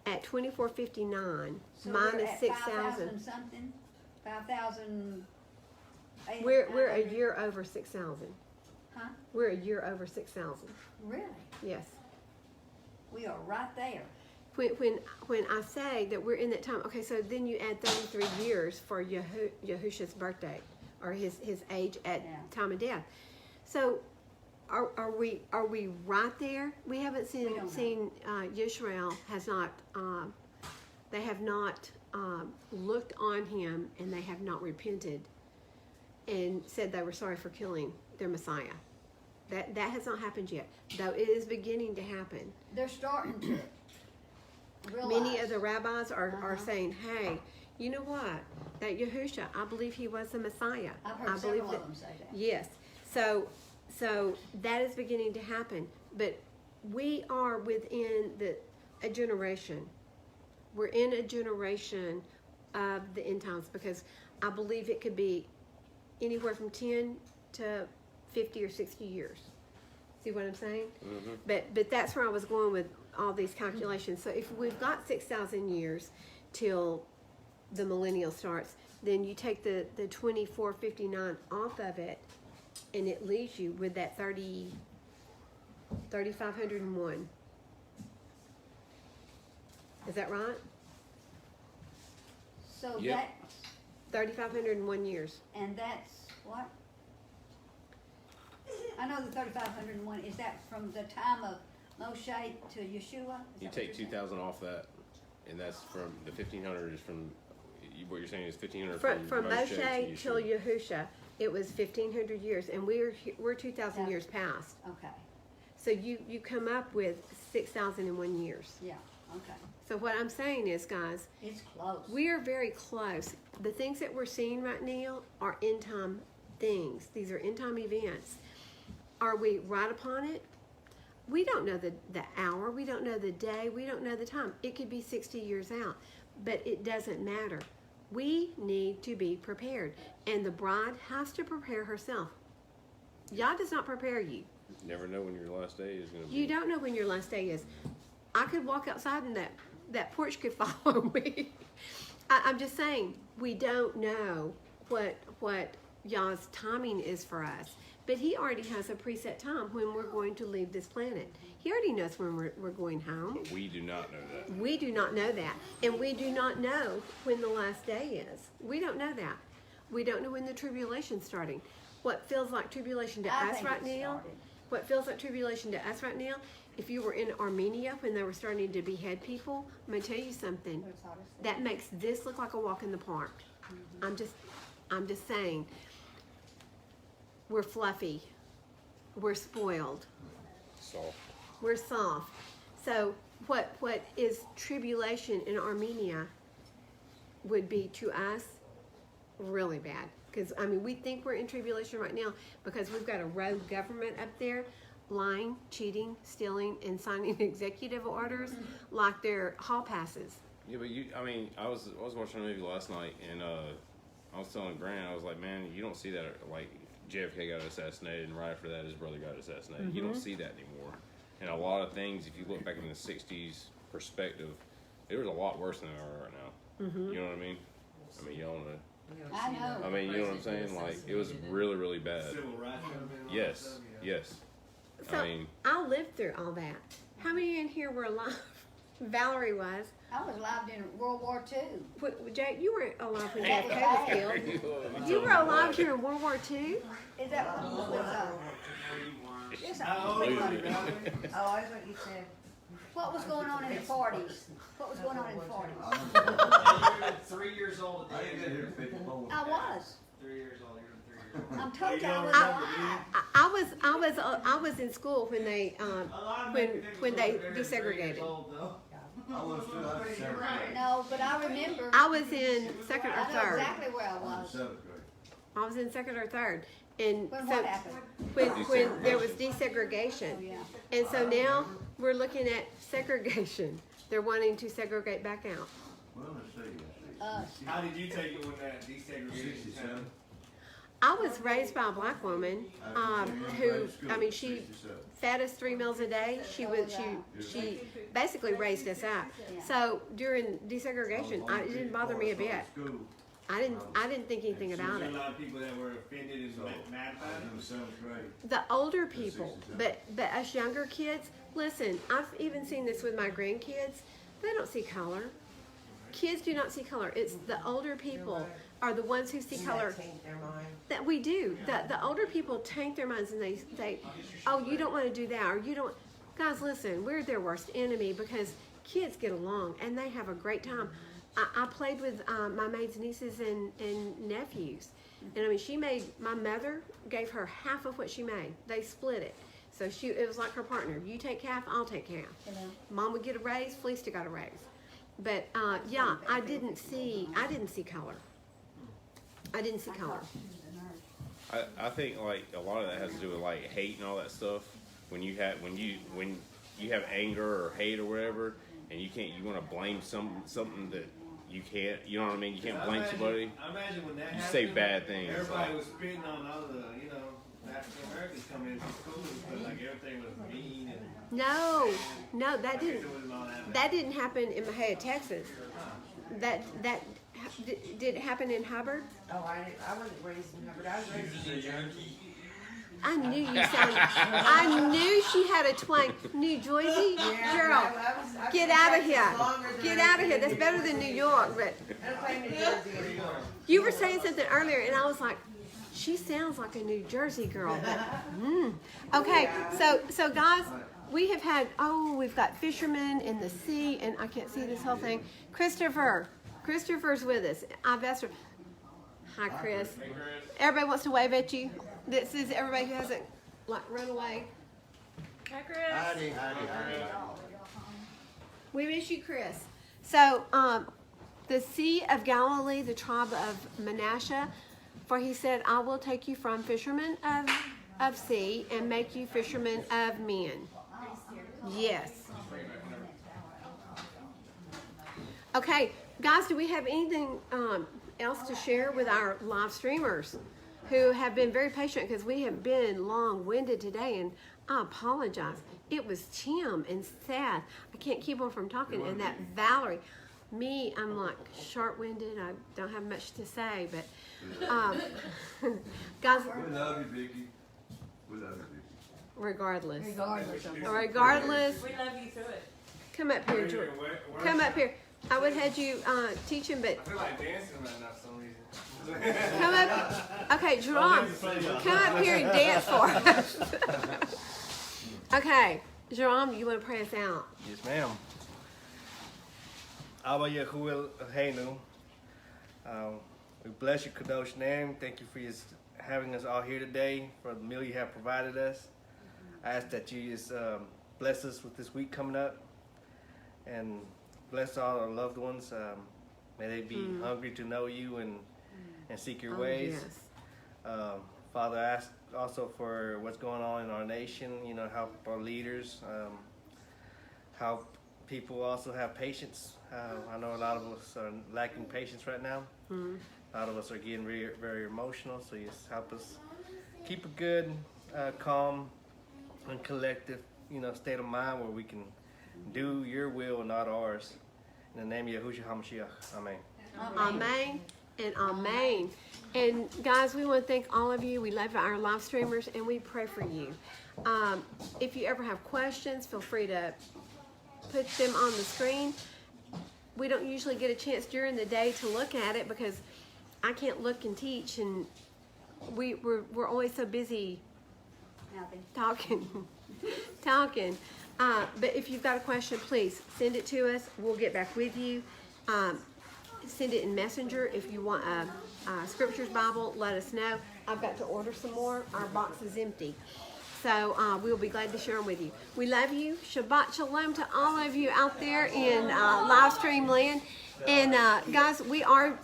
at 2459 So minus we're at 6,000. 5,000 something? 5,000. We're a year over 6,000. Huh? We're a year over 6,000. Really? Yes. We are right there. When I say that we're in that time, okay, so then you add 33 years for Yahusha's birthday or his age at Yeah. time of death. So are we right there? We haven't We don't know. seen Yisrael has not they have not looked on him, and they have not repented and said they were sorry for killing their Messiah. That has not happened yet, though it is beginning to happen. They're starting to realize. Many of the rabbis are Uh-huh. saying, hey, you know what? That Yahusha, I believe he was the Messiah. I've heard I believe several that, of them say that. yes. So that is beginning to happen. But we are within a generation. We're in a generation of the end times, because I believe it could be anywhere from 10 to 50 or 60 years. See what I'm saying? Mm-hmm. But that's where I was going with all these calculations. So if we've got 6,000 years till the millennial starts, then you take the 2459 off of it, and it leaves you with that 3,501. Is that right? So Yep. that's, 3,501 years. and that's what? I know the 3,501, is that from the time of Moshe to Yeshua? Is You that what take you're saying? 2,000 off that, and that's from the 1,500 is from. What you're saying is 1,500 From Moshe to till Yeshua. Yahusha, it was 1,500 years, and we're 2,000 Yeah. years past. Okay, So you come up with 6,001 years. yeah, okay. So what I'm saying is, guys, It's close. we are very close. The things that we're seeing right now are end time things. These are end time events. Are we right upon it? We don't know the hour. We don't know the day. We don't know the time. It could be 60 years out, but it doesn't matter. We need to be prepared, and the bride has to prepare herself. Yah does not prepare you. Never know when your last day is going to be. You don't know when your last day is. I could walk outside and that porch could follow me. I'm just saying, we don't know what Yah's timing is for us. But he already has a preset time when we're going to leave this planet. He already knows when we're going home. But we do not know that. We do not know that. And we do not know when the last day is. We don't know that. We don't know when the tribulation's starting. What feels like tribulation to I us think right it now, started. what feels like tribulation to us right now, if you were in Armenia when they were starting to behead people, I'm going to tell you something. That makes this look like a walk in the park. I'm just saying. We're fluffy. We're spoiled. Soft. We're soft. So what is tribulation in Armenia would be to us really bad. Because, I mean, we think we're in tribulation right now because we've got a rogue government up there lying, cheating, stealing, and signing executive orders like they're hall passes. Yeah, but I was watching a movie last night, and I was telling Grant, I was like, man, you don't see that, like, JFK got assassinated, and right after that, his brother got assassinated. You don't see that anymore. And a lot of things, if you look back in the 60s perspective, it was a lot worse than they are right now. You know what I mean? I mean, you don't know. I know. I mean, you know what I'm saying? Like, it was really, really bad. Civil rights movement. Yes, yes. So I mean, I lived through all that. How many in here were alive? Valerie was. I was alive in World War II. Jake, you weren't alive when JFK was killed. You were alive during World War II? Is that what was yes, How old are you, Valerie? Oh, I thought you said. what was going on in the 40s? What was going on in the 40s? You're 3 years old at the end of it. I was. 3 years old. You're 3 years old. I'm told you I was alive. I was in school when they when they desegregated. No, but I remember. I was in second or I know third. exactly where I was. I was in second or third, and When so what happened? when there was desegregation, Oh, yeah. and so now we're looking at segregation. They're wanting to segregate back out. How did you take it when that desegregation happened? I was raised by a black woman who, I mean, she fed us 3 meals a day. She basically raised us up. So during desegregation, it didn't bother me a bit. I didn't think anything about There it. were a lot of people that were offended and mad about it. The older people, but us younger kids, listen, I've even seen this with my grandkids. They don't see color. Kids do not see color. It's the older people are the ones who see color. Taint their mind. That we do. The older people taint their minds and they, oh, you don't want to do that, or you don't. Guys, listen, we're their worst enemy because kids get along and they have a great time. I played with my maid's nieces and nephews, and I mean, my mother gave her half of what she made. They split it. So it was like her partner. You take half, I'll take half. Mom would get a raise, Felicia got a raise. But yeah, I didn't see color. I didn't see color. I think like a lot of that has to do with like hate and all that stuff. When you have anger or hate or whatever, and you want to blame something that you can't. You know what I mean? You can't blame somebody. I imagine when that happened, say bad things. Everybody was spitting on all the African Americans coming into school because like everything was mean and. No, that didn't happen in Mahia, Texas. Did it happen in Hubbard? Oh, I wasn't raised in Hubbard. I was raised in New Jersey. I knew you sounded. I knew she had a twang. New Jersey, girl, get out of here. Get out of here. That's better than New York. But I don't play New Jersey anymore. you were saying something earlier, and I was like, she sounds like a New Jersey girl. Okay, so guys, we have had. We've got fishermen in the sea, and I can't see this whole thing. Christopher's with us. I've asked her. Hi, Chris. Everybody wants to wave at you. This is everybody who hasn't run away. Hi, Chris. We miss you, Chris. So, the Sea of Galilee, the tribe of Manasseh, For he said, I will take you from fishermen of sea and make you fishermen of men. Yes. Okay, guys, do we have anything else to share with our live streamers who have been very patient because we have been long-winded today, and I apologize. It was Tim and Seth. I can't keep them from talking, and that Valerie. Me, I'm like short-winded. I don't have much to say, but guys, We love you, Vicky. We love you, Vicky. regardless, We love you through it. come up here, George. Come up here. I would have you teach him, but I feel like dancing right now for some reason. come up. Okay, Jerome, come up here and dance for us. Okay, Jerome, you want to pray us out? Yes, ma'am. Abba Yahuwah Heinu. We bless your Kadosh name. Thank you for having us all here today, for the meal you have provided us. I ask that you just bless us with this week coming up, and bless all our loved ones. May they be hungry to know you and seek your ways. Yes. Father, I ask also for what's going on in our nation. You know, help our leaders. How people also have patience. I know a lot of us are lacking patience right now. A lot of us are getting very, very emotional. So just help us keep a good, calm, and collective, state of mind where we can do your will and not ours. In the name of Yahushua HaMashiach. Amen. Amen and amen. And guys, we want to thank all of you. We love our live streamers, and we pray for you. If you ever have questions, feel free to put them on the screen. We don't usually get a chance during the day to look at it because I can't look and teach, and we're always so busy talking. But if you've got a question, please send it to us. We'll get back with you. Send it in Messenger. If you want a Scriptures Bible, let us know. I've got to order some more. Our box is empty. So we'll be glad to share them with you. We love you. Shabbat Shalom to all of you out there in live stream land. And guys, we are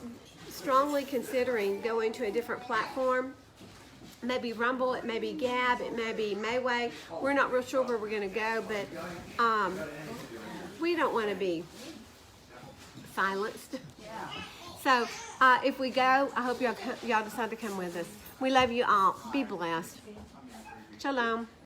strongly considering going to a different platform. Maybe Rumble, it may be Gab, it may be Mayway. We're not real sure where we're going to go, but we don't want to be silenced. So if we go, I hope y'all decide to come with us. We love you all. Be blessed. Shalom.